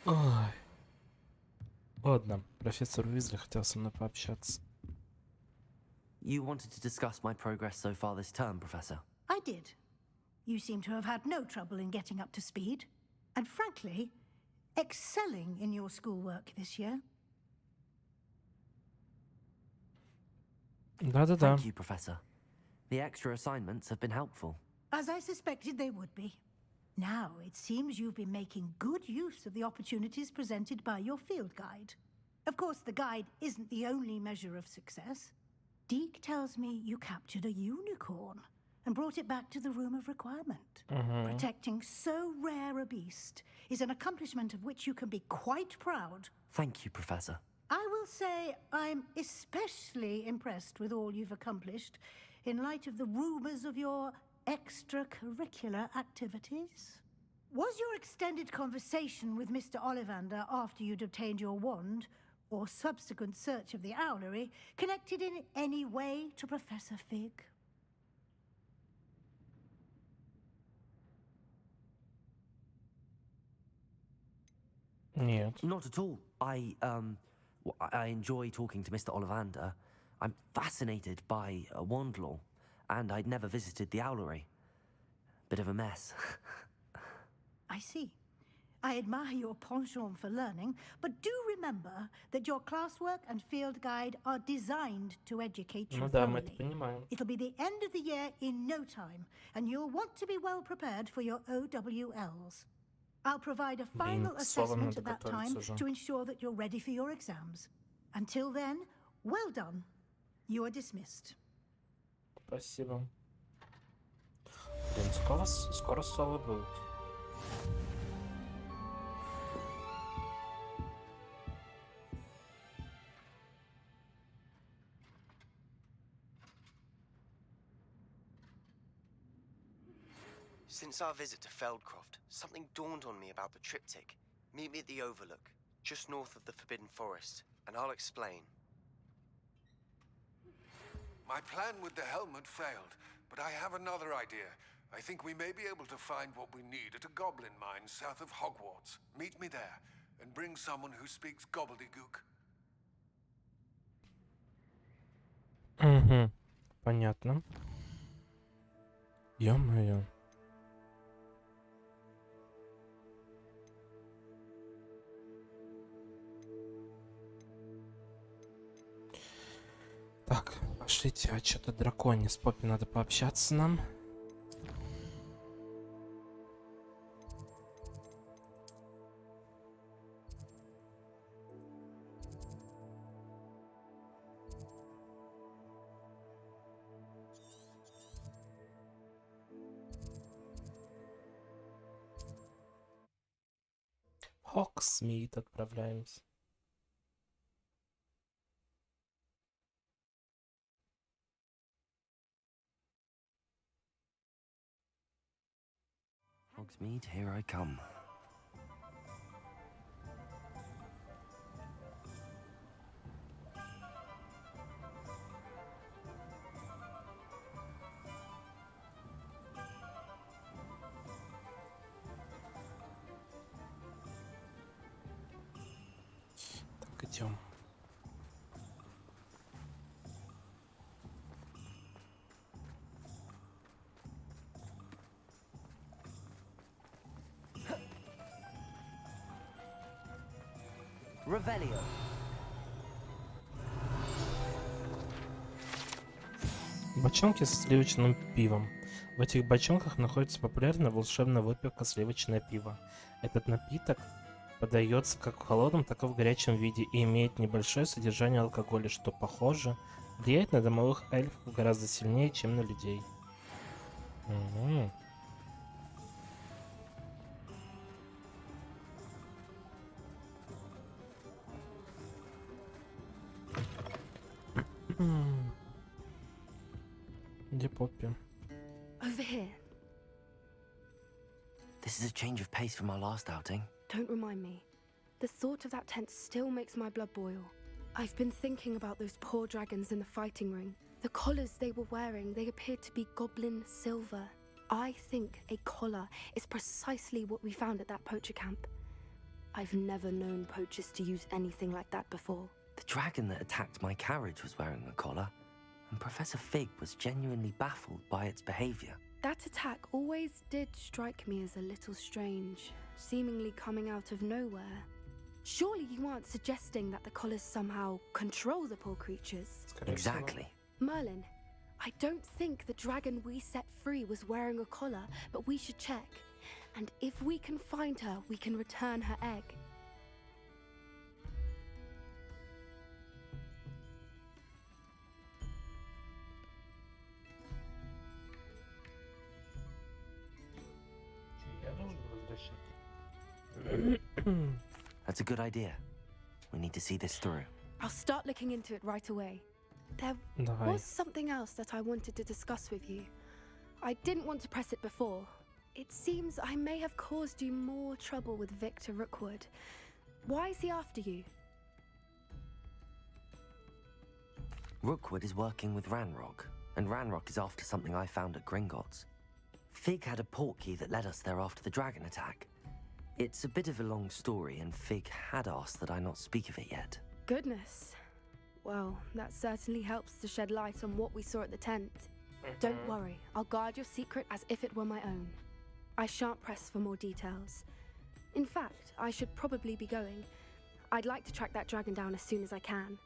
Ой. Ладно, профессор Уизли хотел со мной пообщаться. You wanted to discuss my progress so far this term, Professor? I did. You seem to have had no trouble in getting up to speed. And frankly, excelling in your schoolwork this year. Да-да-да. Thank you, Professor. The extra assignments have been helpful. As I suspected they would be. Now, it seems you've been making good use of the opportunities presented by your field guide. Of course, the guide isn't the only measure of success. Deke tells me you captured a unicorn and brought it back to the Room of Requirement. Protecting so rare a beast is an accomplishment of which you can be quite proud. Thank you, Professor. I will say I'm especially impressed with all you've accomplished in light of the rumors of your extracurricular activities. Was your extended conversation with Mr. Ollivander after you'd obtained your wand, or subsequent search of the owlery, connected in any way to Professor Fig? Нет. Not at all. I enjoy talking to Mr. Ollivander. I'm fascinated by wand lore, and I'd never visited the owlery. Bit of a mess. I see. I admire your penchant for learning, but do remember that your classwork and field guide are designed to educate you Ну да, мы это thoroughly. понимаем. It'll be the end of the year in no time, and you'll want to be well prepared for your OWLs. I'll provide a final к словам assessment надо at that time готовиться уже. to ensure that you're ready for your exams. Until then, well done. You are dismissed. Спасибо. Блин, скоро соло будет. Since our visit to Feldcroft, something dawned on me about the triptych. Meet me at the Overlook, just north of the Forbidden Forest, and I'll explain. My plan with the helmet failed, but I have another idea. I think we may be able to find what we need at a goblin mine south of Hogwarts. Meet me there, and bring someone who speaks gobbledygook. Угу. Понятно. Ё-моё. Так, пошлите, а что-то драконе с Поппи надо пообщаться нам. Хоксмит отправляемся. Hogsmeade, here I come. Так, идем. Revelio. Бочонки с сливочным пивом. В этих бочонках находится популярная волшебная выпивка сливочное пиво. Этот напиток подается как в холодном, так и в горячем виде и имеет небольшое содержание алкоголя, что, похоже, влияет на домовых эльфов гораздо сильнее, чем на людей. Угу. Где Поппи? Over here. This is a change of pace from our last outing. Don't remind me. The thought of that tent still makes my blood boil. I've been thinking about those poor dragons in the fighting ring. The collars they were wearing, they appeared to be goblin silver. I think a collar is precisely what we found at that poacher camp. I've never known poachers to use anything like that before. The dragon that attacked my carriage was wearing a collar, and Professor Fig was genuinely baffled by its behavior. That attack always did strike me as a little strange, seemingly coming out of nowhere. Surely you aren't suggesting that the collars somehow control the poor creatures? Exactly. Merlin, I don't think the dragon we set free was wearing a collar, but we should check. And if we can find her, we can return her egg. That's a good idea. We need to see this through. I'll start looking into it right away. There Давай. was something else that I wanted to discuss with you. I didn't want to press it before. It seems I may have caused you more trouble with Victor Rookwood. Why is he after you? Rookwood is working with Ranrock, and Ranrock is after something I found at Gringotts. Fig had a portkey that led us there after the dragon attack. It's a bit of a long story, and Fig had asked that I not speak of it yet. Goodness. Well, that certainly helps to shed light on what we saw at the tent. Don't worry, I'll guard your secret as if it were my own. I shan't press for more details. In fact, I should probably be going. I'd like to track that dragon down as soon as I can.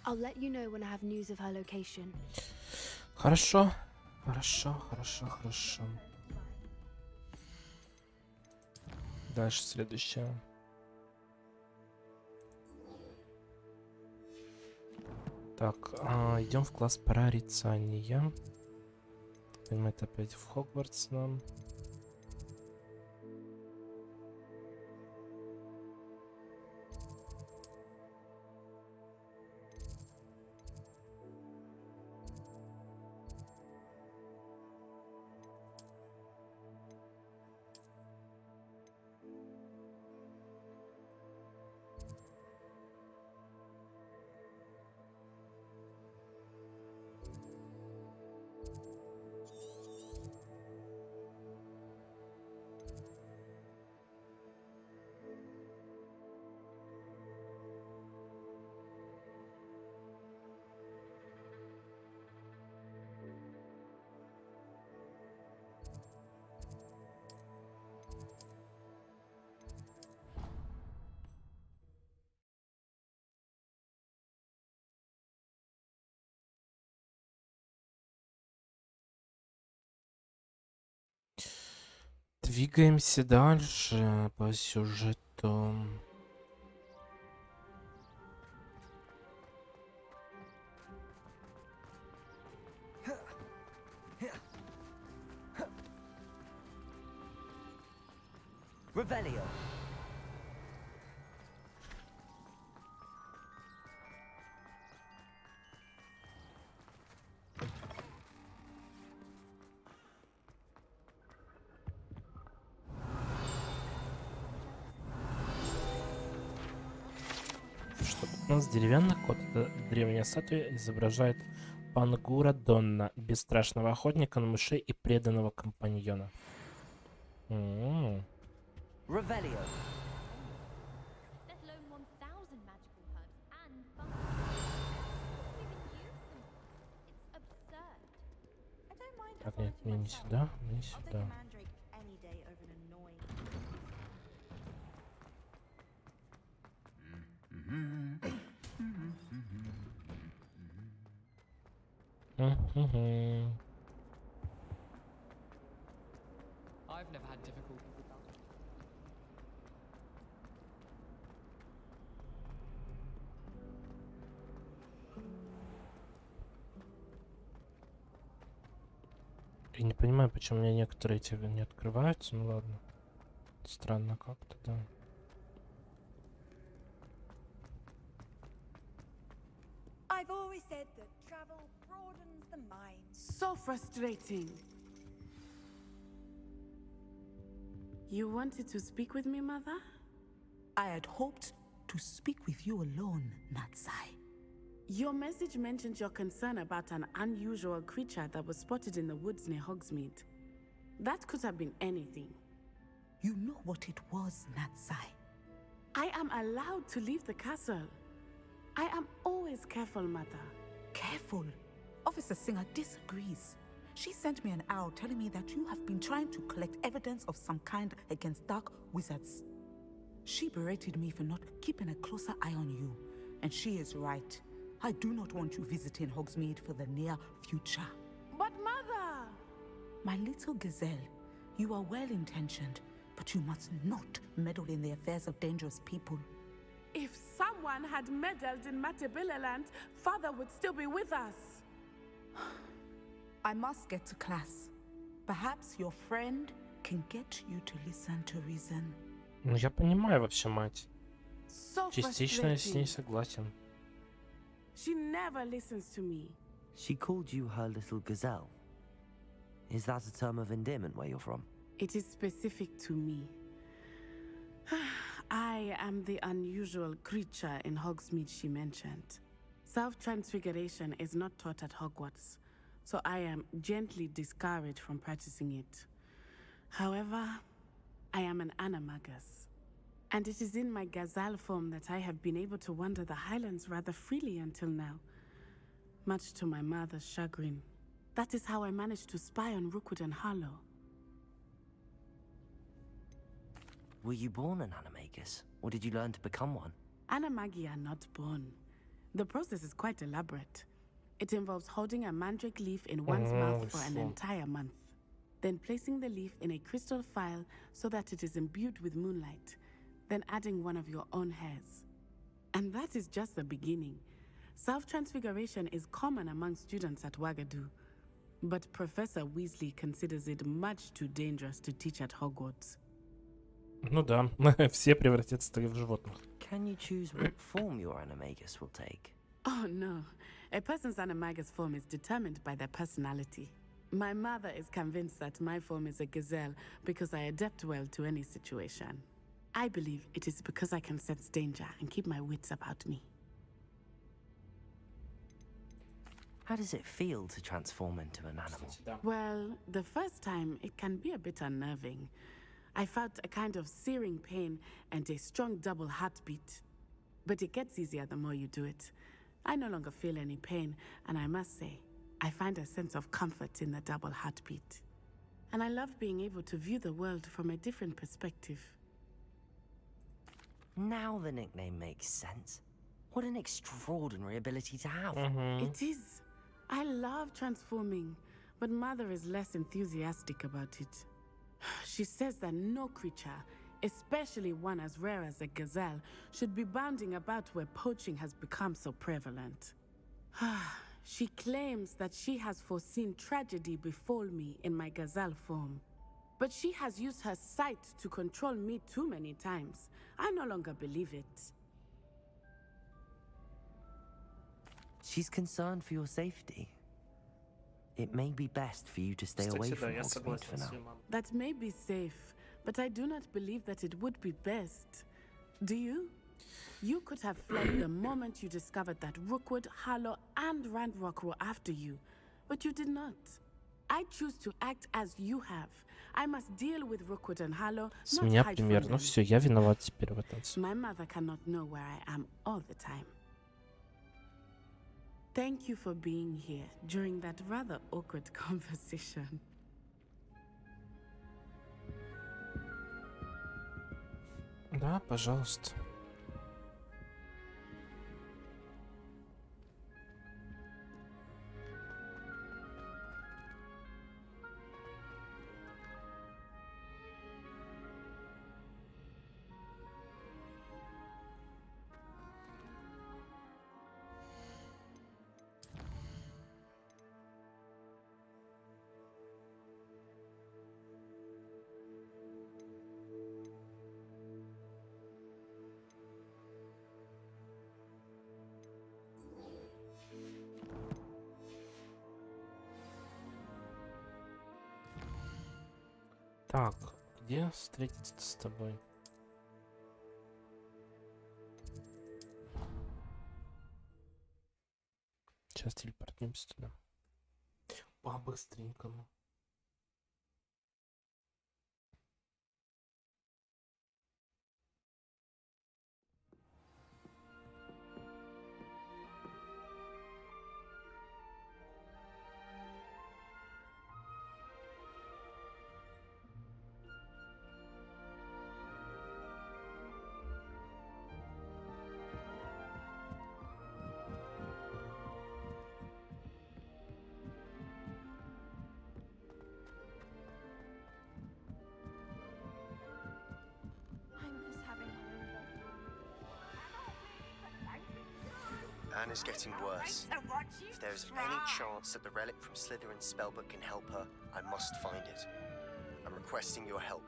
I'll let you know when I have news of her location. Хорошо. Хорошо. Дальше следующее. Так, идем в класс прорицания. Мы это опять в Хогвартс нам. Двигаемся дальше по сюжету. Revelio. Что тут у нас? Деревянный кот. Это древняя статуя изображает Пангура Донна, бесстрашного охотника на мышей и преданного компаньона. Revelio. Так, нет, мне не сюда, мне сюда. I've never had difficulty with that. Я не понимаю, почему у меня некоторые эти не открываются. Ну ладно. Странно как-то, да. I've always said that travel broadens the mind. So frustrating. You wanted to speak with me, Mother? I had hoped to speak with you alone, Natsai. Your message mentioned your concern about an unusual creature that was spotted in the woods near Hogsmeade. That could have been anything. You know what it was, Natsai. I am allowed to leave the castle. I am always careful, Mother. Careful? Officer Singer disagrees. She sent me an owl telling me that you have been trying to collect evidence of some kind against dark wizards. She berated me for not keeping a closer eye on you. And she is right. I do not want you visiting Hogsmeade for the near future. But Mother! My little gazelle, you are well-intentioned, but you must not meddle in the affairs of dangerous people. If someone had meddled in Matabeleland, Father would still be with us. I must get to class. Perhaps your friend can get you to listen to reason. Ну, я понимаю вообще, мать. So Частично с ней frustrating. согласен. She never listens to me. She called you her little gazelle. Is that a term of endearment where you're from? It is specific to me. I am the unusual creature in Hogsmeade she mentioned. Self-transfiguration is not taught at Hogwarts, so I am gently discouraged from practicing it. However, I am an animagus, and it is in my gazelle form that I have been able to wander the Highlands rather freely until now, much to my mother's chagrin. That is how I managed to spy on Rookwood and Harlow. Were you born an animagus, or did you learn to become one? Animagi are not born. The process is quite elaborate. It involves holding a mandrake leaf in one's mouth for an entire month, then placing the leaf in a crystal phial so that it is imbued with moonlight, then adding one of your own hairs. And that is just the beginning. Self-transfiguration is common among students at Wagadu, but Professor Weasley considers it much too dangerous to teach at Hogwarts. Ну да, все превратятся в животных. Can you choose what form your animagus will take? Oh no, a person's animagus form is determined by their personality. My mother is convinced that my form is a gazelle because I adapt well to any situation. I believe it is because I can sense danger and keep my wits about me. How does it feel to transform into an animal? Well, the first time it can be a bit unnerving. I felt a kind of searing pain and a strong double heartbeat. But it gets easier the more you do it. I no longer feel any pain, and I must say, I find a sense of comfort in the double heartbeat. And I love being able to view the world from a different perspective. Now the nickname makes sense. What an extraordinary ability to have. It is. I love transforming, but Mother is less enthusiastic about it. She says that no creature, especially one as rare as a gazelle, should be bounding about where poaching has become so prevalent. She claims that she has foreseen tragedy befall me in my gazelle form. But she has used her sight to control me too many times. I no longer believe it. She's concerned for your safety. It may be best for you to stay away from Hogsmeade for now. That may be safe, but I do not believe that it would be best. Do you? You could have fled the moment you discovered that Rookwood, Harlow, and Ranrock were after you, but you did not. I choose to act as you have. I must deal with Rookwood and Harlow, С not меня hide пример. from Ну them. все, я виноват теперь в этом. My mother cannot know where I am all the time. Thank you for being here during that rather awkward conversation. Да, пожалуйста. Так, где встретиться с тобой? Сейчас телепортнемся туда. По-быстренькому. Anne is getting worse. If there is any chance that the relic from Slytherin's spellbook can help her, I must find it. I'm requesting your help.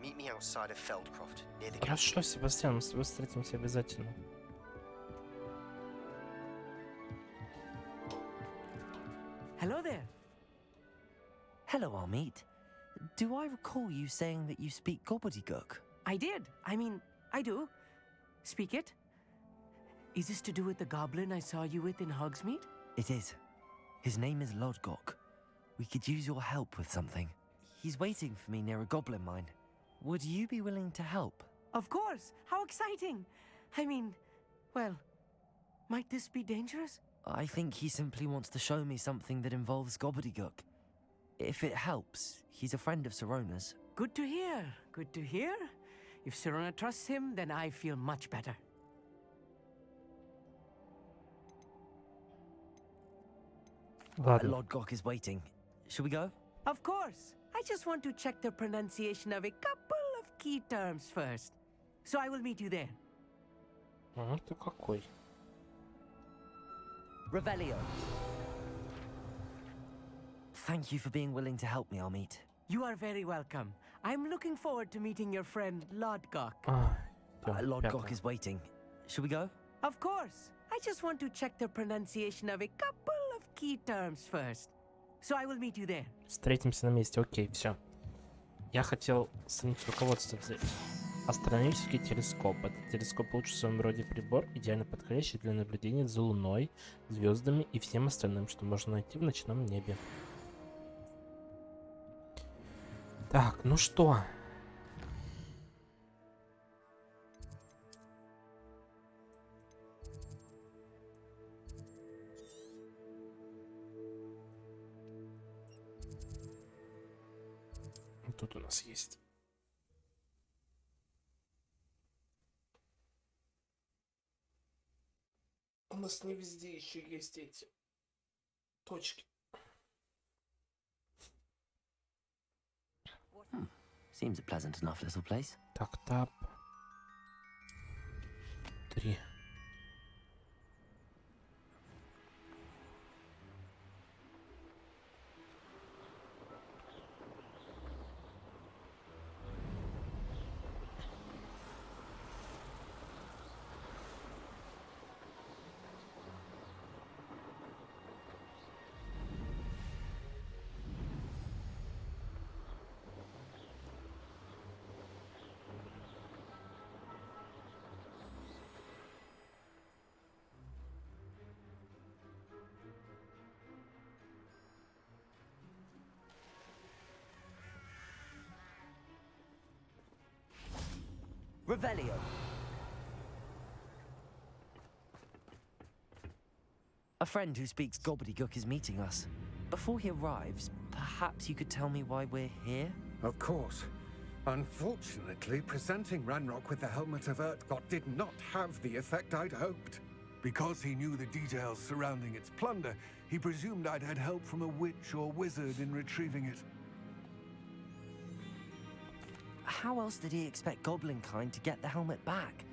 Meet me outside of Feldcroft, near the Хорошо, Себастьян, мы с тобой встретимся обязательно. Hello there. Hello, Armeet. Do I recall you saying that you speak gobbledygook? I did. I mean, I do. Speak it. Is this to do with the goblin I saw you with in Hogsmeade? It is. His name is Lodgok. We could use your help with something. He's waiting for me near a goblin mine. Would you be willing to help? Of course. How exciting. I mean, well, might this be dangerous? I think he simply wants to show me something that involves gobbledygook. If it helps, he's a friend of Sirona's. Good to hear. Good to hear. If Sirona trusts him, then I feel much better. Lodgok is waiting. Should we go? Of course. I just want to check the pronunciation of a couple of key terms first. So I will meet you there. Ты какой? Revelio. Thank you for being willing to help me, Armeet. You are very welcome. I'm looking forward to meeting your friend Lodgok. Lodgok is waiting. Should we go? Of course. I just want to check the pronunciation of a couple of key terms first. So I will meet you there. Встретимся на месте. Окей, все. Я хотел страницу руководства взять. Астрономический телескоп. Это телескоп лучший в своем роде прибор, идеально подходящий для наблюдения за Луной, звездами и всем остальным, что можно найти в ночном небе. Так, ну что? Тут у нас есть. У нас не везде еще есть эти точки. Seems a pleasant enough little place. Так, тап. 3. Revelio. A friend who speaks gobbledygook is meeting us. Before he arrives, perhaps you could tell me why we're here? Of course. Unfortunately, presenting Ranrock with the Helmet of Urtkot did not have the effect I'd hoped. Because he knew the details surrounding its plunder, he presumed I'd had help from a witch or wizard in retrieving it. How else did he expect Goblinkind to get the helmet back?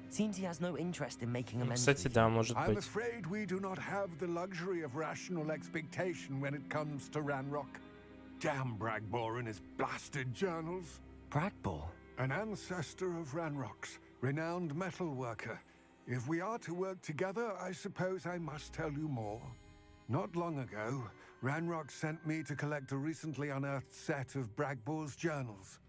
Seems he has no interest in making amends. Кстати, да, может I'm быть. afraid we do not have the luxury of rational expectation when it comes to Ranrock. Damn Bragbor and his blasted journals. Bragbor? An ancestor of Ranrock's, renowned metal worker. If we are to work together, I suppose I must tell you more. Not long ago, Ranrock sent me to collect a recently unearthed set of Bragbor's journals.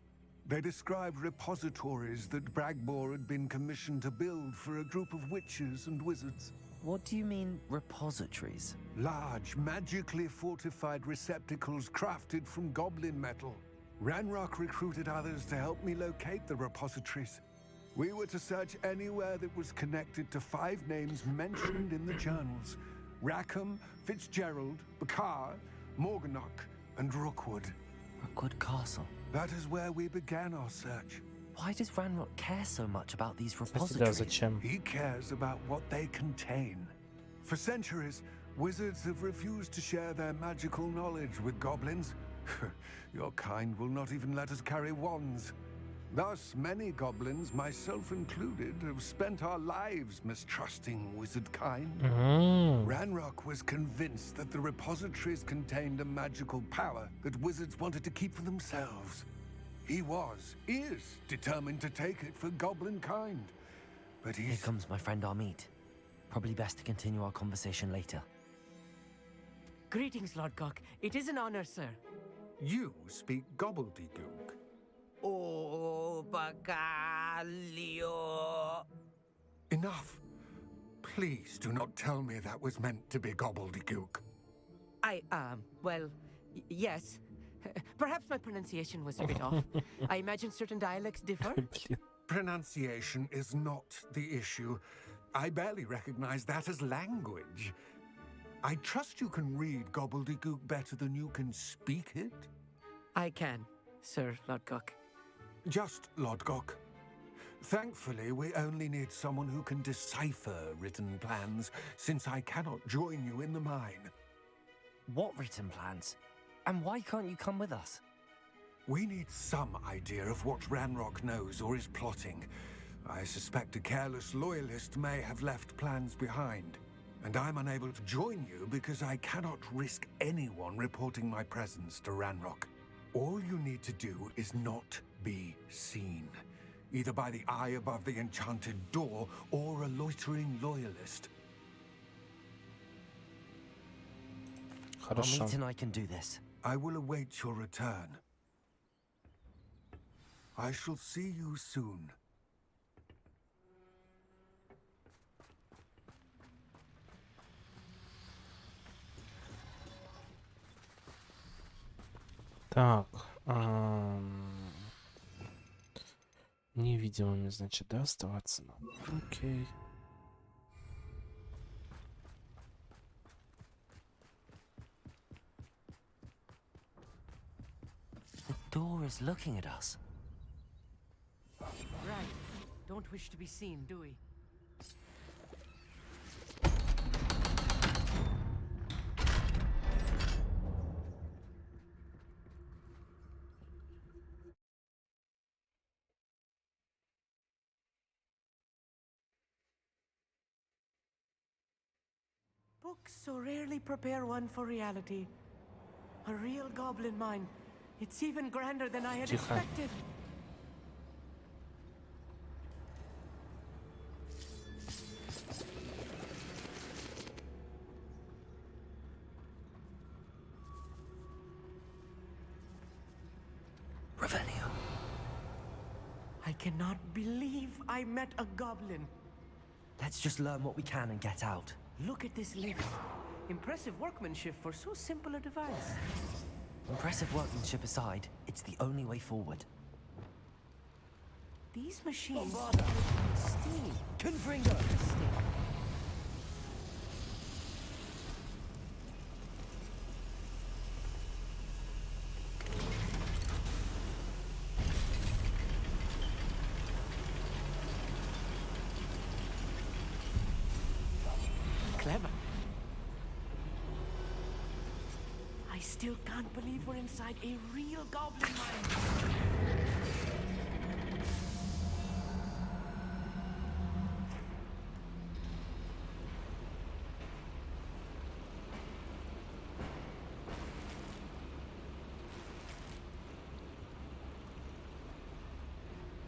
They described repositories that Bragbor had been commissioned to build for a group of witches and wizards. What do you mean, repositories? Large, magically fortified receptacles crafted from goblin metal. Ranrock recruited others to help me locate the repositories. We were to search anywhere that was connected to 5 names mentioned in the journals. Rackham, Fitzgerald, Bakar, Morganach, and Rookwood. Rookwood Castle. That is where we began our search. Why does Ranrock care so much about these repositories? He cares about what they contain. For centuries, wizards have refused to share their magical knowledge with goblins. Your kind will not even let us carry wands. Thus, many goblins, myself included, have spent our lives mistrusting wizard kind. Ranrock was convinced that the repositories contained a magical power that wizards wanted to keep for themselves. He is determined to take it for goblin kind. But Here comes my friend Amit. Probably best to continue our conversation later. Greetings, Lord Cock. It is an honor, sir. You speak gobbledygook. Oh, bagaglio. Enough. Please do not tell me that was meant to be gobbledygook. Well, yes. Perhaps my pronunciation was a bit off. I imagine certain dialects differ. Pronunciation is not the issue. I barely recognize that as language. I trust you can read gobbledygook better than you can speak it? I can, Sir Lodgok. Just Lodgok. Thankfully, we only need someone who can decipher written plans, since I cannot join you in the mine. What written plans? And why can't you come with us? We need some idea of what Ranrock knows or is plotting. I suspect a careless loyalist may have left plans behind. And I'm unable to join you because I cannot risk anyone reporting my presence to Ranrock. All you need to do is not be seen. Either by the eye above the enchanted door or a loitering loyalist. Amit and I can do this. I will await your return. I shall see you soon. Так, невидимыми, значит, да, оставаться нам? Окей. The door is looking at us. Right. Don't wish to be seen, do we? Books so rarely prepare one for reality. A real goblin mine. It's even grander than I had expected. Revelio. I cannot believe I met a goblin. Let's just learn what we can and get out. Look at this lift. Impressive workmanship for so simple a device. Impressive workmanship aside, it's the only way forward. These machines steam. Confringo! Clever. I still can't believe we're inside a real goblin mine.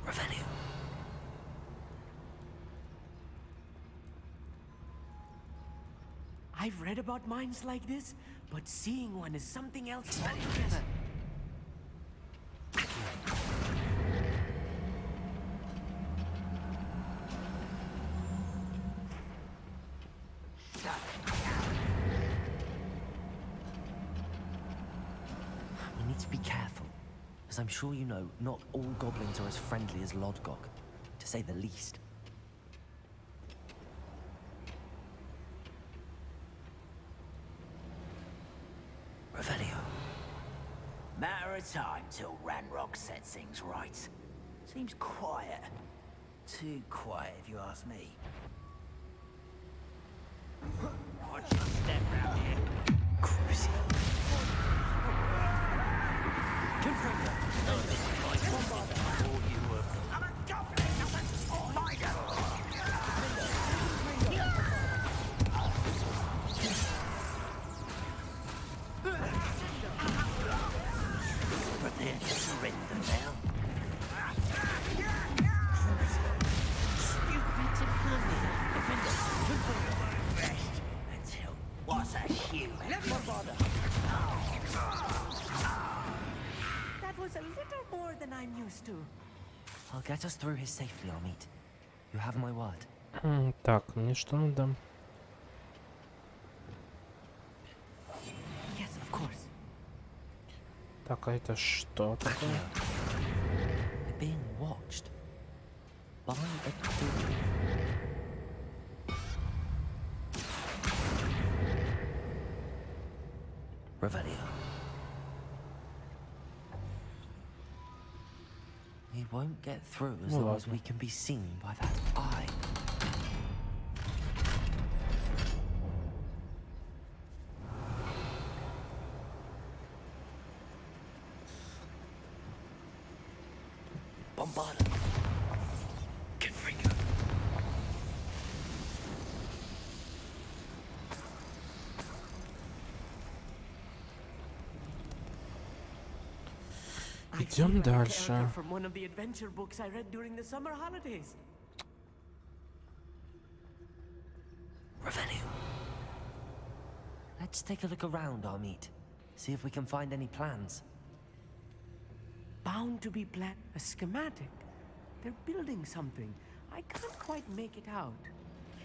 Revelio. I've read about mines like this, but seeing one is something else altogether. We need to be careful. As I'm sure you know, not all goblins are as friendly as Lodgok, to say the least. Revelio. Matter of time till Ranrock sets things right. Seems quiet. Too quiet, if you ask me. Watch your step round here. Cruising. Confringo. I'm a goblin, not a spider. Prepare to surrender now. you. Never bother. That was a little more than I'm used to. I'll get us through here safely, Amit. You have my word. Так, мне что надо? Yes, of course. Так, а это что такое? We're being watched by a door. Revelio. We won't get through as long as we can be seen by that eye. Bombarda. Confringo. Идем дальше. From one of the adventure books I read during the summer holidays. Revelio. Let's take a look around, Amit. See if we can find any plans. Bound to be a schematic. They're building something. I can't quite make it out.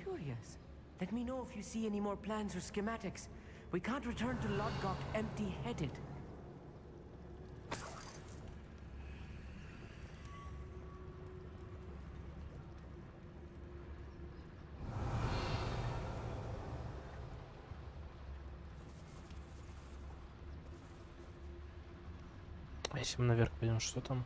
Curious. Let me know if you see any more plans or schematics. We can't return to Lodgok empty-headed. А если мы наверх пойдем, что там?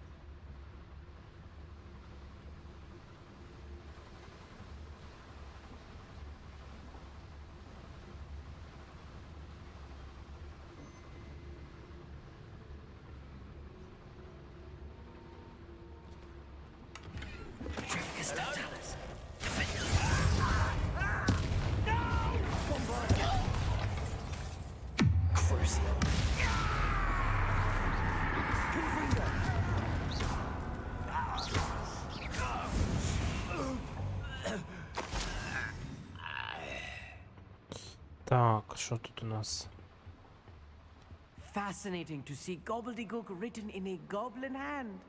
Так, что тут у нас? Fascinating to see gobbledygook written in a goblin hand.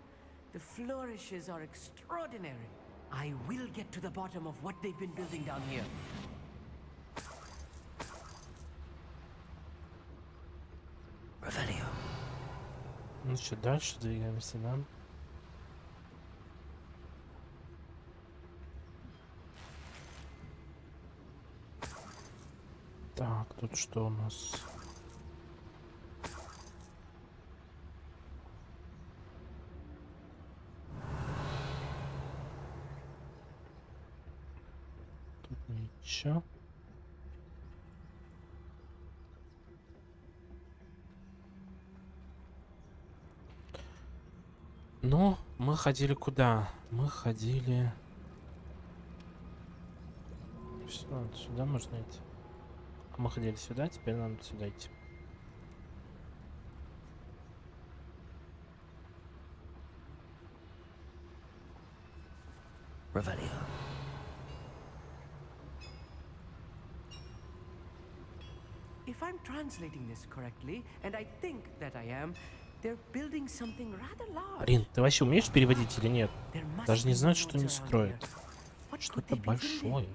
The flourishes are extraordinary. I will get to the bottom of what they've been building down here. Revelio. Ну что, дальше двигаемся, да? Так, тут что у нас? Тут ничего. Ну, мы ходили куда? Мы ходили... Что, сюда можно идти? Мы ходили сюда, теперь надо сюда идти. Revelio. If I'm translating this correctly, and I think that I am, they're building something rather large. Блин, ты вообще умеешь переводить или нет? Даже не знаю, что они строят. Что-то большое.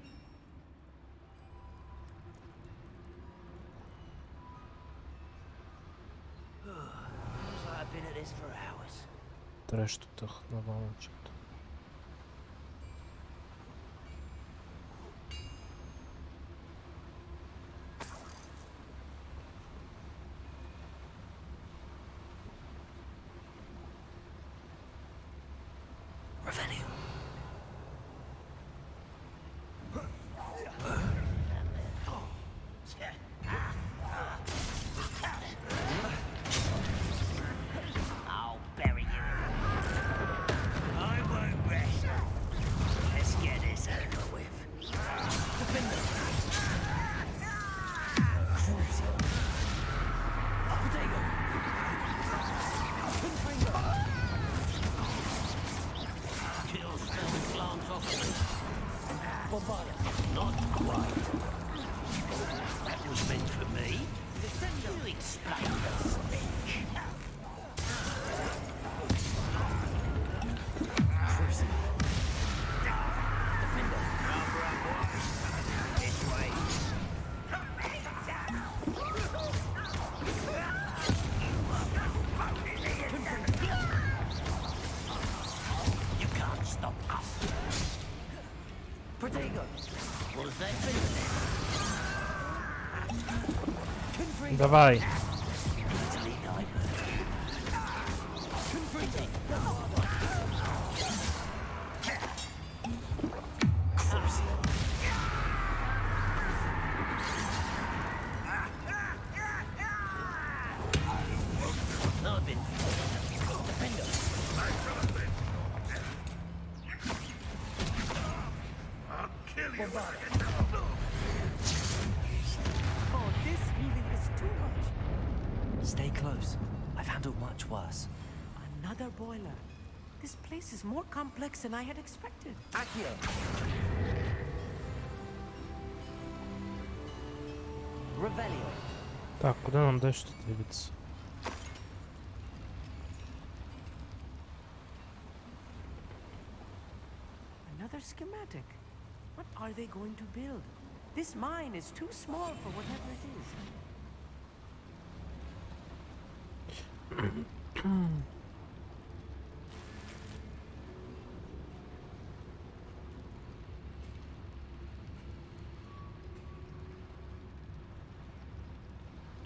Трэш тут их навалом что-то. Revelio. I'll bury you. Давай. Stay close. I've handled much worse. Another boiler. This place is more complex than I had expected. Accio! Revelio. Так, куда нам дальше двигаться? Another schematic. What are they going to build? This mine is too small for whatever it is.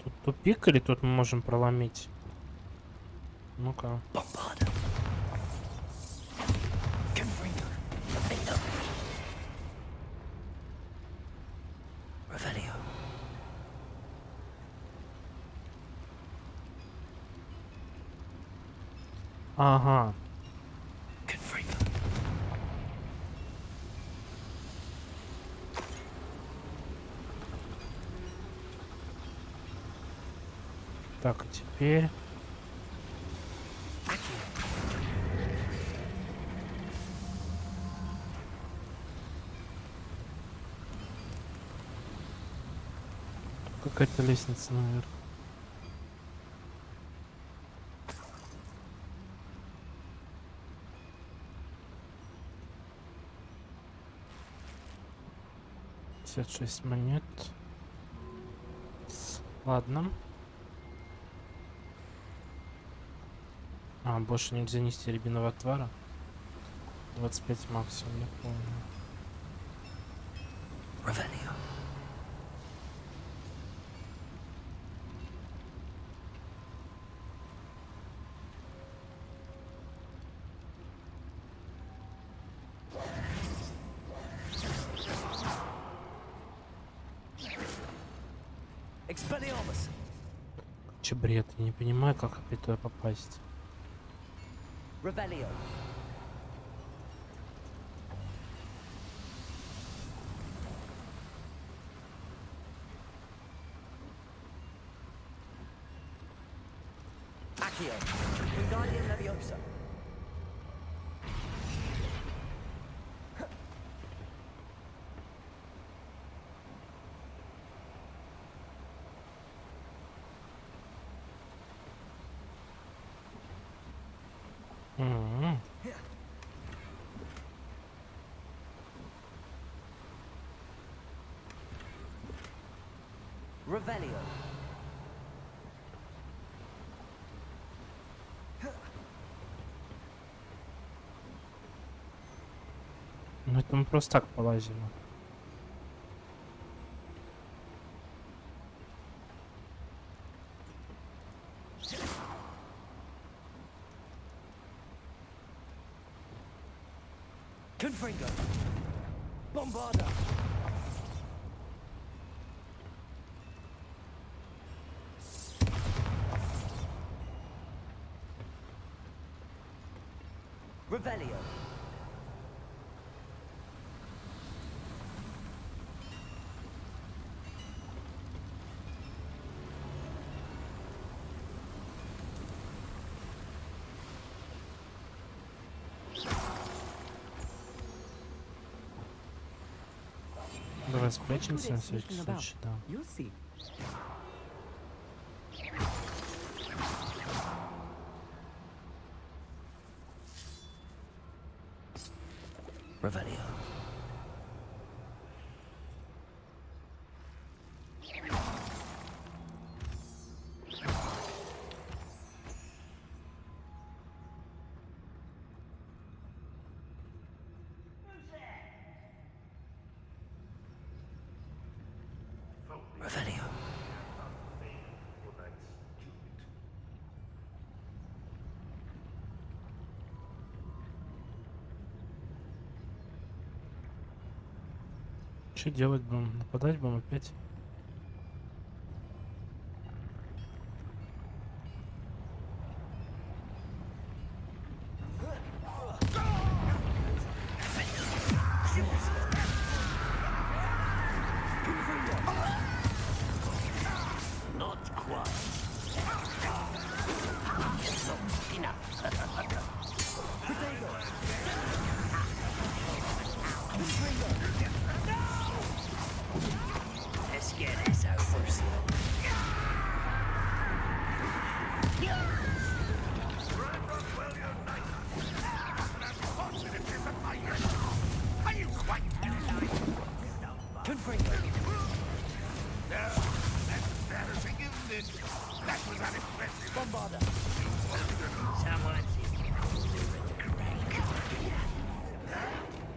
Тут тупик или тут мы можем проломить? Ну-ка. Ага. Так, а теперь... Какая-то лестница наверх. $56 монет. Ладно. А, больше нельзя нести рябинового отвара. 25 максимум, я помню. Revelio. Expelliarmus. Че бред? Я не понимаю, как опять туда попасть. Revelio. Accio. Wingardium Leviosa. Revelio. Ну это мы просто так полазим. Confringo. Bombarda. Revelio. Давай спрячемся на всякий случай, да. Revelio. Revelio. Что делать будем? Нападать будем опять? Not quite. Enough. Let's get this over. Are you quite Confringo. No, that's embarrassing, isn't it? That was unimpressive. Bombarda. Someone's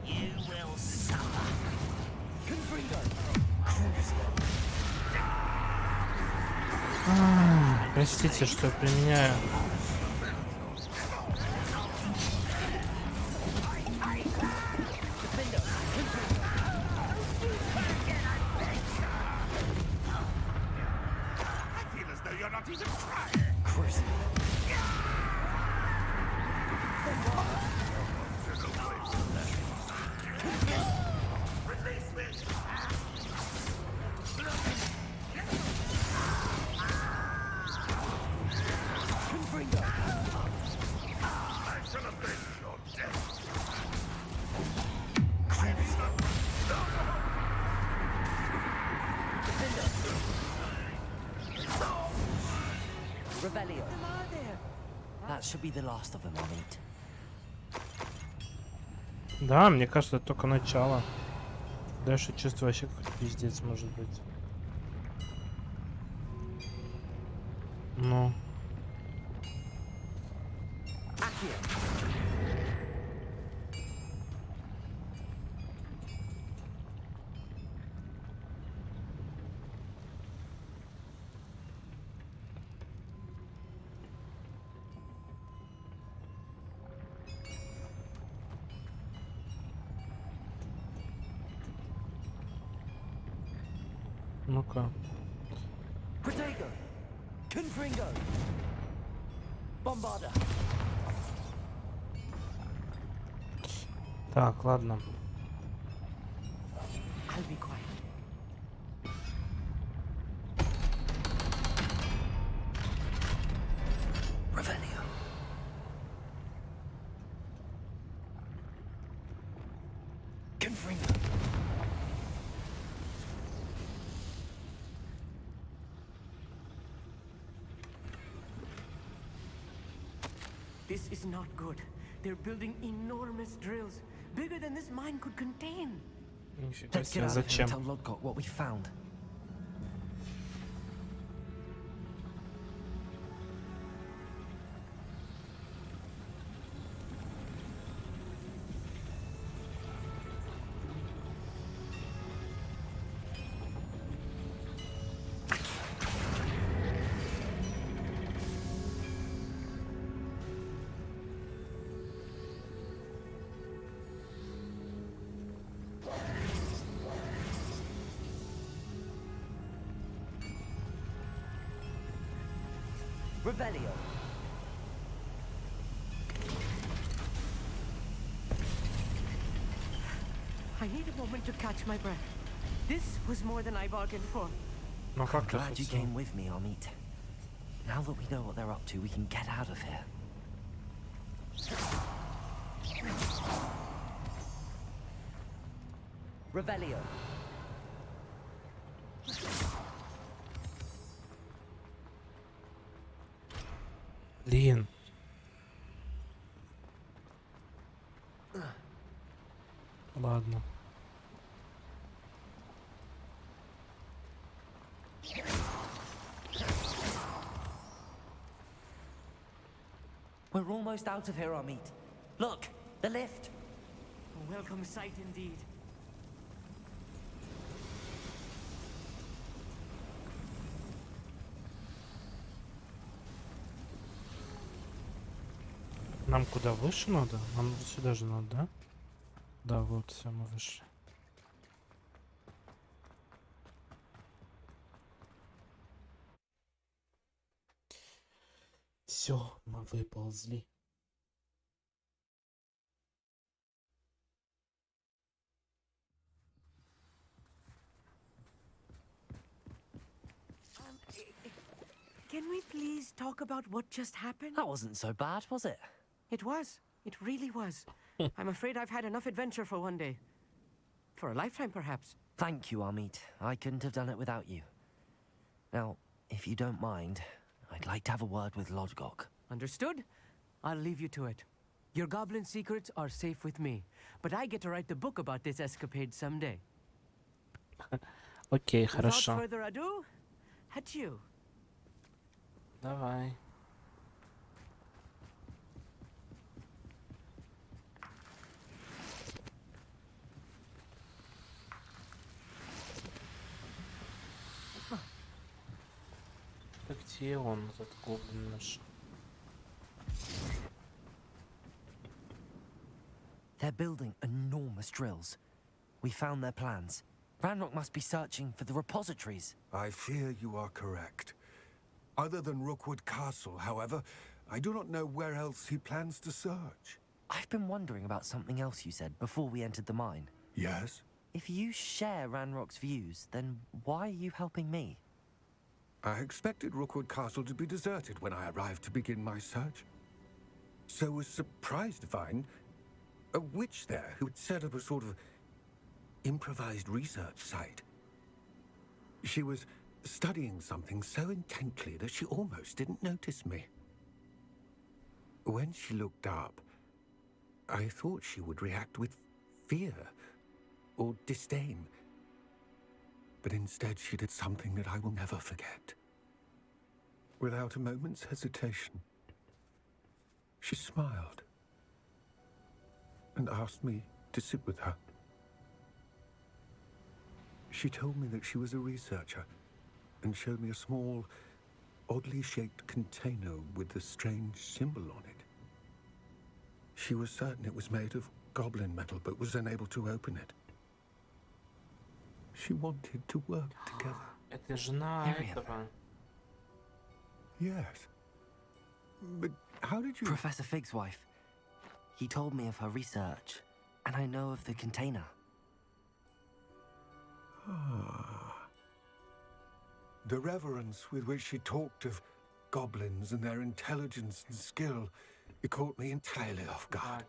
You will suffer. Confringo. Простите, что применяю. I feel as though you're not even trying. Cruising. Release me. Confringo. I shall avenge your death. Revelio. That should be the last of them I'll meet. Да, мне кажется, это только начало. Дальше чувство вообще какой-то пиздец может быть. Ну. Ну-ка. Protego. Confringo. Bombarda. Так, ладно. I'll be quiet. Revelio. Confringo. This is not good. They're building enormous drills, bigger than this mine could contain. Нифига Let's get себе, out of here зачем? and tell Lodgott what we found. Revelio. I need a moment to catch my breath. This was more than I bargained for. Ну как Glad you came with me, Amit. Now that we know what they're up to, we can get out of here. Revelio. Блин. Ладно. We're almost out of here, Amit. Look, the lift. A welcome sight indeed. Нам куда выше надо? Нам вот сюда же надо, да? Да, вот, все, мы вышли. Все, мы выползли. Can we please talk about what just happened? That wasn't so bad, was it? It was. It really was. I'm afraid I've had enough adventure for one day. For a lifetime, perhaps. Thank you, Amit. I couldn't have done it without you. Now, if you don't mind, I'd like to have a word with Lodgok. Understood? I'll leave you to it. Your goblin secrets are safe with me, but I get to write the book about this escapade someday. Окей, Without хорошо. further ado, adieu. Давай. Где он, этот гоблин наш? They're building enormous drills. We found their plans. Ranrock must be searching for the repositories. I fear you are correct. Other than Rookwood Castle, however, I do not know where else he plans to search. I've been wondering about something else you said before we entered the mine. Yes? If you share Ranrock's views, then why are you helping me? I expected Rookwood Castle to be deserted when I arrived to begin my search. So was surprised to find a witch there who had set up a sort of improvised research site. She was studying something so intently that she almost didn't notice me. When she looked up, I thought she would react with fear or disdain. But instead she did something that I will never forget. Without a moment's hesitation, she smiled and asked me to sit with her. She told me that she was a researcher and showed me a small, oddly shaped container with a strange symbol on it. She was certain it was made of goblin metal, but was unable to open it. She wanted to work together. Это жена этого. Yes. But how did you... Professor Fig's wife. He told me of her research, and I know of the container. Ah. The reverence with which she talked of goblins and their intelligence and skill, it caught me entirely off guard.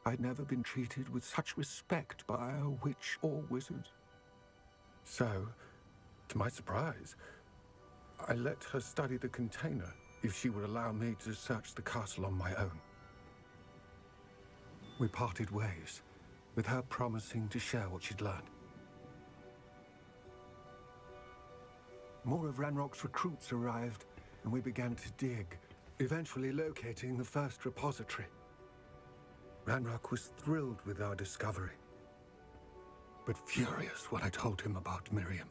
I'd never been treated with such respect by a witch or wizard. So, to my surprise, I let her study the container if she would allow me to search the castle on my own. We parted ways, with her promising to share what she'd learned. More of Ranrock's recruits arrived, and we began to dig, eventually locating the first repository. Ranrock was thrilled with our discovery, but furious when I told him about Miriam.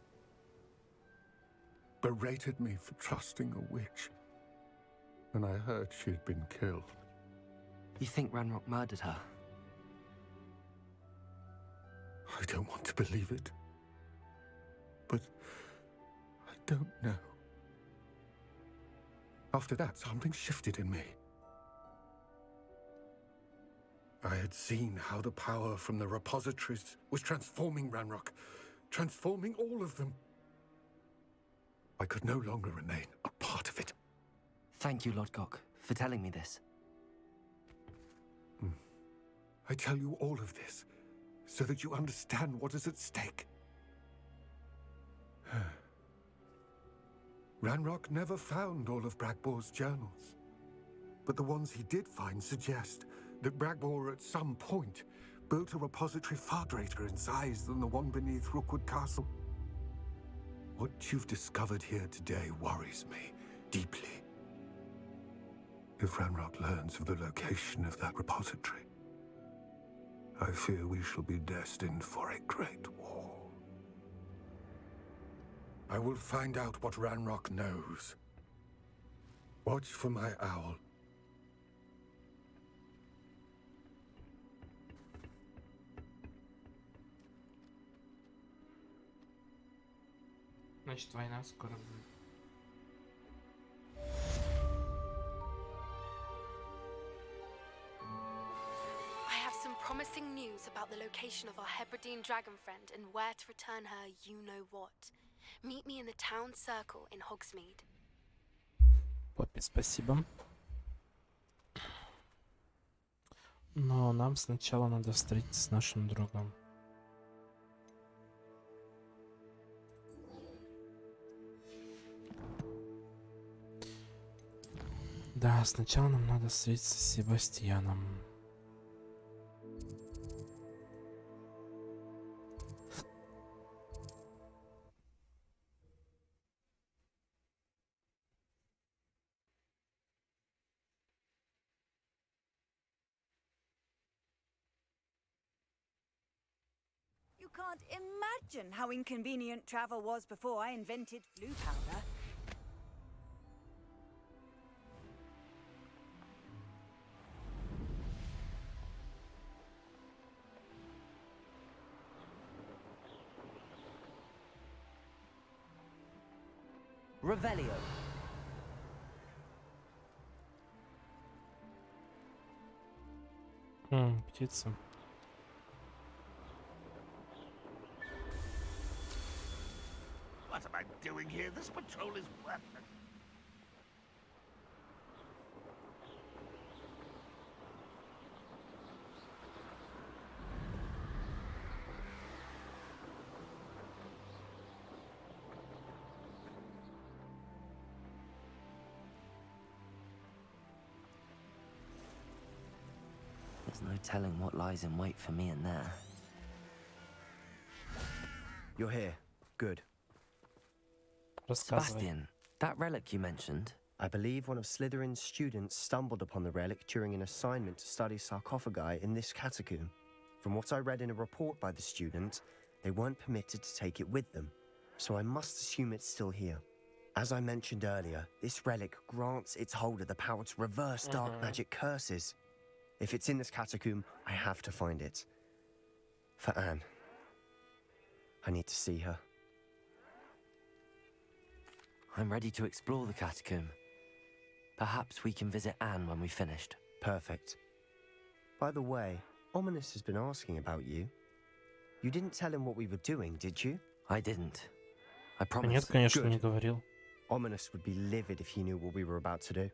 Berated me for trusting a witch, and I heard she'd been killed. You think Ranrock murdered her? I don't want to believe it, but I don't know. After that, something shifted in me. I had seen how the power from the repositories was transforming Ranrock, transforming all of them. I could no longer remain a part of it. Thank you, Lodgok, for telling me this. I tell you all of this so that you understand what is at stake. Ranrock never found all of Bragbor's journals. But the ones he did find suggest that Bragbor at some point built a repository far greater in size than the one beneath Rookwood Castle. What you've discovered here today worries me deeply. If Ranrock learns of the location of that repository, I fear we shall be destined for a great war. I will find out what Ranrock knows. Watch for my owl. Значит, война скоро будет. I have some promising news about the location of our Hebridean dragon friend and where to return her you-know-what. Meet me in the town circle in Hogsmeade. Поппи, спасибо. Но нам сначала надо встретиться с нашим другом. Да, сначала нам надо встретиться с Себастьяном. You can't imagine how inconvenient travel was before I invented flu powder. Revelio. Птица. What am I doing here? This patrol is worthless. There's no telling what lies in wait for me in there. You're here. Good. Sebastian, that relic you mentioned. I believe one of Slytherin's students stumbled upon the relic during an assignment to study sarcophagi in this catacomb. From what I read in a report by the student, they weren't permitted to take it with them, so I must assume it's still here. As I mentioned earlier, this relic grants its holder the power to reverse dark magic curses. If it's in this catacomb, I have to find it. For Anne. I need to see her. I'm ready to explore the catacomb. Perhaps we can visit Anne when we've finished. Perfect. By the way, Ominous has been asking about you. You didn't tell him what we were doing, did you? I didn't. I promise. Нет, конечно, не говорил. Ominous would be livid if he knew what we were about to do.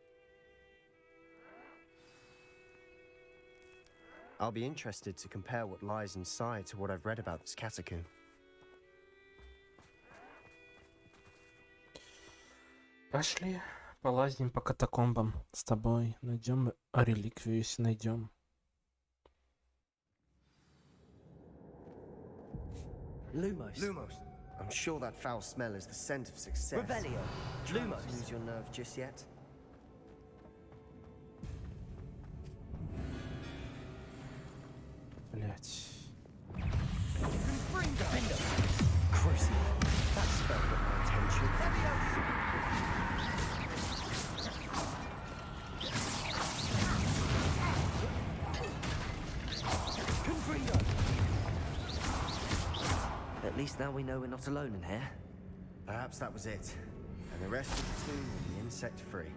I'll be interested to compare what lies inside to what I've read about this catacomb. Пошли, полазим по катакомбам с тобой. Найдем реликвию, если найдем. Lumos. Lumos. I'm sure that foul smell is the scent of success. Revelio. Try not Lumos. to lose your nerve just yet. Блять. Crucible. That spell got my attention. At least now we know we're not alone in here. Perhaps that was it. And the rest of the tomb will be insect-free.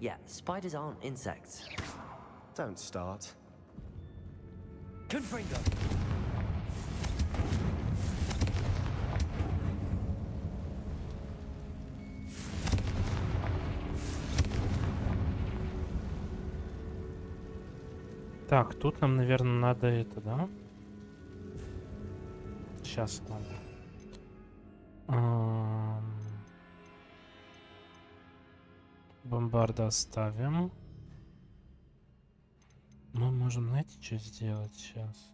Yeah, spiders aren't insects. Don't start. Confringo. Так, тут нам, наверное, надо это, да? Сейчас, ладно. бомбарда оставим. Мы можем, знаете, что сделать сейчас?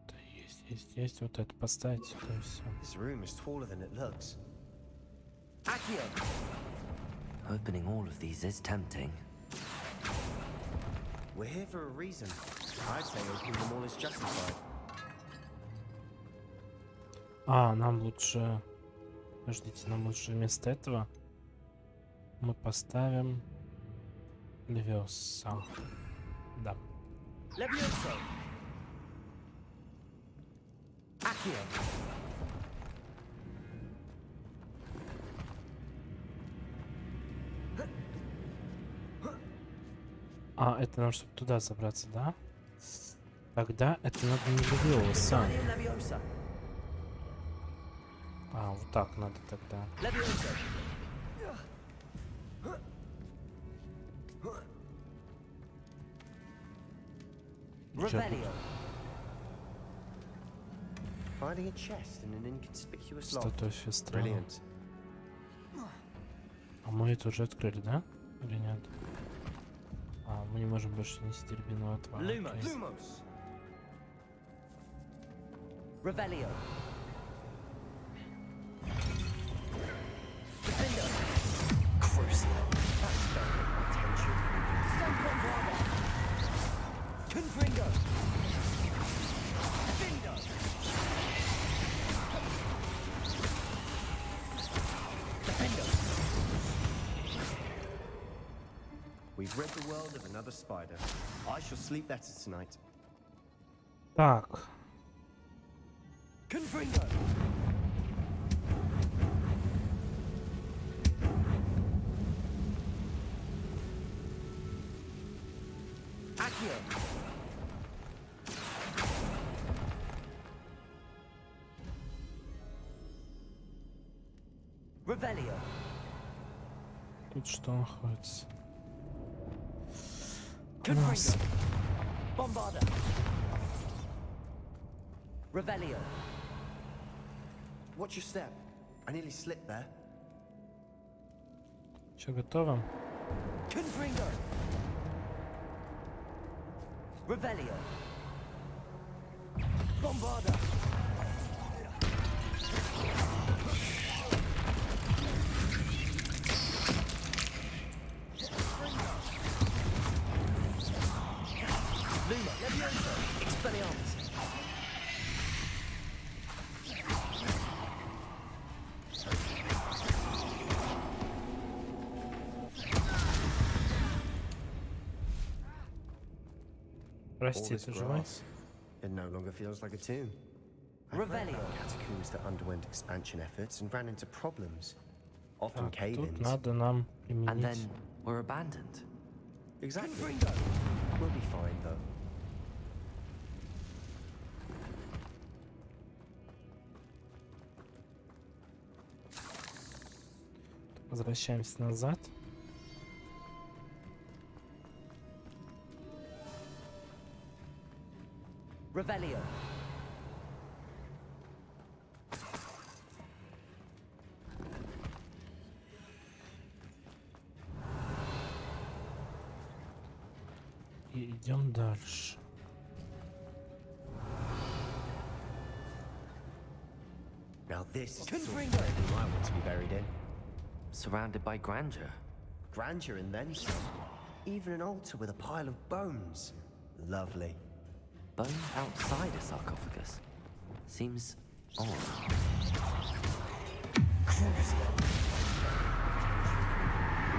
Да есть. Вот это поставить сюда и все. This room is taller than it looks. Opening all of these is tempting. We're here for a reason. I'd say opening them all is justified. Нам лучше... Подождите, нам лучше вместо этого мы поставим Левиоса. Да. Levioso. Accio. Это нам, чтобы туда забраться, да? Тогда это надо не Левиоса. Вот так надо тогда. Finding a chest in an inconspicuous lock. Статуя Фестрала. Brilliant. Мы это уже открыли, да? Или нет? Мы не можем больше нести рябинового отвара. Lumos. Revelio. Crucial. That's got my attention. Sunbombarda. Confringo. Findo. Defendo. We've rid the world of another spider. I shall sleep better tonight. Так. Confringo. Accio. Revelio. Тут что находится? Confringo. Bombarda. Revelio. Watch your step. I nearly slipped there. Все готово? Confringo. Revelio. Bombarda. Luma. Levioso. Expelliarmus. Прости, ты живой? It no longer feels like a tomb. Revelio. Catacombs that underwent expansion efforts and ran into problems. Often Тут cave-ins. надо нам And применить. then we're abandoned. Exactly. We'll be fine though. Возвращаемся назад. Revelio. И идем дальше. Now this is the sort of building I want to be buried in. Surrounded by grandeur. Grandeur and then some. Even an altar with a pile of bones. Lovely. Bones outside a sarcophagus. Seems odd.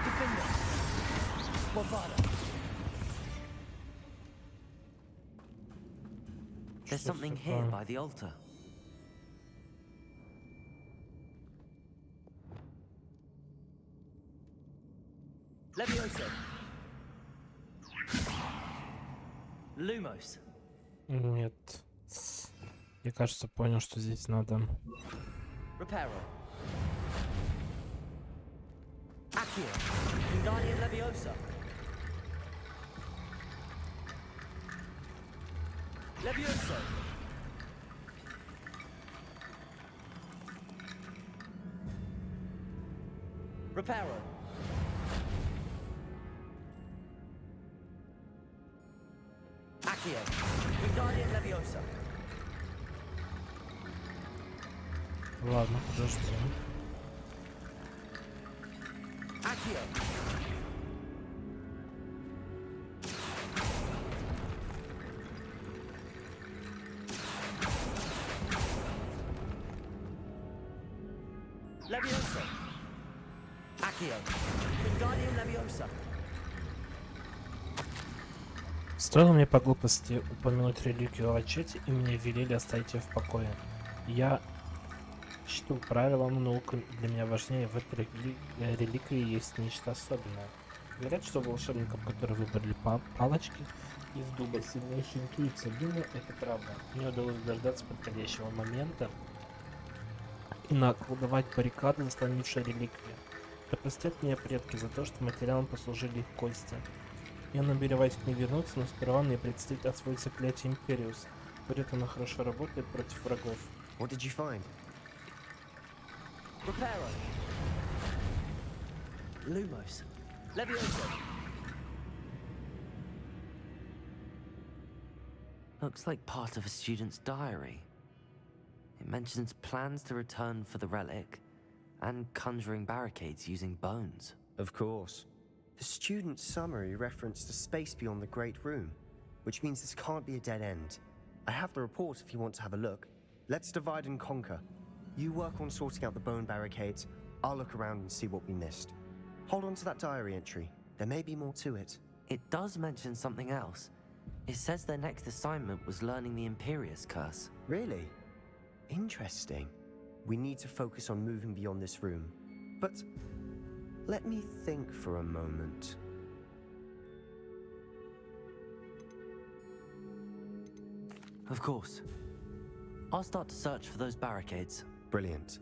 Defender. Bombarda. There's something here by the altar. Levioso. Lumos. Нет. Я, кажется, понял, что здесь надо. Reparo. Accio. Wingardium Leviosa. Levioso. Reparo. Accio. Wingardium Leviosa. Ладно, подожди. Accio. Leviosa. Accio. Wingardium Leviosa. Стоило мне по глупости упомянуть реликвию о чете, и мне велели оставить ее в покое. Я считал правилом, наука для меня важнее, в этой реликвии есть нечто особенное. Говорят, что волшебников, которые выбрали палочки из дуба, сильнейшая интуиция. Думаю, это правда. Мне удалось дождаться подходящего момента и наколдовать баррикады, заслонившие реликвию. Да простят меня предки за то, что материалом послужили их кости. Я намереваюсь к ней вернуться, но сперва мне предстоит освоить заклятие Империус. Говорит, оно хорошо работает против врагов. What did you find? Reparo. Lumos. Leviosa. Looks like part of a student's diary. It mentions plans to return for the relic and conjuring barricades using bones. Of course. The student's summary referenced a space beyond the Great Room, which means this can't be a dead end. I have the report if you want to have a look. Let's divide and conquer. You work on sorting out the bone barricades. I'll look around and see what we missed. Hold on to that diary entry. There may be more to it. It does mention something else. It says their next assignment was learning the Imperius Curse. Really? Interesting. We need to focus on moving beyond this room. But let me think for a moment. Of course. I'll start to search for those barricades. Brilliant.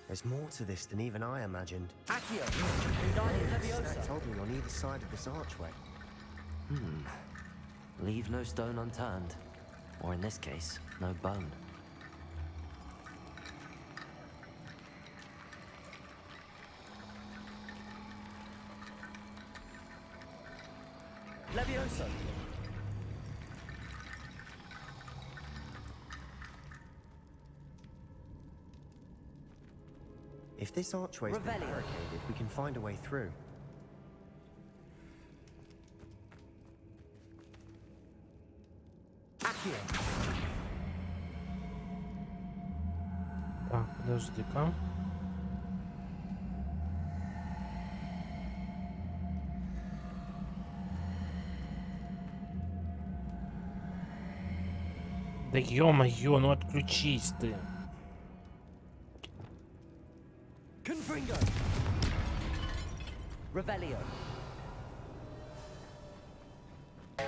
There's more to this than even I imagined. Accio. Wingardium Leviosa. Told me on either side of this archway. Leave no stone unturned. Or in this case, no bone. Leviosa. If this archway's been barricaded, we can find a way through. Accio. Так, подожди-ка. Да ё-моё, ну отключись ты. Confringo. Revelio. Did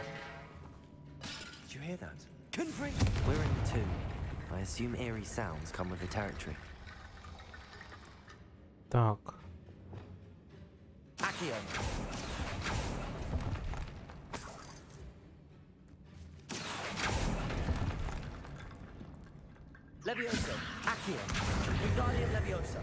you hear that? Confringo. We're in the tomb. I assume eerie sounds come with the territory. Так. Accio. Leviosa. Accio. Wingardium Leviosa.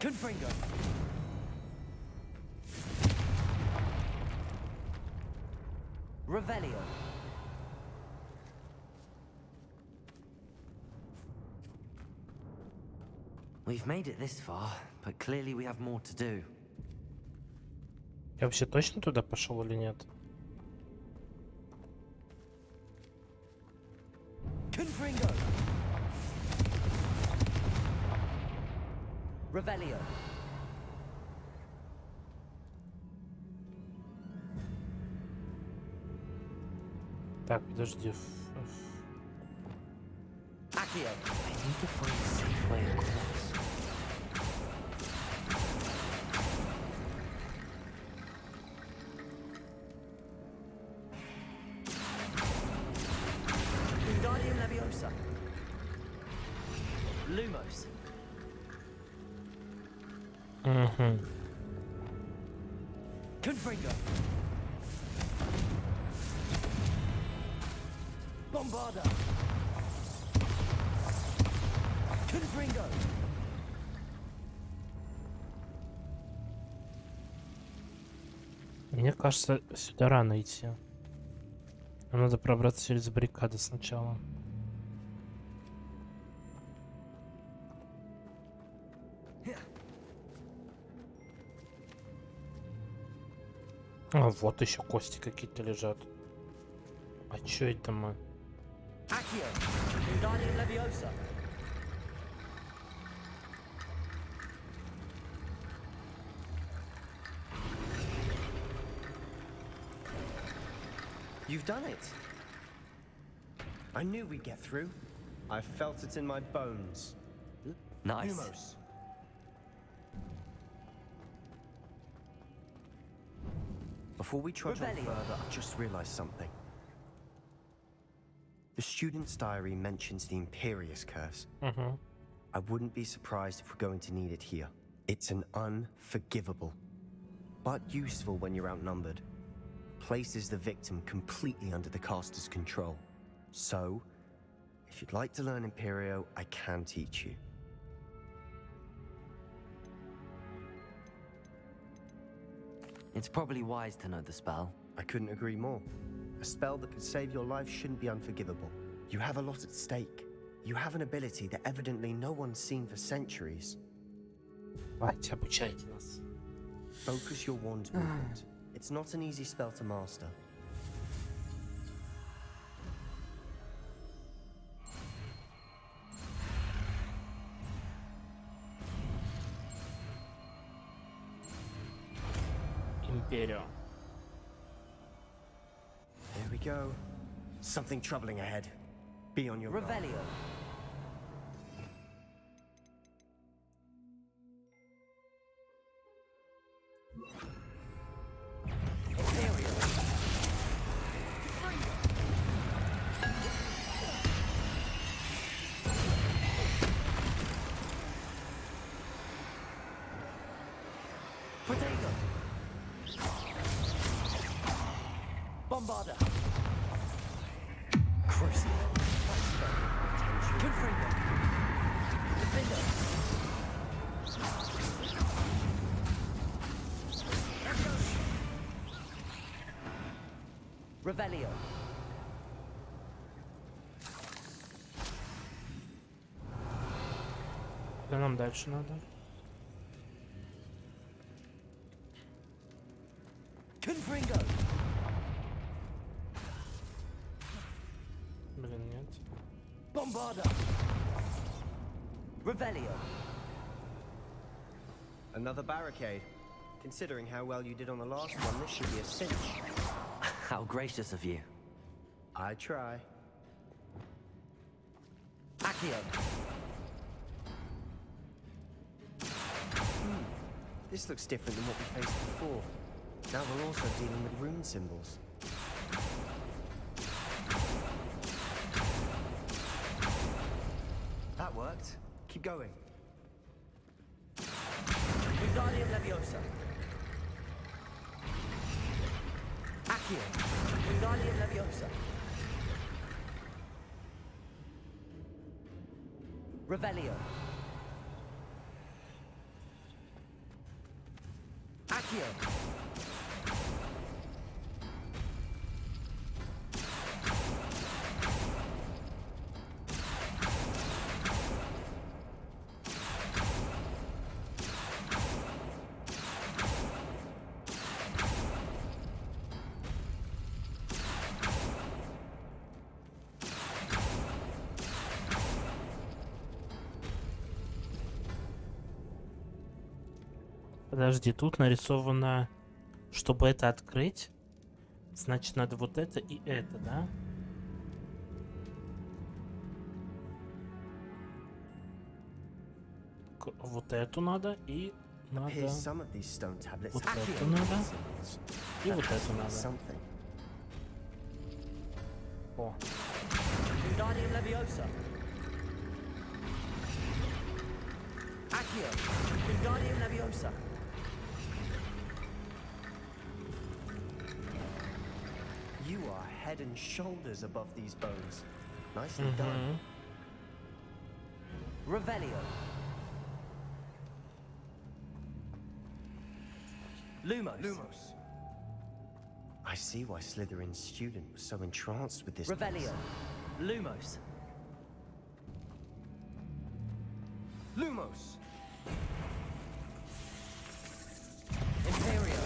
Confringo. Revelio. We've made it this far, but clearly we have more to do. Я вообще точно туда пошел или нет? Confringo. Revelio. Так, подожди. Accio. I need to find a safe way across. Wingardium Leviosa. Lumos. Угу. Confringo. Bombarda. Confringo. Мне кажется, сюда рано идти. Нам надо пробраться через баррикады сначала. А вот еще кости какие-то лежат. А чё это мы? You've done it. I knew we'd get through. I felt it in my bones. Nice. Lumos. Before we trudge on further, I just realized something. The student's diary mentions the Imperious Curse. I wouldn't be surprised if we're going to need it here. It's an unforgivable, but useful when you're outnumbered. Places the victim completely under the caster's control. So, if you'd like to learn Imperio, I can teach you. It's probably wise to know the spell. I couldn't agree more. A spell that could save your life shouldn't be unforgivable. You have a lot at stake. You have an ability that evidently no one's seen for centuries. Обучайте нас. Focus your wand movement. It's not an easy spell to master. Империо. There we go. Something troubling ahead. Be on your guard. Revelio. Bombarda. Crucible. Confringo. Defender. Revelio. Куда нам дальше надо? Confringo. Блин, нет. Bombarda. Revelio. Another barricade. Considering how well you did on the last one, this should be a cinch. How gracious of you. I try. Accio. This looks different than what we faced before. Now we're also dealing with rune symbols. That worked. Keep going. Wingardium Leviosa. Accio. Wingardium Leviosa. Revelio. Accio. Подожди, тут нарисовано, чтобы это открыть, значит надо вот это и это, да? Вот эту надо и надо. Вот это надо. И вот это надо. О. Wingardium Leviosa. Accio. Wingardium Leviosa. You are head and shoulders above these bones. Nicely done. Revelio. Lumos. I see why Slytherin's student was so entranced with this. Revelio. Lumos. Lumos. Imperio.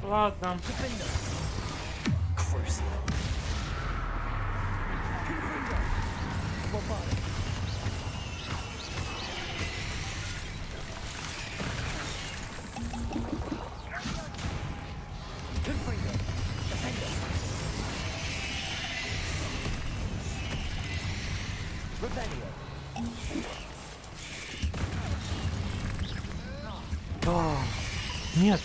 Ладно. О, нет.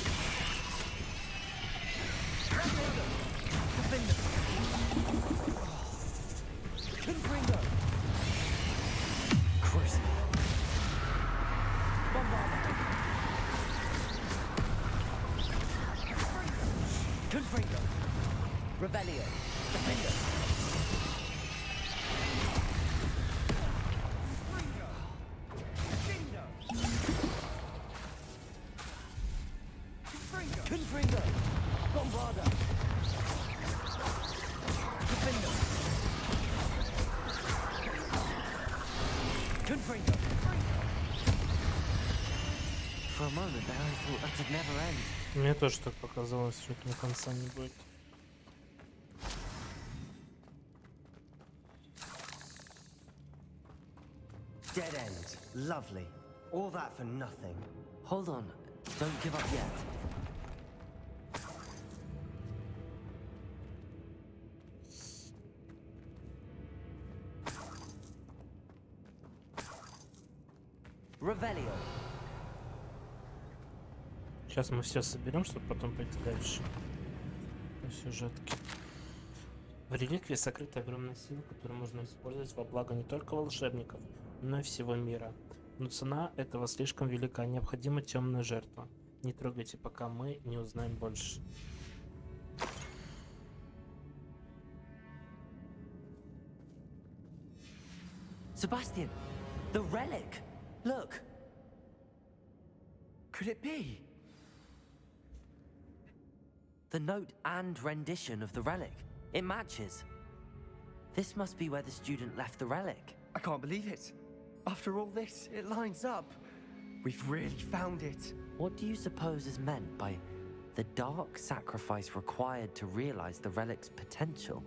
Revelio. Defender. Confringo. Bombarda. Defender. Confringo. For a moment there, I thought that would never end. Мне тоже так показалось, что это на конца не будет. Dead end. Lovely. All that for nothing. Hold on. Don't give up yet. Revelio. Сейчас мы все соберем, чтобы потом пойти дальше по сюжетке. В реликвии сокрыта огромная сила, которую можно использовать во благо не только волшебников, но и всего мира. Но цена этого слишком велика, необходима темная жертва. Не трогайте, пока мы не узнаем больше. Sebastian, the relic. Look. Could it be? The note and rendition of the relic. It matches. This must be where the student left the relic. I can't believe it. After all this, it lines up. We've really found it. What do you suppose is meant by the dark sacrifice required to realize the relic's potential?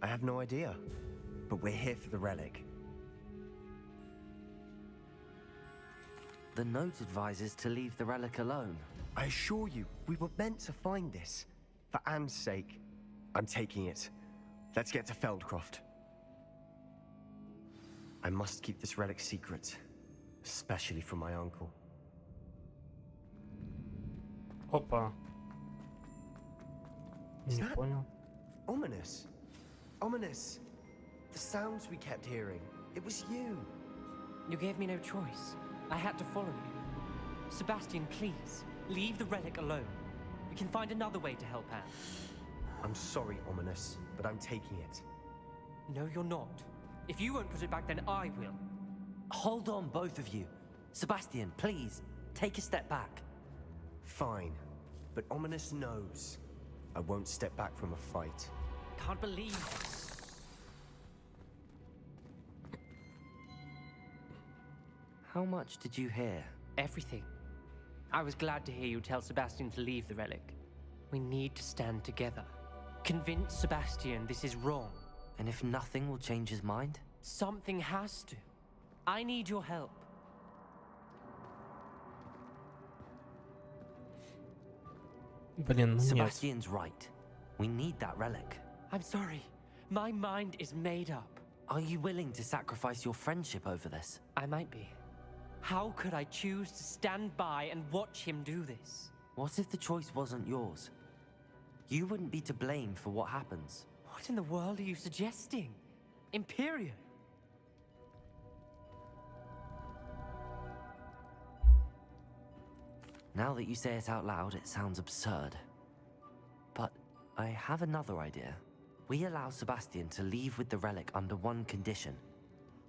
I have no idea. But we're here for the relic. The note advises to leave the relic alone. I assure you, we were meant to find this. For Anne's sake, I'm taking it. Let's get to Feldcroft. I must keep this relic secret, especially from my uncle. Опа. Не понял. Ominous. Ominous. The sounds we kept hearing. It was you. You gave me no choice. I had to follow you. Sebastian, please, leave the relic alone. We can find another way to help Anne. I'm sorry, Ominous, but I'm taking it. No, you're not. If you won't put it back, then I will. Hold on, both of you. Sebastian, please, take a step back. Fine, but Ominous knows I won't step back from a fight. Can't believe this. How much did you hear? Everything. I was glad to hear you tell Sebastian to leave the relic. We need to stand together. Convince Sebastian this is wrong. And if nothing will change his mind? Something has to. I need your help. Блин, ну нет. Sebastian's right. We need that relic. I'm sorry. My mind is made up. Are you willing to sacrifice your friendship over this? I might be. How could I choose to stand by and watch him do this? What if the choice wasn't yours? You wouldn't be to blame for what happens. What in the world are you suggesting? Imperial? Now that you say it out loud, it sounds absurd. But I have another idea. We allow Sebastian to leave with the relic under one condition.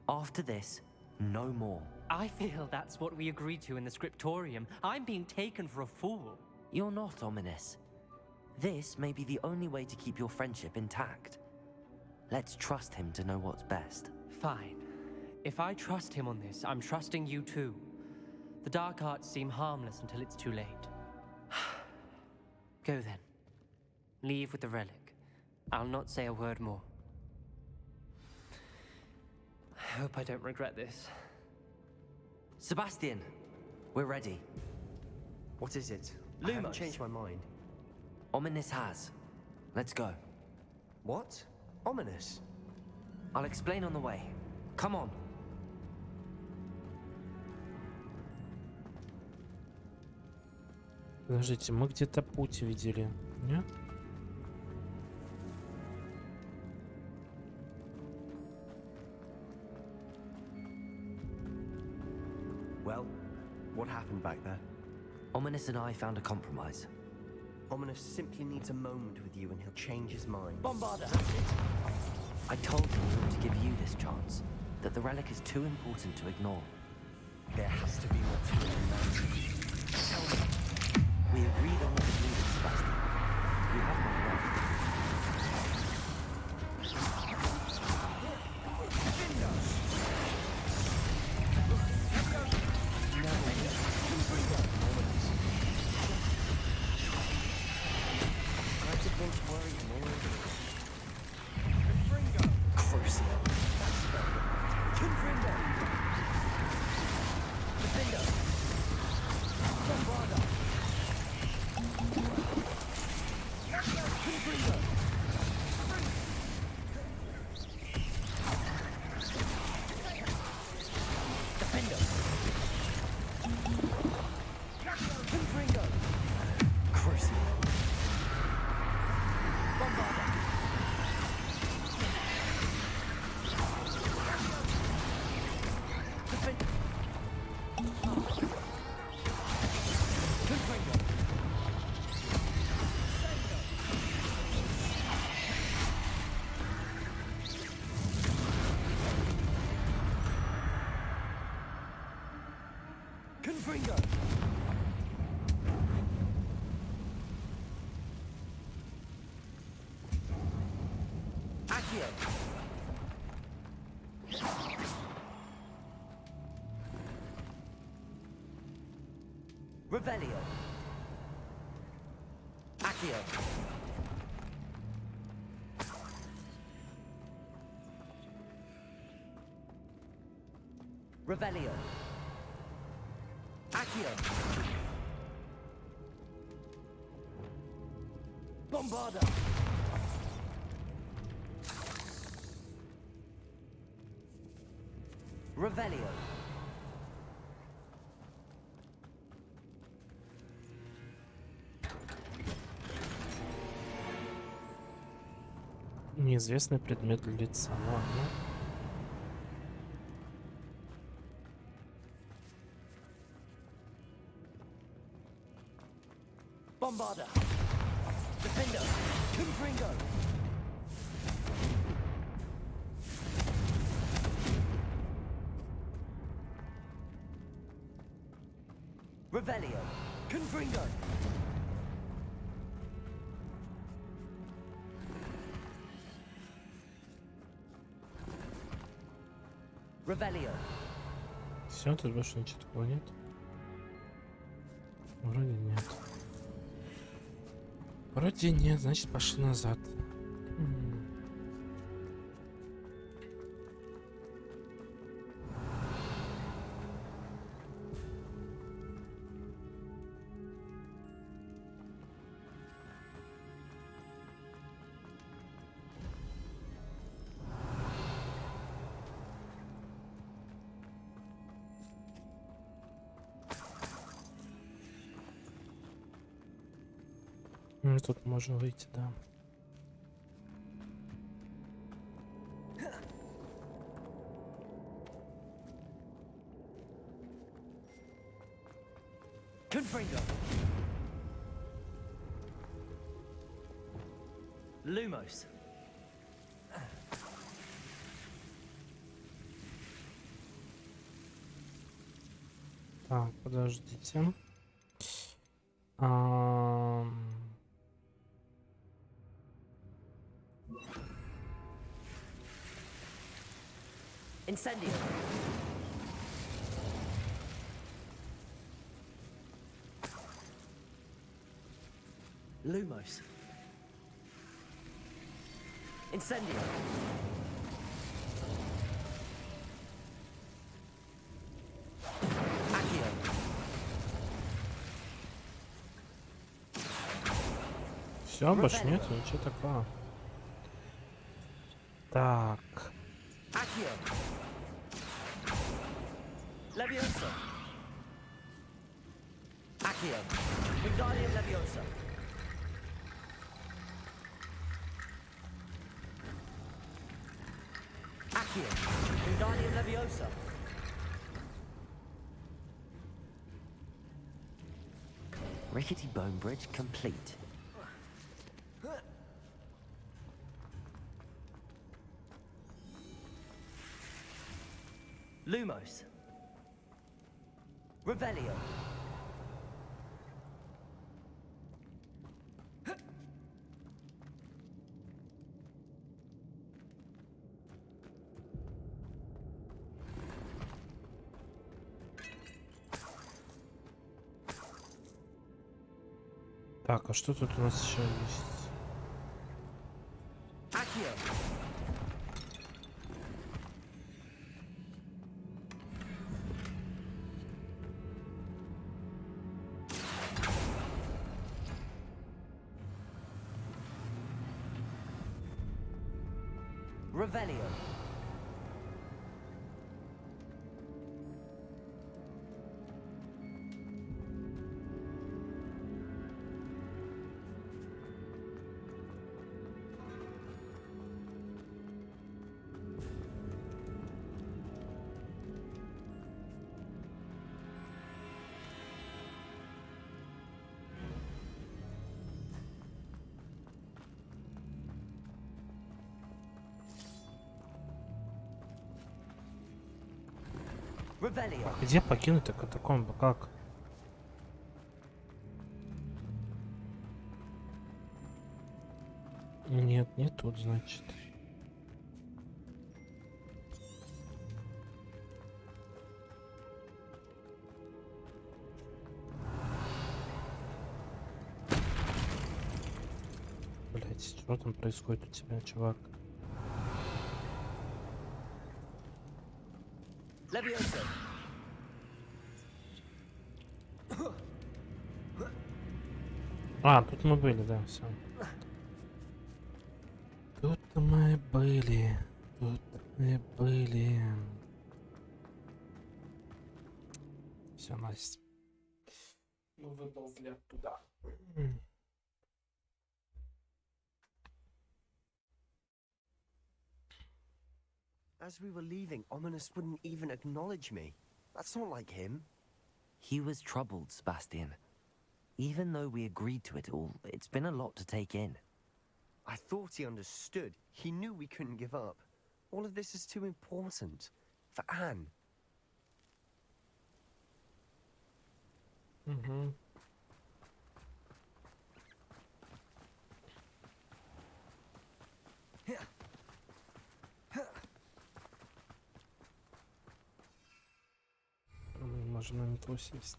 After this, no more. I feel that's what we agreed to in the scriptorium. I'm being taken for a fool. You're not ominous. This may be the only way to keep your friendship intact. Let's trust him to know what's best. Fine. If I trust him on this, I'm trusting you too. The dark arts seem harmless until it's too late. Go then. Leave with the relic. I'll not say a word more. I hope I don't regret this. Sebastian, we're ready. What is it? I haven't changed my mind. Ominous has. Let's go. What? Ominous? I'll explain on the way. Come on. Подождите, мы где-то путь видели, нет? Well, what happened back there? Ominous and I found a compromise. Ominous simply needs a moment with you and he'll change his mind. Bombarder! I told him we ought to give you this chance, that the relic is too important to ignore. There has to be more to it than that. Tell me. We agreed on what was needed, Sebastian. You have my word. Revelio. Accio. Revelio. Accio. Bombarder. Revelio. Неизвестный предмет для лица. Ладно. Bombarder. Defender. Confringo. Revelio. Confringo. Revelio. Все, тут больше ничего такого нет. Вроде нет. Вроде нет, значит пошли назад. Тут можно выйти, да. Confringo. Lumos. Так, подождите. Incendio. Lumos. Incendio. Accio. Все, больше нет, ничего такого. Так. Accio. Leviosa. Accio. Wingardium Leviosa. Accio. Wingardium Leviosa. Rickety bone bridge complete. Lumos. Revelio. Так, а что тут у нас еще есть? Accio. Revelio. Revelio. А где покинуть катакомбы? Как? Нет, не тут, значит. Блять, что там происходит у тебя, чувак? Leviosa. А, тут мы были, да, все. Тут мы были. Тут мы были. Все, Настя. Мы выползли оттуда. As we were leaving, Ominous wouldn't even acknowledge me. That's not like him. He was troubled, Sebastian. Even though we agreed to it all, it's been a lot to take in. I thought he understood. He knew we couldn't give up. All of this is too important. For Anne. Mm-hmm. Можно на метро сесть.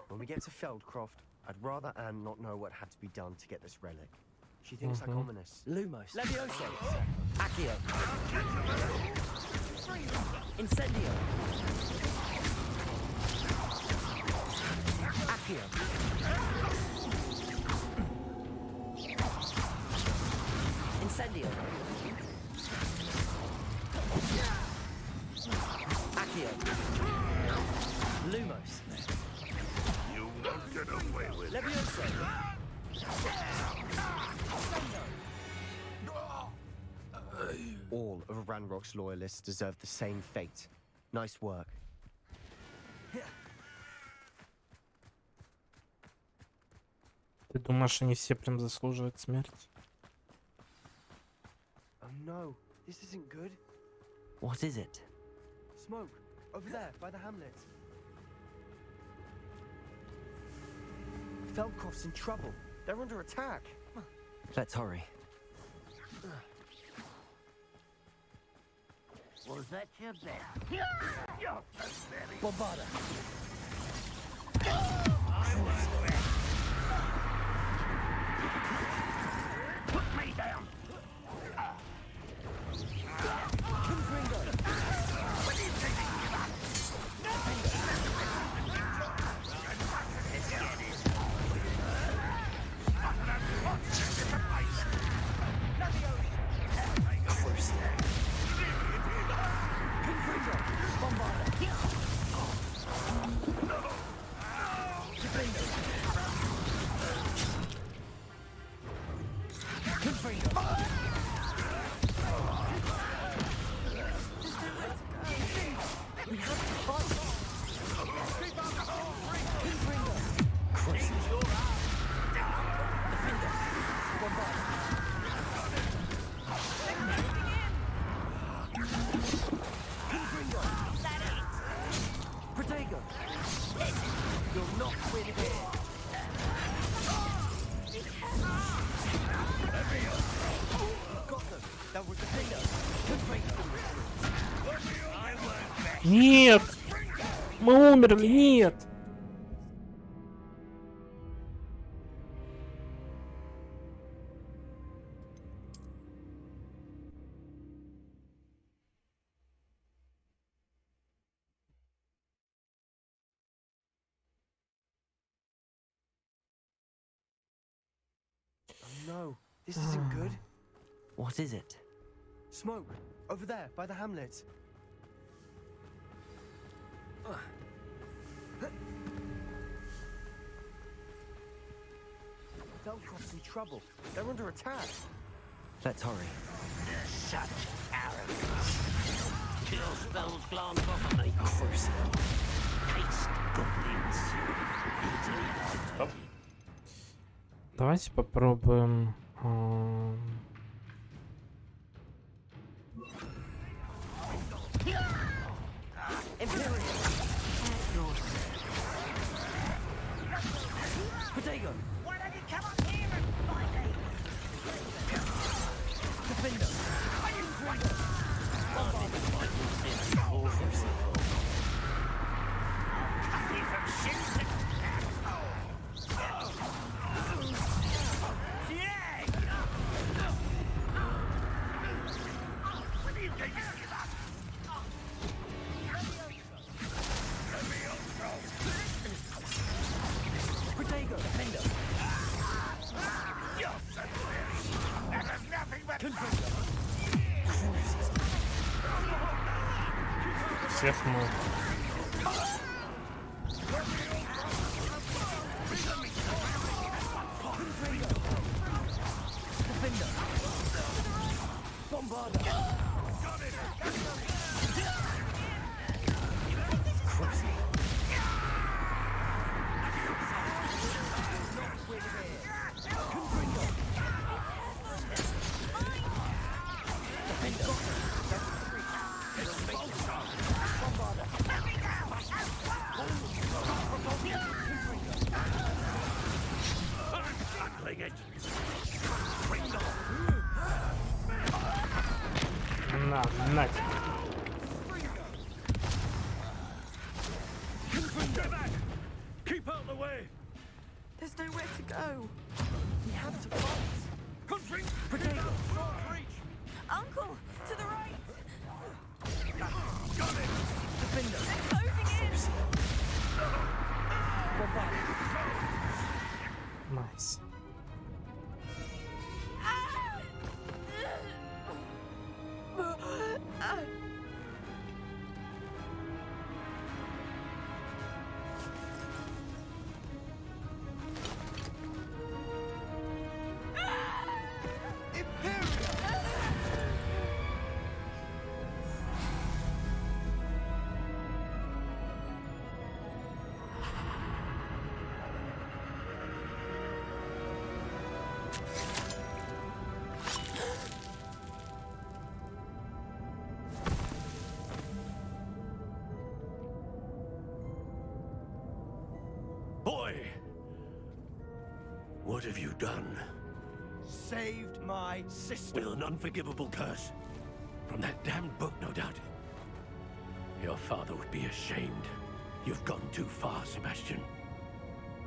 When we get to Feldcroft, I'd rather Anne not know what had to be done to get this relic. She thinks like Ominous. Lumos. Leviosa. Accio. Incendio. Accio. Incendio. Accio. Lumos. You won't get away with it. Levioso. All of Ranrock's loyalists deserve the same fate. Nice work. Ты думаешь, они все прям заслуживают смерти? Oh no, this isn't good. What is it? Smoke, over there, by the hamlet. Feldcroft's in trouble. They're under attack. Let's hurry. Was that your best? You're pathetic. Bombarda. Put me down. What do you think you give up? Let's get it. Нет! Мы умерли, нет! No, this isn't good. What is it? Smoke, over there, by the hamlet. Feldcroft's in trouble. They're under attack. Let's hurry. Such arrogance. Kill spells glance off of me. Taste goblins. Стоп. Давайте попробуем. Potato. Why don't you come up here and fight me? Defender. Cut you from shins to... Yeah! What do you think you give up? Potato. Defender. You're so weary. That has nothing but... Всех мы. Defender. Bombarda. На. Keep out the way. There's nowhere to go. We have to fight. Country. Potato. Uncle, to the right. Got it. Defender. They're closing in. Nice. What have you done? Saved my sister. With an unforgivable curse. From that damned book, no doubt. Your father would be ashamed. You've gone too far, Sebastian.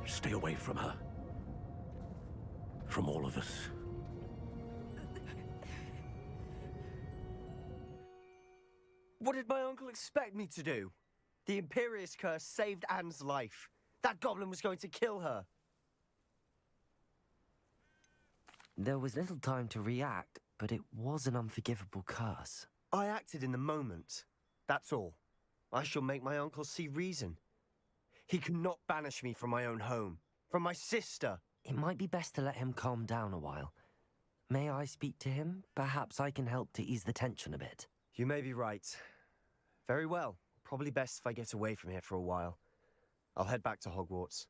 Stay away from her. From all of us. What did my uncle expect me to do? The Imperious curse saved Anne's life. That goblin was going to kill her. There was little time to react, but it was an unforgivable curse. I acted in the moment. That's all. I shall make my uncle see reason. He cannot banish me from my own home, from my sister. It might be best to let him calm down a while. May I speak to him? Perhaps I can help to ease the tension a bit. You may be right. Very well. Probably best if I get away from here for a while. I'll head back to Hogwarts.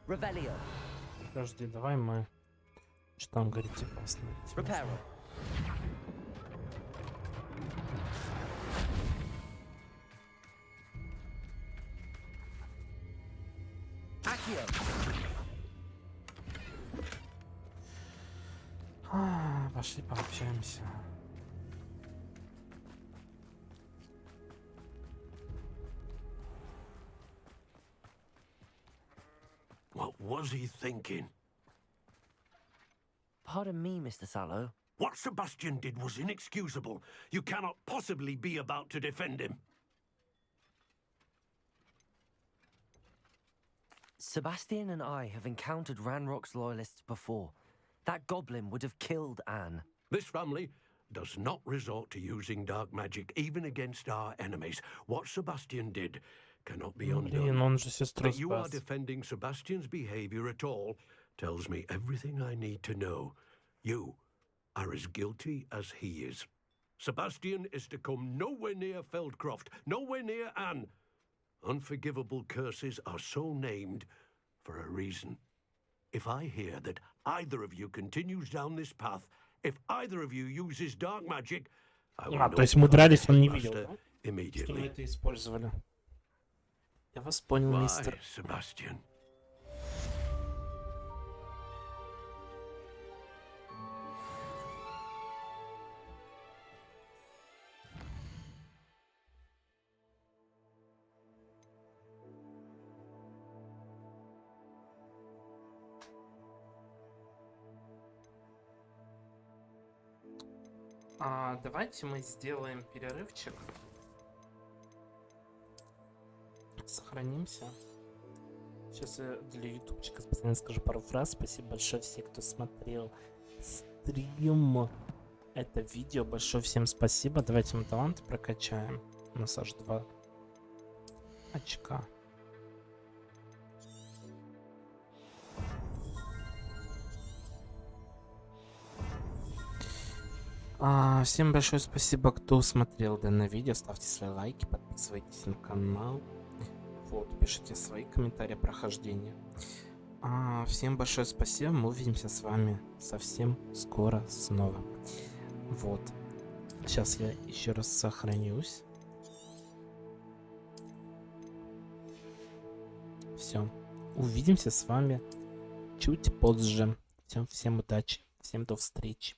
Revelio. Подожди, давай мы... Что там говорит, типа, остановить? Reparo. Пошли пообщаемся. What was he thinking? Pardon me, Mr. Sallow. What Sebastian did was inexcusable. You cannot possibly be about to defend him. Sebastian and I have encountered Ranrock's loyalists before. That goblin would have killed Anne. This family does not resort to using dark magic even against our enemies. What Sebastian did cannot be undone. Он же сестру That you are спас. defending Sebastian's behavior at all tells me everything I need to know. You are as guilty as he is. Sebastian is to come nowhere near Feldcroft, nowhere near Anne. Unforgivable curses are so named for a reason. If I hear that either of you continues down this path, if either of you uses dark magic, I will То есть мы дрались, он не видел, notify да? Master Что мы immediately. это использовали. Я вас понял, Why, мистер. Sebastian? Давайте мы сделаем перерывчик. Сохранимся. Сейчас я для ютубчика специально скажу пару фраз. Спасибо большое всем, кто смотрел стрим. Это видео. Большое всем спасибо. Давайте мы таланты прокачаем. У нас аж 2 очка. Всем большое спасибо, кто смотрел данное видео. Ставьте свои лайки, подписывайтесь на канал. Вот, пишите свои комментарии о прохождении. Всем большое спасибо. Мы увидимся с вами совсем скоро снова. Вот. Сейчас я еще раз сохранюсь. Все. Увидимся с вами чуть позже. Всем удачи. Всем до встречи.